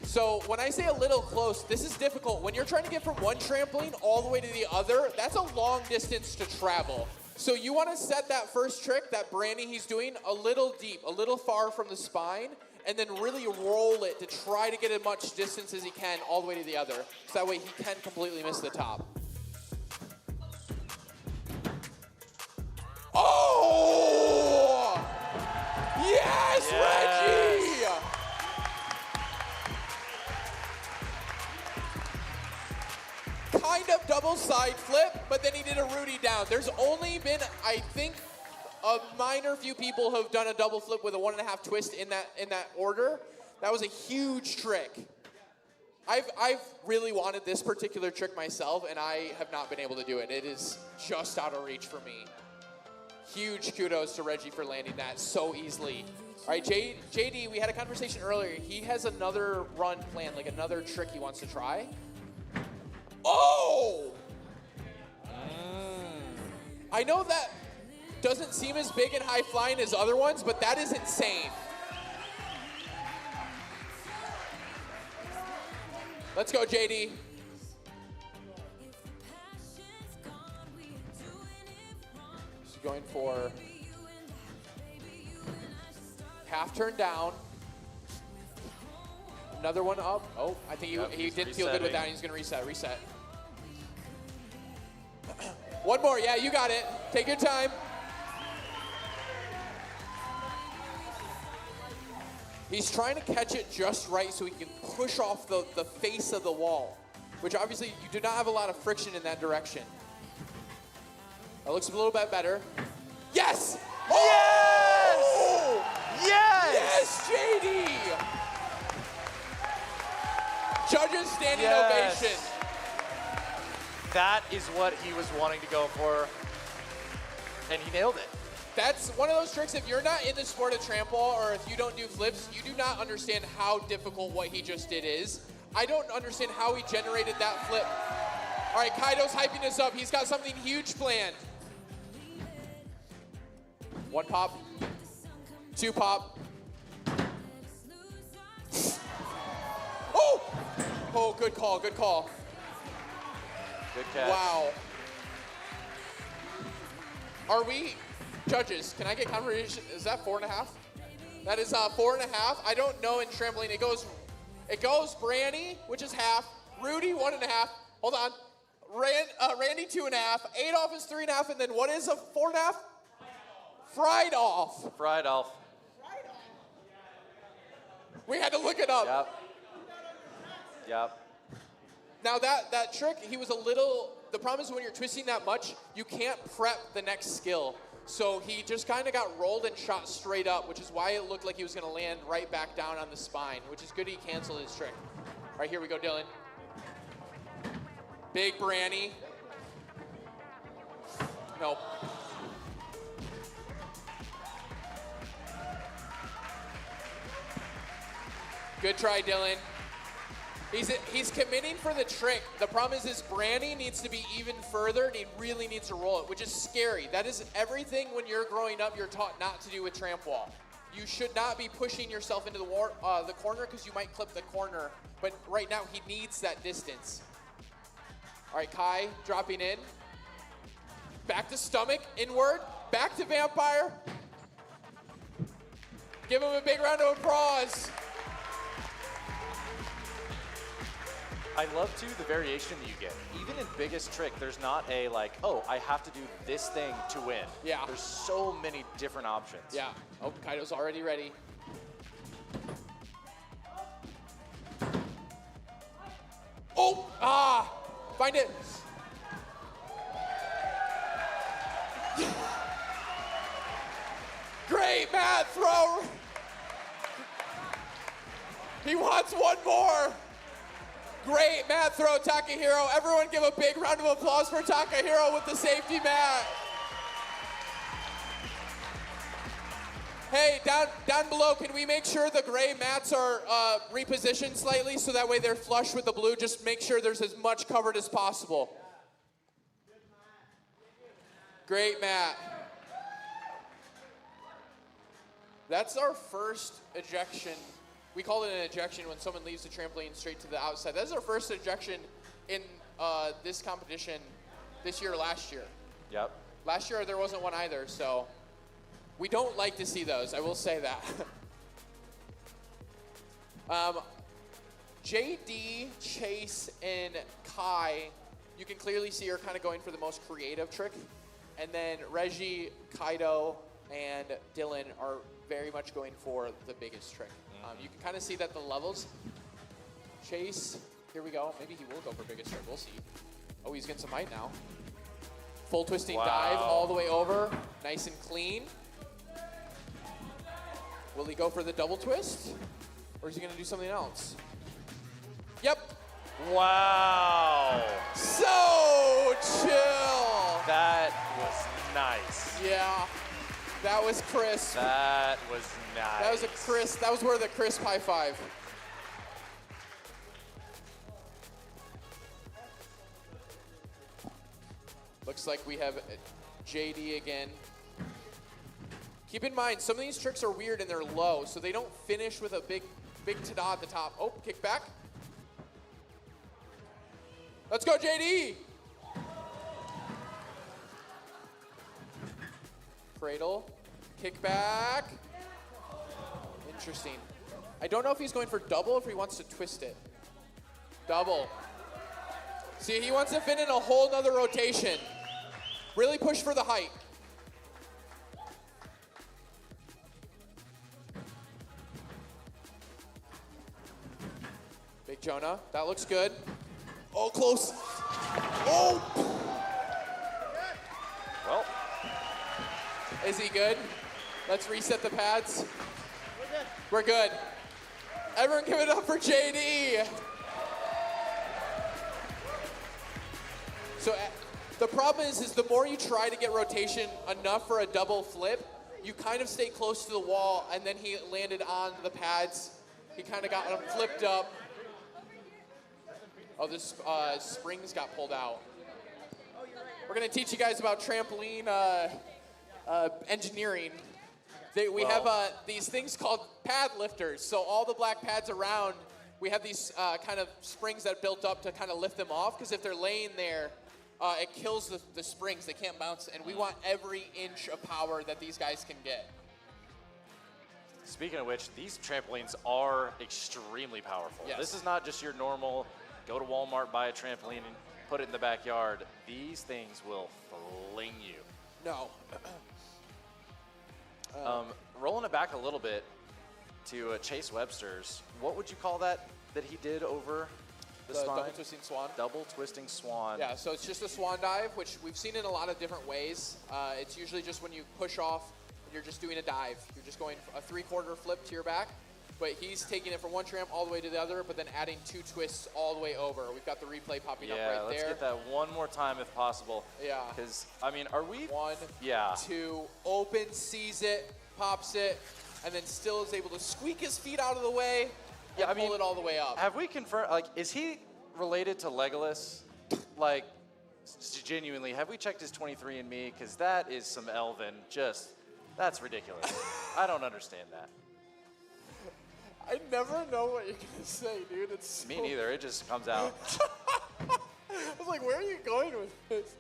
So when I say a little close, this is difficult. When you're trying to get from one trampoline all the way to the other, that's a long distance to travel. So you want to set that first trick, that Brandy he's doing, a little deep, a little far from the spine, and then really roll it to try to get as much distance as he can all the way to the other. So that way he can completely miss the top. full side flip, but then he did a Rudy down. There's only been, I think, a minor few people who have done a double flip with a 1.5 twist in that order. That was a huge trick. I've really wanted this particular trick myself, and I have not been able to do it. It is just out of reach for me. Huge kudos to Reggie for landing that so easily. All right, JD, we had a conversation earlier. He has another run planned, like another trick he wants to try. Oh! I know that doesn't seem as big and high flying as other ones, but that is insane. Let's go, JD. He's going for half turn down. Another one up. Oh, I think he didn't feel good with that. He's going to reset. One more. Yeah, you got it. Take your time. He's trying to catch it just right so he can push off the face of the wall, which obviously you do not have a lot of friction in that direction. That looks a little bit better. Yes! Oh! Yes! Yes, JD! Judges standing ovation. That is what he was wanting to go for, and he nailed it. That's one of those tricks, if you're not in the sport of trampoline or if you don't do flips, you do not understand how difficult what he just did is. I don't understand how he generated that flip. All right, Kaido's hyping us up. He's got something huge planned. One pop, two pop. Oh! Oh, good call, good call. Good catch. Wow. Are we... Judges, can I get confirmation? Is that 4.5? That is 4.5. I don't know in trampoline. It goes Branny, which is half. Rudy, 1.5. Hold on. Randy, 2.5. Adolf is 3.5. And then what is a 4.5? Friedolf. Friedolf. We had to look it up. Yep. Now that trick, he was a little, the problem is when you're twisting that much, you can't prep the next skill. So he just kind of got rolled and shot straight up, which is why it looked like he was going to land right back down on the spine, which is good he canceled his trick. All right, here we go, Dylan. Big Branny. Nope. Good try, Dylan. He's committing for the trick. The problem is his Branny needs to be even further, and he really needs to roll it, which is scary. That is everything when you're growing up you're taught not to do with tramp wall. You should not be pushing yourself into the corner because you might clip the corner, but right now he needs that distance. All right, Kai dropping in. Back to stomach, inward, back to vampire. Give him a big round of applause. I love, too, the variation that you get. Even in biggest trick, there's not a, like, oh, I have to do this thing to win. Yeah. There's so many different options. Yeah. Oh, Kaido's already ready. Oh! Ah! Find it. Great, Matt. Throw. He wants one more. Great mat throw, Takahiro. Everyone give a big round of applause for Takahiro with the safety mat. Hey, down below, can we make sure the gray mats are repositioned slightly so that way they're flush with the blue? Just make sure there's as much covered as possible. Great mat. That's our first ejection. We call it an ejection when someone leaves the trampoline straight to the outside. That's our first ejection in this competition this year or last year. Yep. Last year there wasn't one either, so we don't like to see those, I will say that. JD, Chase, and Kai, you can clearly see are kind of going for the most creative trick. And then Reggie, Kaido, and Dylan are very much going for the biggest trick. You can kind of see that the levels. Chase, here we go. Maybe he will go for biggest trick. We'll see. Oh, he's getting some height now. Full twisting Wow. dive all the way over. Nice and clean. Will he go for the double twist? Or is he gonna do something else? Yep. Wow. So chill. That was nice. Yeah. That was crisp. That was nice. That was a crisp. That was worth a crisp high five. Looks like we have JD again. Keep in mind, some of these tricks are weird and they're low, so they don't finish with a big ta-da at the top. Oh, kick back. Let's go, JD. Cradle, kick back. Interesting. I don't know if he's going for double or if he wants to twist it. Double. See, he wants to fit in a whole nother rotation. Really push for the height. Big Jonah, that looks good. Oh, close. Oh! Well. Is he good? Let's reset the pads. We're good. Everyone give it up for JD. So the problem is the more you try to get rotation enough for a double flip, you kind of stay close to the wall, and then he landed on the pads. He kind of got him flipped up. Oh, this springs got pulled out. We're gonna teach you guys about trampoline engineering. We have these things called pad lifters. So all the black pads around, we have these kind of springs that built up to kind of lift them off, because if they're laying there, it kills the springs. They can't bounce, and we want every inch of power that these guys can get. Speaking of which, these trampolines are extremely powerful. Yes. This is not just your normal, go to Walmart, buy a trampoline, and put it in the backyard. These things will fling you. No. Rolling it back a little bit to Chase Webster's, what would you call that he did over the spine? Double twisting swan. Double twisting swan. Yeah, so it's just a swan dive, which we've seen in a lot of different ways. It's usually just when you push off, and you're just doing a dive. You're just going a 3/4 flip to your back, but he's taking it from one tramp all the way to the other, but then adding 2 twists all the way over. We've got the replay popping up right Yeah, let's there. get that one more time if possible. Yeah. Because, I mean, are we? 1, Yeah. 2, open, sees it, pops it, and then still is able to squeak his feet out of the way and pull it all the way up. Have we confirmed, like, is he related to Legolas? Like, genuinely, have we checked his 23andMe? Because that is some elven, that's ridiculous. I don't understand that. I never know what you're going to say, dude. It's so... Me neither, it just comes out. I was like, where are you going with this?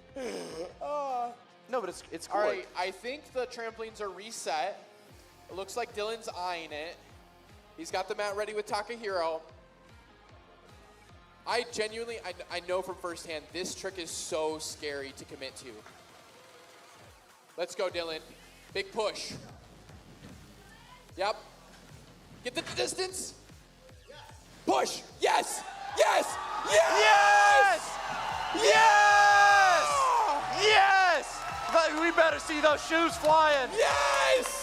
No, but it's cool. All right, I think the trampolines are reset. It looks like Dylan's eyeing it. He's got the mat ready with Takahiro. I genuinely, I know from firsthand, this trick is so scary to commit to. Let's go, Dylan. Big push. Yep. Get the distance. Push. Yes. Yes. Yes. Yes! Yes! But we better see those shoes flying. Yes!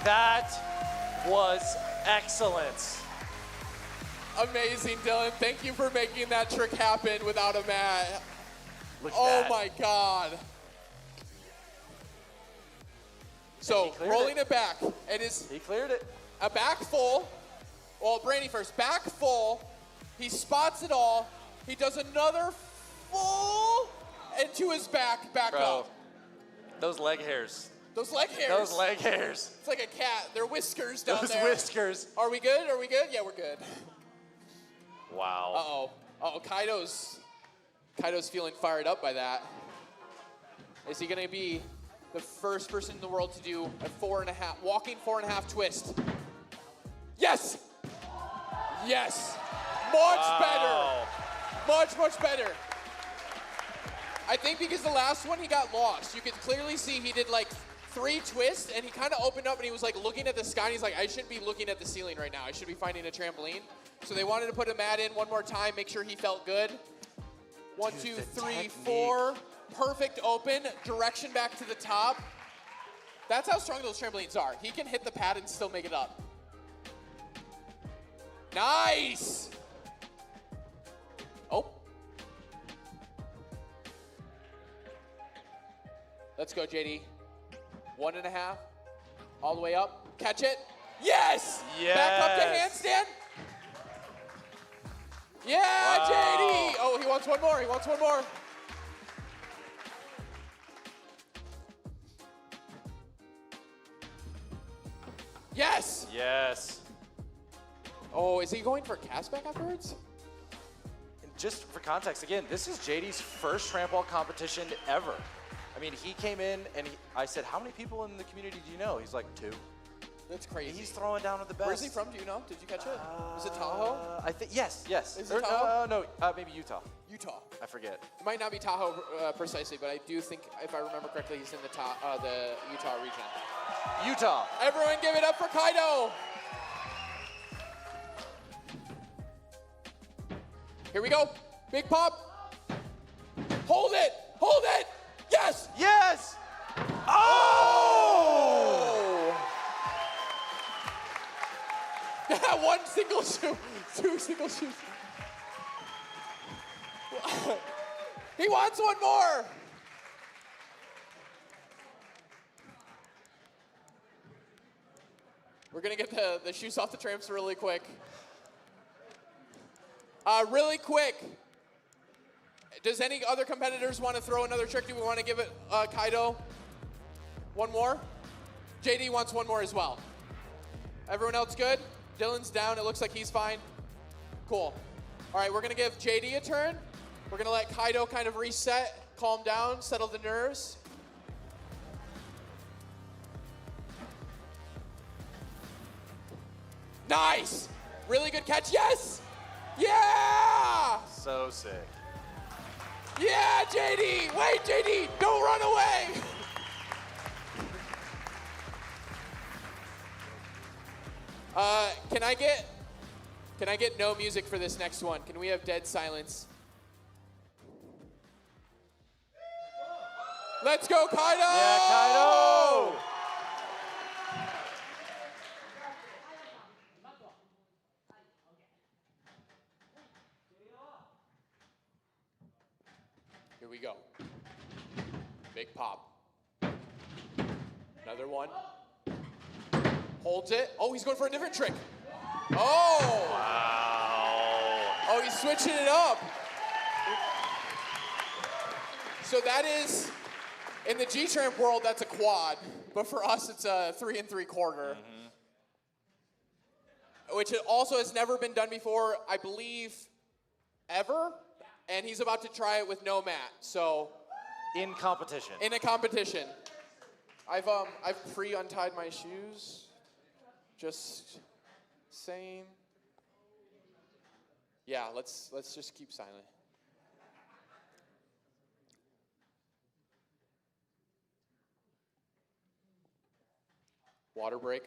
That was excellent. Amazing, Dylan. Thank you for making that trick happen without a mat. Look at Oh that. my God. So rolling it back. It is He cleared it. a back full. Well, Brandy first. Back full. He spots it all. He does another full and to his back Bro, up. those leg hairs. Those leg hairs. Those leg hairs. It's like a cat. They're whiskers down Those there. whiskers. Are we good? Are we good? Yeah, we're good. Wow. Uh-oh. Uh-oh, Kaido's feeling fired up by that. Is he gonna be the first person in the world to do a walking 4.5 twist? Yes! Yes! Much better! Much better. I think because the last one he got lost. You could clearly see he did like 3 twists, and he kind of opened up and he was like looking at the sky, and he's like, I shouldn't be looking at the ceiling right now. I should be finding a trampoline. So they wanted to put a mat in one more time, make sure he felt good. 1, 2, 3, 4. Perfect open, direction back to the top. That's how strong those trampolines are. He can hit the pad and still make it up. Nice! Oh. Let's go, JD. 1.5. All the way up. Catch it. Yes! Back up to handstand. Yeah, Wow. JD! Oh, he wants one more. He wants one more. Yes! Yes. Oh, is he going for castback afterwards? And just for context, again, this is JD's first trampoline competition ever. I mean, he came in and I said, how many people in the community do you know? He's like, 2. That's crazy. He's throwing down with the best. Where's he from? Do you know? Did you catch it? Was it Tahoe? I think yes. Is it Tahoe? No, maybe Utah. Utah. I forget. It might not be Tahoe precisely, but I do think, if I remember correctly, he's in the Utah region. Utah. Everyone give it up for Kaido. Here we go. Big pop. Hold it. Hold it. Yes. Yes. Oh! One single shoe. 2 single shoes. He wants one more. We're going to get the shoes off the tramps really quick. Really quick. Does any other competitors want to throw another trick? Do we want to give it Kaido one more? JD wants one more as well. Everyone else good? Dylan's down. It looks like he's fine. Cool. All right, we're going to give JD a turn. We're going to let Kaido kind of reset, calm down, settle the nerves. Nice! Really good catch. Yes! Yeah! So sick. Yeah, JD! Wait, JD! Don't run away! Can I get no music for this next one? Can we have dead silence? Let's go, Kaido! Yeah, Kaido! Here we go. Big pop. Another one. Holds it. Oh, he's going for a different trick. Oh! Wow. Oh, he's switching it up. So that is, in the G-Tramp world, that's a quad. But for us, it's a 3 3/4. Which also has never been done before, I believe, ever. And he's about to try it with no mat. So, in competition. In a competition. I've pre-untied my shoes. Just saying. Yeah, let's just keep silent. Water break.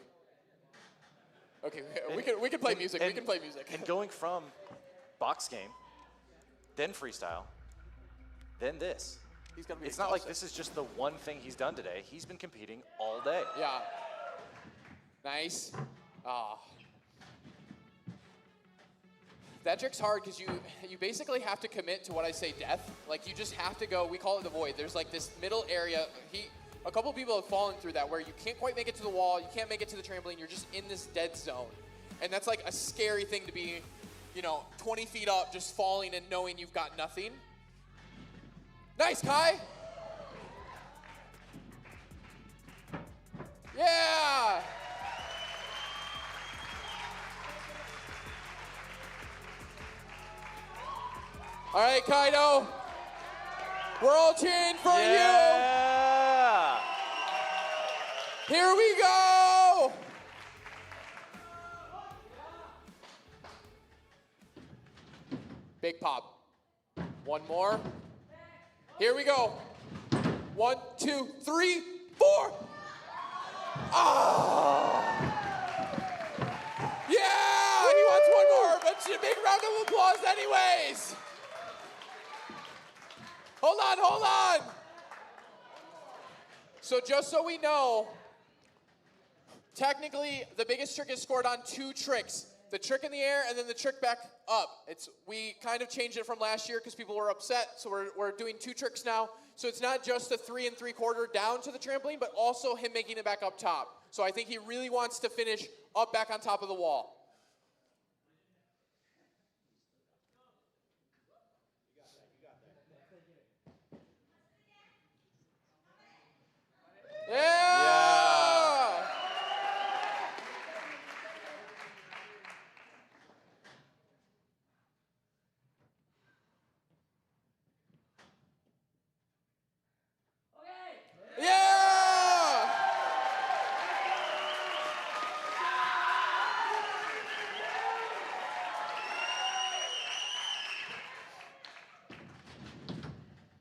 Okay, we can play music. We can play music. And going from box game, then freestyle, then this. He's gonna be it's not like this is just the one thing he's done today. He's been competing all day. Yeah. Nice. Ah. That trick's hard because you basically have to commit to what I say death. Like you just have to go, we call it the void. There's like this middle area. A couple people have fallen through that where you can't quite make it to the wall, you can't make it to the trampoline, you're just in this dead zone. And that's like a scary thing to be, 20 feet up, just falling and knowing you've got nothing. Nice, Kai. Yeah. All right, Kaido. We're all cheering for Yeah. you. Here we go. Big pop. One more. Here we go. 1, 2, 3, 4. Oh! Yeah! And he wants one more, but it's a big round of applause anyways. Hold on, hold on. So just so we know, technically the biggest trick is scored on 2 tricks. The trick in the air and then the trick back up. We kind of changed it from last year because people were upset, so we're doing 2 tricks now. So it's not just a 3 3/4 down to the trampoline, but also him making it back up top. So I think he really wants to finish up back on top of the wall. Yeah! Yeah!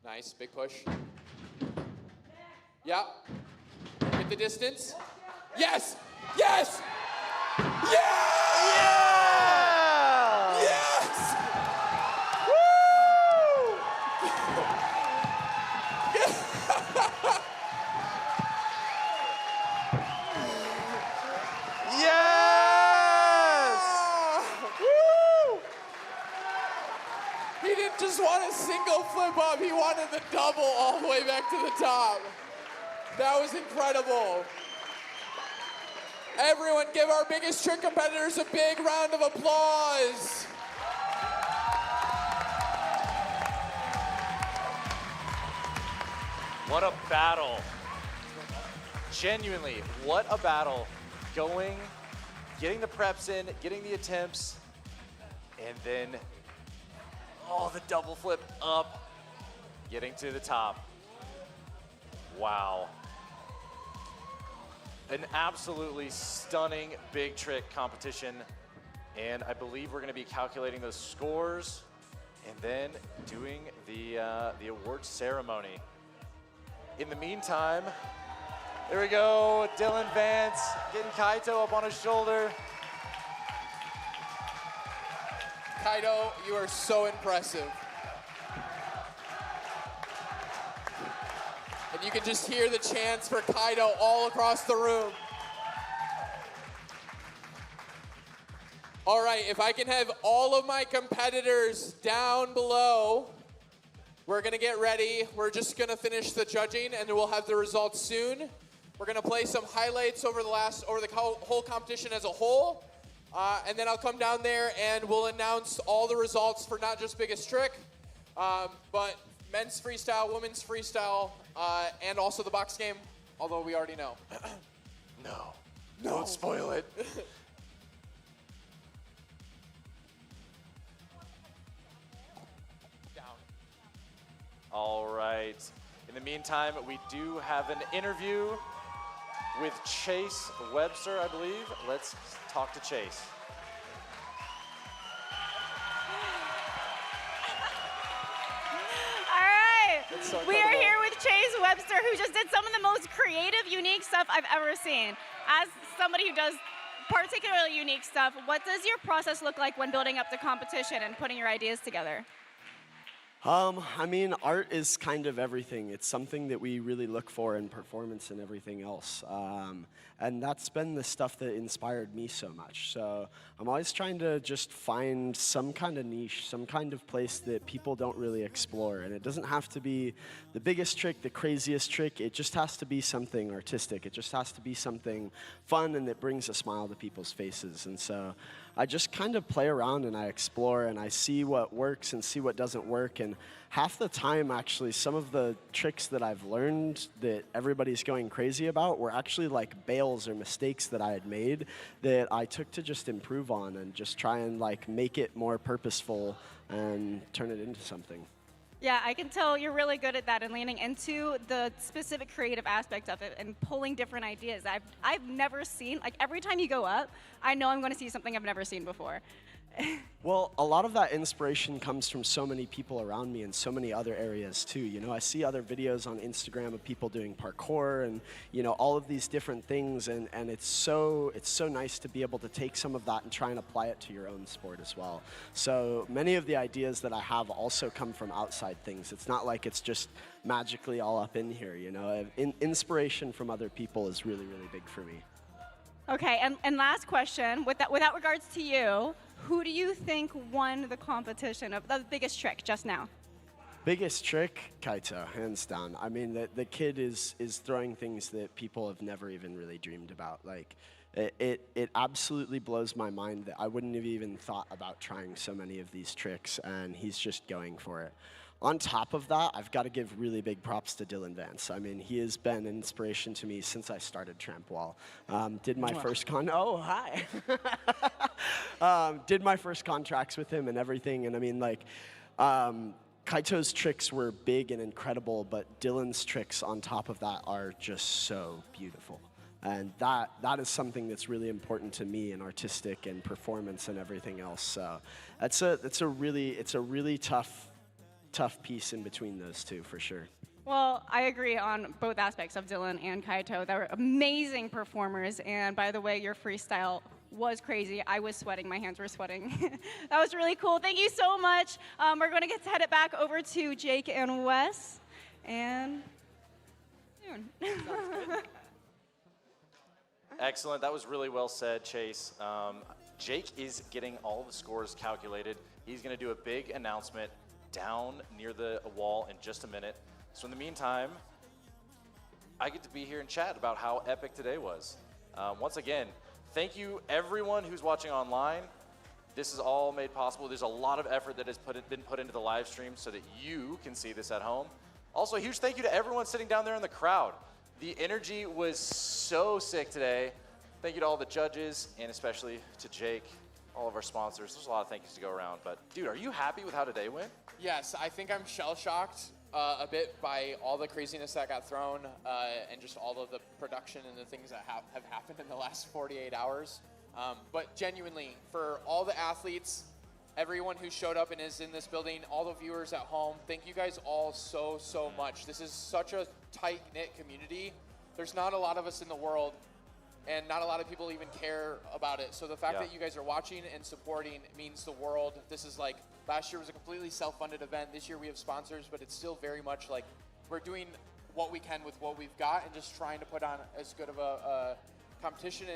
Nice, big push. Yeah. Hit the distance. Yes! Yes! Yeah! Yeah! Yes! Yes! Woo! He didn't just want a single flip up, he wanted the double all the way back to the top. That was incredible. Everyone give our biggest trick competitors a big round of applause. What a battle. Genuinely, what a battle. Getting the preps in, getting the attempts, and then, the double flip up, getting to the top. Wow. An absolutely stunning big trick competition. And I believe we're gonna be calculating those scores and then doing the award ceremony. In the meantime, there we go, Dylan Vance getting Kaito up on his shoulder. Kaito, you are so impressive. And you can just hear the chants for Kaito all across the room. All right, if I can have all of my competitors down below, we're gonna get ready. We're just gonna finish the judging and we'll have the results soon. We're gonna play some highlights over the whole competition as a whole. And then I'll come down there and we'll announce all the results for not just biggest trick, but men's freestyle, women's freestyle, and also the box game, although we already know. No, don't spoil it. All right. In the meantime, we do have an interview with Chase Webster, I believe. Let's talk to Chase. All right. We are here with Chase Webster, who just did some of the most creative, unique stuff I've ever seen. As somebody who does particularly unique stuff, what does your process look like when building up the competition and putting your ideas together? I mean, art is kind of everything. It's something that we really look for in performance and everything else. And that's been the stuff that inspired me so much. So I'm always trying to just find some kind of niche, some kind of place that people don't really explore. And it doesn't have to be the biggest trick, the craziest trick. It just has to be something artistic. It just has to be something fun and that brings a smile to people's faces. And so I just kind of play around and I explore and I see what works and see what doesn't work. And half the time, actually, some of the tricks that I've learned that everybody's going crazy about were actually like bails or mistakes that I had made that I took to just improve on and just try and like make it more purposeful and turn it into something. Yeah, I can tell you're really good at that and leaning into the specific creative aspect of it and pulling different ideas. I've never seen, like every time you go up, I know I'm going to see something I've never seen before. Well, a lot of that inspiration comes from so many people around me in so many other areas too. You know, I see other videos on Instagram of people doing parkour and, you know, all of these different things, and it's so nice to be able to take some of that and try and apply it to your own sport as well. So many of the ideas that I have also come from outside things. It's not like it's just magically all up in here, you know. Inspiration from other people is really, really big for me. Okay, and last question, without regards to you, who do you think won the competition of the biggest trick just now? Biggest trick, Kaito, hands down. I mean, the kid is throwing things that people have never even really dreamed about. Like, it absolutely blows my mind that I wouldn't have even thought about trying so many of these tricks, and he's just going for it. On top of that, I've got to give really big props to Dylan Vance. I mean, he has been an inspiration to me since I started Trampwall. Did my first did my first contracts with him and everything, and I mean, like, Kaito's tricks were big and incredible, but Dylan's tricks on top of that are just so beautiful. And that is something that's really important to me in artistic and performance and everything else. So it's a really tough piece in between those two, for sure. Well, I agree on both aspects of Dylan and Kaito. They were amazing performers, and by the way, your freestyle was crazy. I was sweating. My hands were sweating. That was really cool. Thank you so much. We're going to get to head it back over to Jake and Wes, and soon. Excellent. That was really well said, Chase. Jake is getting all the scores calculated. He's going to do a big announcement down near the wall in just a minute. So in the meantime, I get to be here and chat about how epic today was. Once again, thank you everyone who's watching online. This is all made possible. There's a lot of effort that has been put into the live stream so that you can see this at home. Also, a huge thank you to everyone sitting down there in the crowd. The energy was so sick today. Thank you to all the judges, and especially to Jake, all of our sponsors. There's a lot of thank yous to go around, but dude, are you happy with how today went? Yes, I think I'm shell-shocked a bit by all the craziness that got thrown and just all of the production and the things that have happened in the last 48 hours. But genuinely, for all the athletes, everyone who showed up and is in this building, all the viewers at home, thank you guys all so much. This is such a tight-knit community. There's not a lot of us in the world, and not a lot of people even care about it. So the fact that you guys are watching and supporting means the world. This is like, last year was a completely self-funded event. This year we have sponsors, but it's still very much like we're doing what we can with what we've got and just trying to put on as good of a competition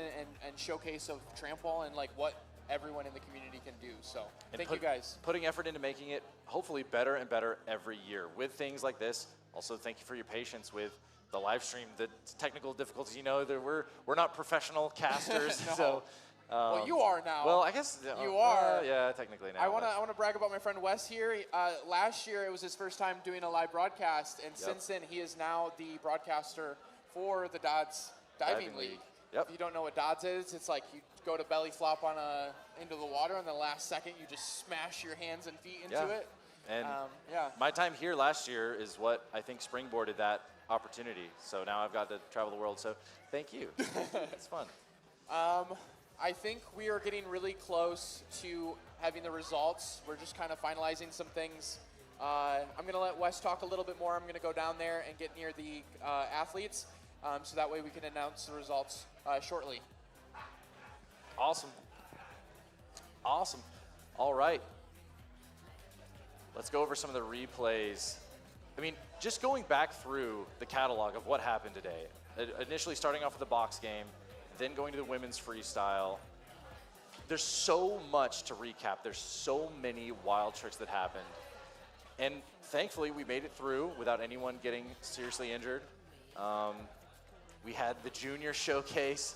and showcase of Trampwall and like what everyone in the community can do. So thank you guys. Putting effort into making it hopefully better and better every year with things like this. Also, thank you for your patience with the live stream, the technical difficulties. You know, that we're not professional casters, No. so. Well, you are now. Well, I guess you are. Yeah, technically now. I want to brag about my friend Wes here. Last year it was his first time doing a live broadcast, and since then he is now the broadcaster for the Dodds Diving League. Yep. If you don't know what Dodds is, it's like you go to belly flop into the water, and the last second you just smash your hands and feet into it. And my time here last year is what I think springboarded that opportunity. So now I've got to travel the world. So thank you. It's fun. I think we are getting really close to having the results. We're just kind of finalizing some things. I'm going to let Wes talk a little bit more. I'm going to go down there and get near the athletes, so that way we can announce the results shortly. Awesome. Awesome. All right. Let's go over some of the replays. I mean, just going back through the catalog of what happened today, initially starting off with the box game, then going to the women's freestyle. There's so much to recap. There's so many wild tricks that happened. And thankfully, we made it through without anyone getting seriously injured. We had the junior showcase,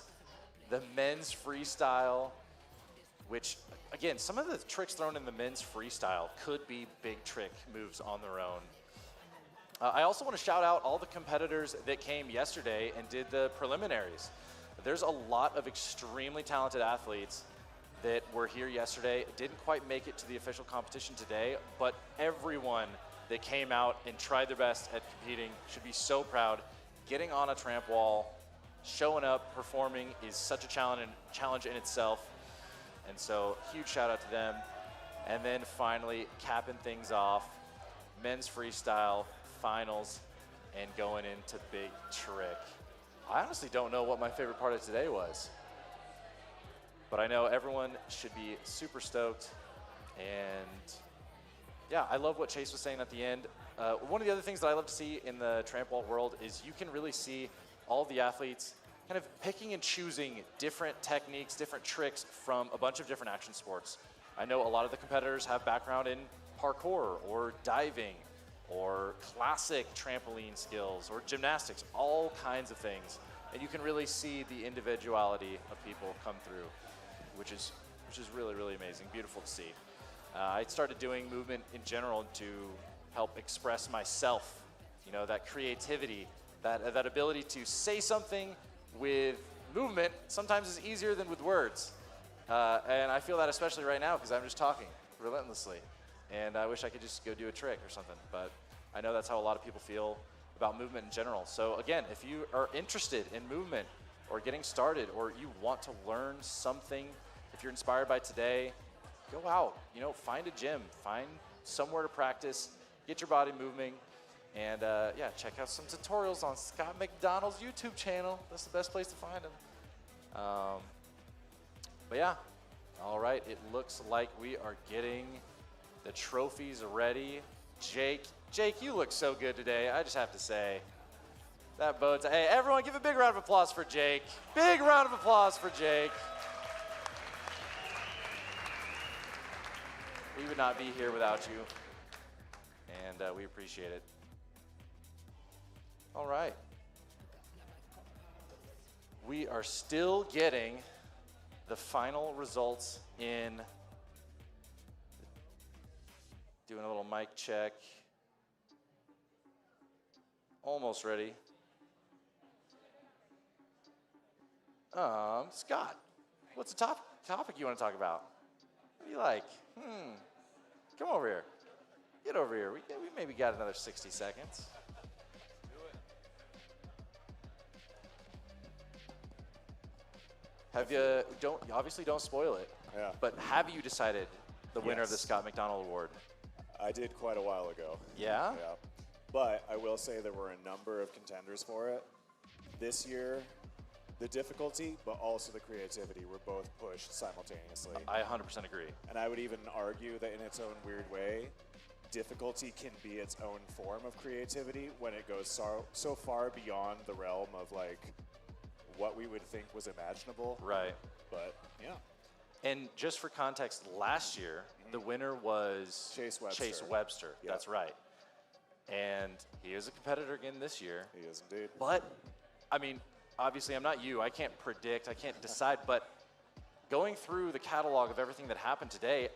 the men's freestyle, which, again, some of the tricks thrown in the men's freestyle could be big trick moves on their own. I also want to shout out all the competitors that came yesterday and did the preliminaries. There's a lot of extremely talented athletes that were here yesterday, didn't quite make it to the official competition today, but everyone that came out and tried their best at competing should be so proud. Getting on a tramp wall, showing up, performing is such a challenge in itself. And so huge shout out to them. And then finally, capping things off, men's freestyle finals and going into big trick. I honestly don't know what my favorite part of today was, but I know everyone should be super stoked. And yeah, I love what Chase was saying at the end. One of the other things that I love to see in the tramp wall world is you can really see all of the athletes kind of picking and choosing different techniques, different tricks from a bunch of different action sports. I know a lot of the competitors have background in parkour or diving or classic trampoline skills or gymnastics, all kinds of things. And you can really see the individuality of people come through, which is really, really amazing, beautiful to see. I started doing movement in general to help express myself, you know, that creativity, that ability to say something with movement sometimes is easier than with words. And I feel that especially right now because I'm just talking relentlessly. And I wish I could just go do a trick or something, but I know that's how a lot of people feel about movement in general. So again, if you are interested in movement or getting started, or you want to learn something, if you're inspired by today, go out, you know, find a gym, find somewhere to practice, get your body moving, and yeah, check out some tutorials on Scott McDonald's YouTube channel. That's the best place to find him. But yeah, all right, it looks like we are getting the trophies ready. Jake, you look so good today, I just have to say. That bodes. Hey, everyone give a big round of applause for Jake. Big round of applause for Jake. We would not be here without you, and we appreciate it. All right. We are still getting the final results in. Doing a little mic check. Almost ready. Scott, what's the topic you want to talk about? What do you like? Come over here. Get over here. We maybe got another 60 seconds. Have you, obviously don't spoil it. Yeah. But have you decided the winner of the Yes. Scott McDonald Award? I did quite a while ago. Yeah? Yeah. But I will say there were a number of contenders for it. This year, the difficulty, but also the creativity were both pushed simultaneously. I 100% agree. And I would even argue that in its own weird way, difficulty can be its own form of creativity when it goes so far beyond the realm of like what we would think was imaginable. Right. But yeah. And just for context, last year, the winner was Chase Webster. Chase Webster. Yep. That's right. And he is a competitor again this year. He is indeed. But, I mean, obviously I'm not you. I can't predict. I can't decide. But going through the catalog of everything that happened today,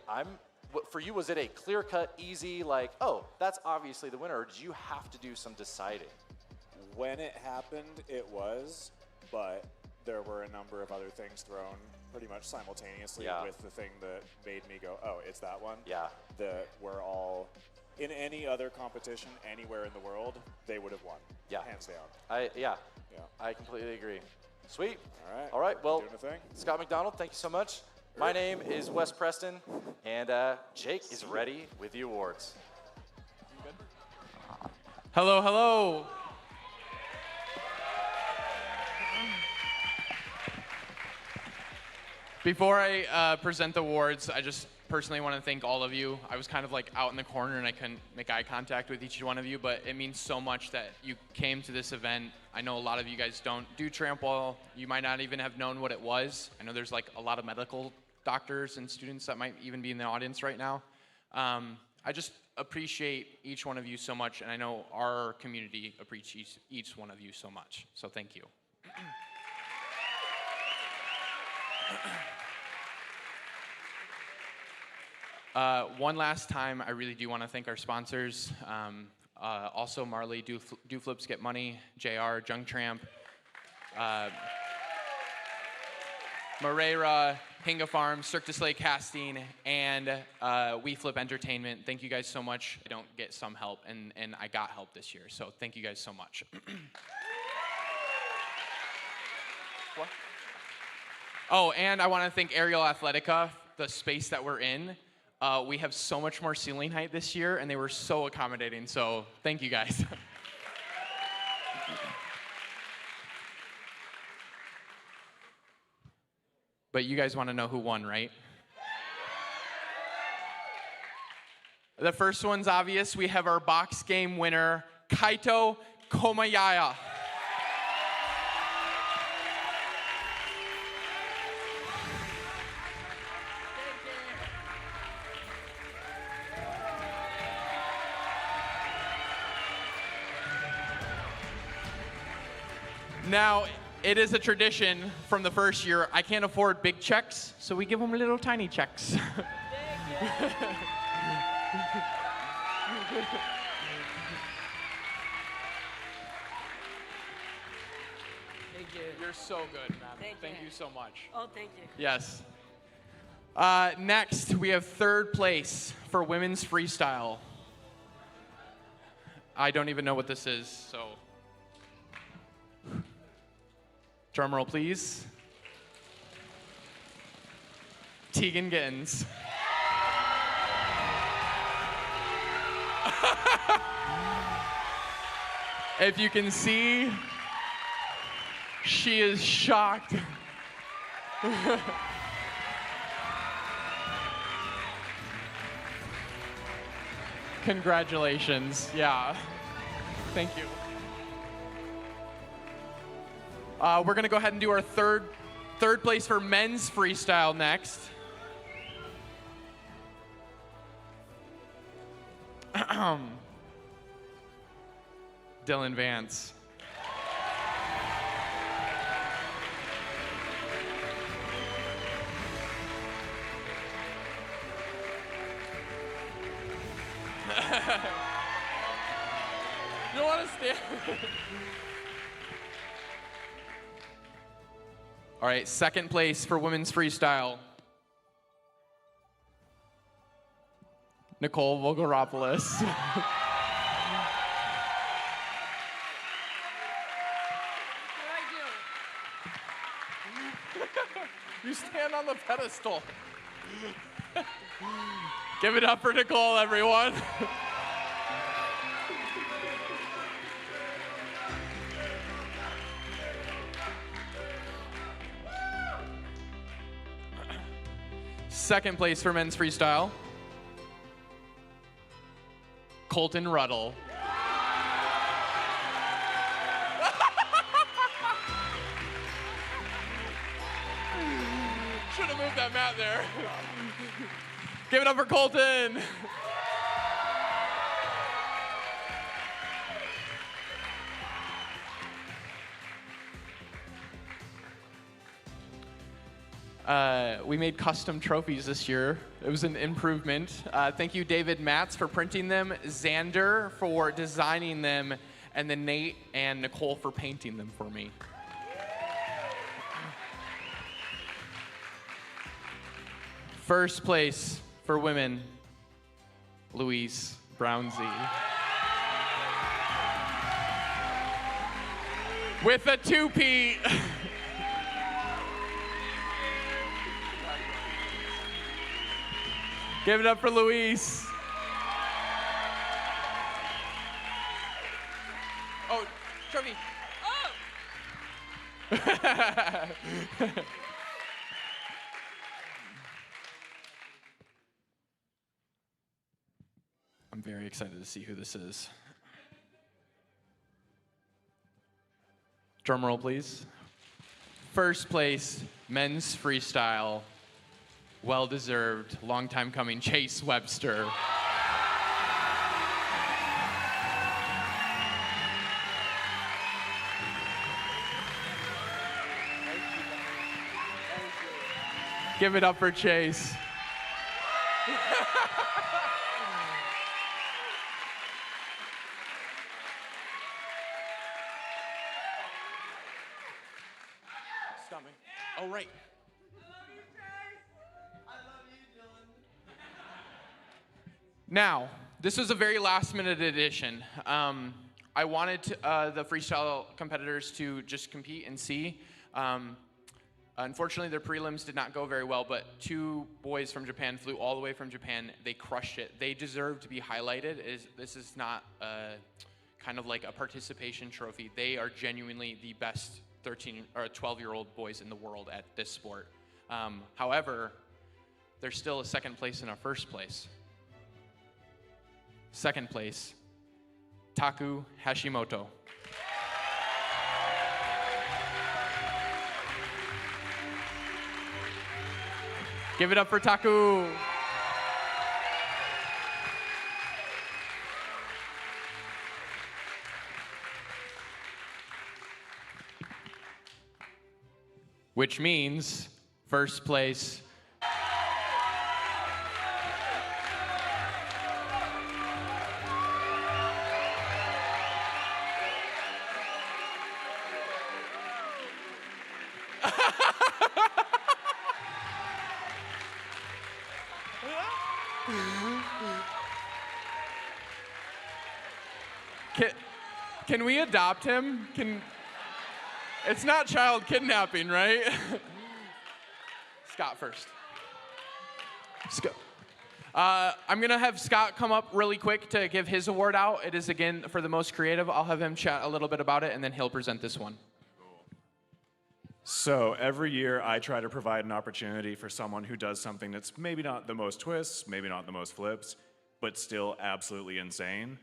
for you, was it a clear-cut, easy, like, oh, that's obviously the winner, or did you have to do some deciding? When it happened, it was, but there were a number of other things thrown pretty much simultaneously with the thing that made me go, oh, it's that one? Yeah. That we're all, in any other competition anywhere in the world, they would have won. Yeah. Hands down. I completely agree. Sweet. All right. All right, well, Doing a thing. Scott McDonald, thank you so much. My name is Wes Preston, and Jake is ready with the awards. Hello, hello. Before I present the awards, I just personally want to thank all of you. I was kind of like out in the corner and I couldn't make eye contact with each one of you, but it means so much that you came to this event. I know a lot of you guys don't do Trampwall. You might not even have known what it was. I know there's like a lot of medical doctors and students that might even be in the audience right now. I just appreciate each one of you so much, and I know our community appreciates each one of you so much. So thank you. One last time, I really do want to thank our sponsors. Also, Marley, Do Flips Get Money, JR, Junk Tramp, Moreira, Hinga Farm, Cirque du Soleil Casting, and We Flip Entertainment. Thank you guys so much. I don't get some help, and I got help this year, so thank you guys so much. What? Oh, and I want to thank Aerial Athletica, the space that we're in. We have so much more ceiling height this year, and they were so accommodating. So thank you guys. But you guys want to know who won, right? The first one's obvious. We have our box game winner, Kaito Komayaya. Now, it is a tradition from the first year. I can't afford big checks, so we give them little tiny checks. Thank you. You're so good, man. Thank you so much. Oh, thank you. Yes. Next, we have third place for women's freestyle. I don't even know what this is, so. Drum roll, please. Tegan Gittens. If you can see, she is shocked. Congratulations. Yeah. Thank you. We're going to go ahead and do our third place for men's freestyle next. Dylan Vance. You don't want to stand. All right, second place for women's freestyle. Nicole Vogaropoulos. You stand on the pedestal. Give it up for Nicole, everyone. Second place for men's freestyle, Colton Ruddle. Should have moved that mat there. Give it up for Colton. We made custom trophies this year. It was an improvement. Thank you, David Matz, for printing them, Xander for designing them, and then Nate and Nicole for painting them for me. First place for women, Louise Brownsey. With a two-peat. Give it up for Louise. Oh, trophy. Oh! I'm very excited to see who this is. Drum roll, please. First place, men's freestyle. Well-deserved, long time coming, Chase Webster. Give it up for Chase. Oh, right. Now, this was a very last-minute addition. I wanted the freestyle competitors to just compete and see. Unfortunately, their prelims did not go very well, but 2 boys from Japan flew all the way from Japan. They crushed it. They deserve to be highlighted. This is not kind of like a participation trophy. They are genuinely the best 13 or 12-year-old boys in the world at this sport. However, there's still a second place and a first place. Second place, Taku Hashimoto. Give it up for Taku. Which means first place. Can we adopt him? It's not child kidnapping, right? Scott first. Scott. I'm gonna have Scott come up really quick to give his award out. It is again for the most creative. I'll have him chat a little bit about it and then he'll present this one. So every year I try to provide an opportunity for someone who does something that's maybe not the most twists, maybe not the most flips, but still absolutely insane.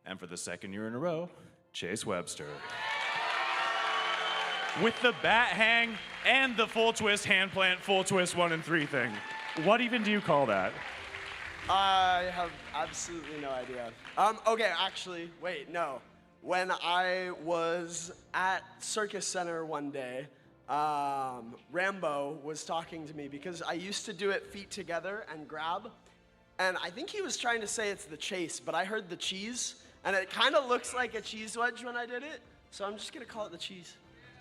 And for the second year in a row, Chase Webster. With the bat hang and the full twist hand plant, full twist 1 and 3 thing. What even do you call that? I have absolutely no idea. Okay, actually, wait, no. When I was at Circus Center one day, Rambo was talking to me because I used to do it feet together and grab. And I think he was trying to say it's the chase, but I heard the cheese. And it kind of looks like a cheese wedge when I did it. So I'm just going to call it the cheese.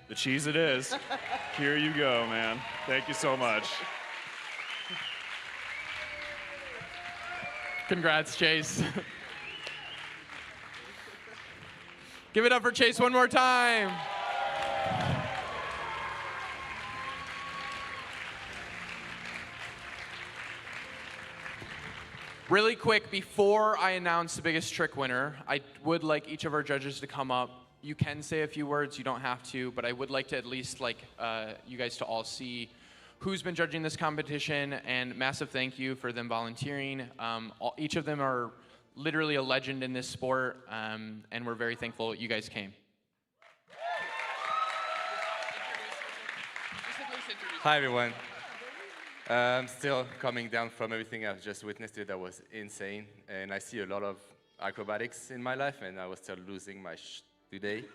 The cheese it is. Here you go, man. Thank you so much. Congrats, Chase. Give it up for Chase one more time. Really quick, before I announce the biggest trick winner, I would like each of our judges to come up. You can say a few words, you don't have to, but I would like to at least like you guys to all see who's been judging this competition, and massive thank you for them volunteering. Each of them are literally a legend in this sport, and we're very thankful you guys came. Hi everyone. I'm still coming down from everything I've just witnessed today. That was insane, and I see a lot of acrobatics in my life, and I was still losing my today.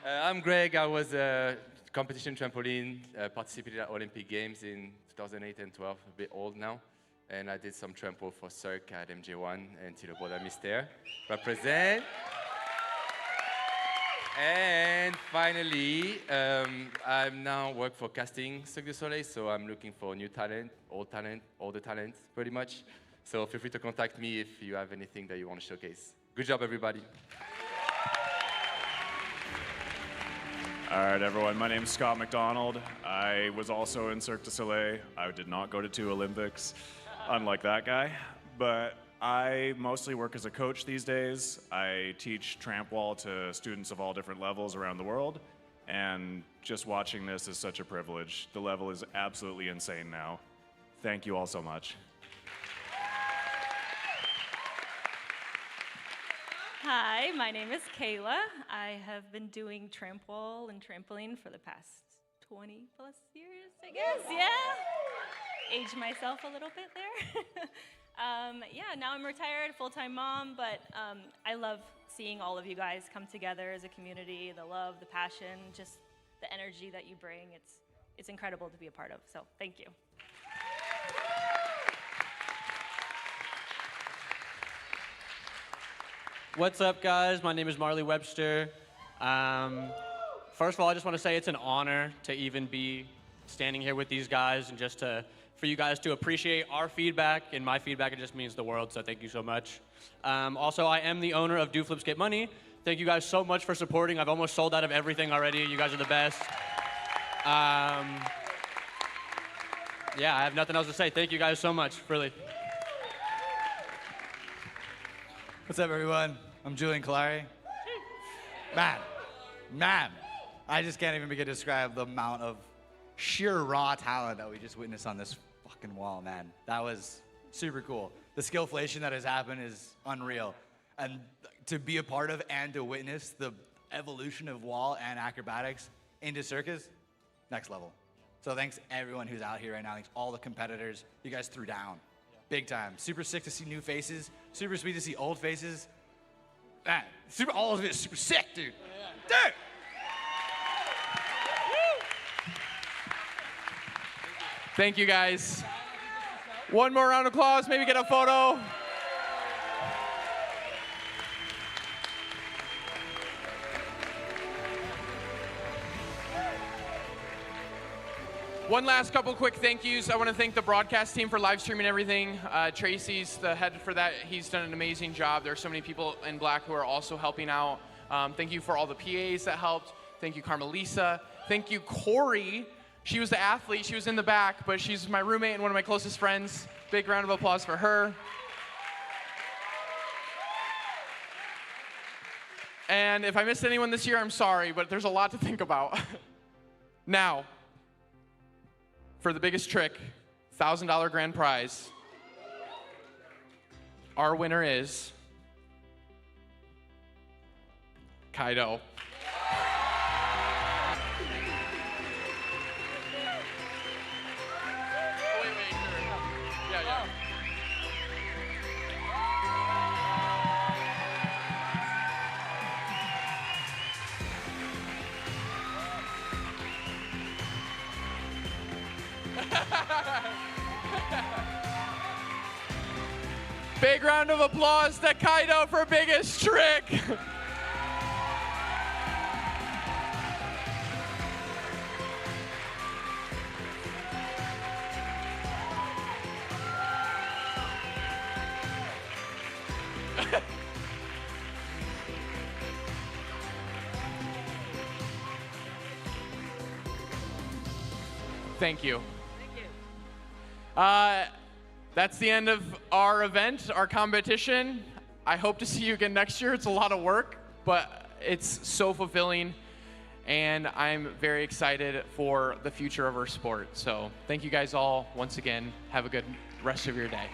I'm Greg. I was a competition trampoline, participated at Olympic Games in 2008 and 12, a bit old now, and I did some trampo for Cirque at MJ1 until the border Mystère. Represent. And finally, I now work for casting Cirque du Soleil, so I'm looking for new talent, all the talent, pretty much. So feel free to contact me if you have anything that you want to showcase. Good job, everybody. All right, everyone. My name's Scott McDonald. I was also in Cirque du Soleil. I did not go to 2 Olympics, unlike that guy. But I mostly work as a coach these days. I teach Trampwall to students of all different levels around the world. And just watching this is such a privilege. The level is absolutely insane now. Thank you all so much. Hi, my name is Kayla. I have been doing Trampwall and trampoline for the past 20 plus years, I guess, yeah. Aged myself a little bit there. Yeah, now I'm retired, full-time mom, but I love seeing all of you guys come together as a community, the love, the passion, just the energy that you bring. It's incredible to be a part of, so thank you. What's up, guys? My name is Marley Webster. First of all, I just want to say it's an honor to even be standing here with these guys and just for you guys to appreciate our feedback. And my feedback, it just means the world, so thank you so much. Also, I am the owner of Do Flips Get Money. Thank you guys so much for supporting. I've almost sold out of everything already. You guys are the best. Yeah, I have nothing else to say. Thank you guys so much, really. What's up, everyone? I'm Julian Kalari. Man, I just can't even begin to describe the amount of sheer raw talent that we just witnessed on this fucking wall, man. That was super cool. The skillflation that has happened is unreal. And to be a part of and to witness the evolution of wall and acrobatics into circus, next level. So thanks everyone who's out here right now. Thanks all the competitors. You guys threw down. Big time. Super sick to see new faces. Super sweet to see old faces. Man, all of it is super sick, dude. Dude! Thank you, guys. One more round of applause, maybe get a photo. One last couple quick thank yous. I want to thank the broadcast team for live streaming everything. Tracy's the head for that. He's done an amazing job. There are so many people in black who are also helping out. Thank you for all the PAs that helped. Thank you, Carmelisa. Thank you, Corey. She was the athlete. She was in the back, but she's my roommate and one of my closest friends. Big round of applause for her. And if I missed anyone this year, I'm sorry, but there's a lot to think about. Now, for the biggest trick, $1,000 grand prize, our winner is Kaido. Big round of applause to Kaido for biggest trick. Thank you. That's the end of our event, our competition. I hope to see you again next year. It's a lot of work, but it's so fulfilling, and I'm very excited for the future of our sport. So thank you guys all once again. Have a good rest of your day.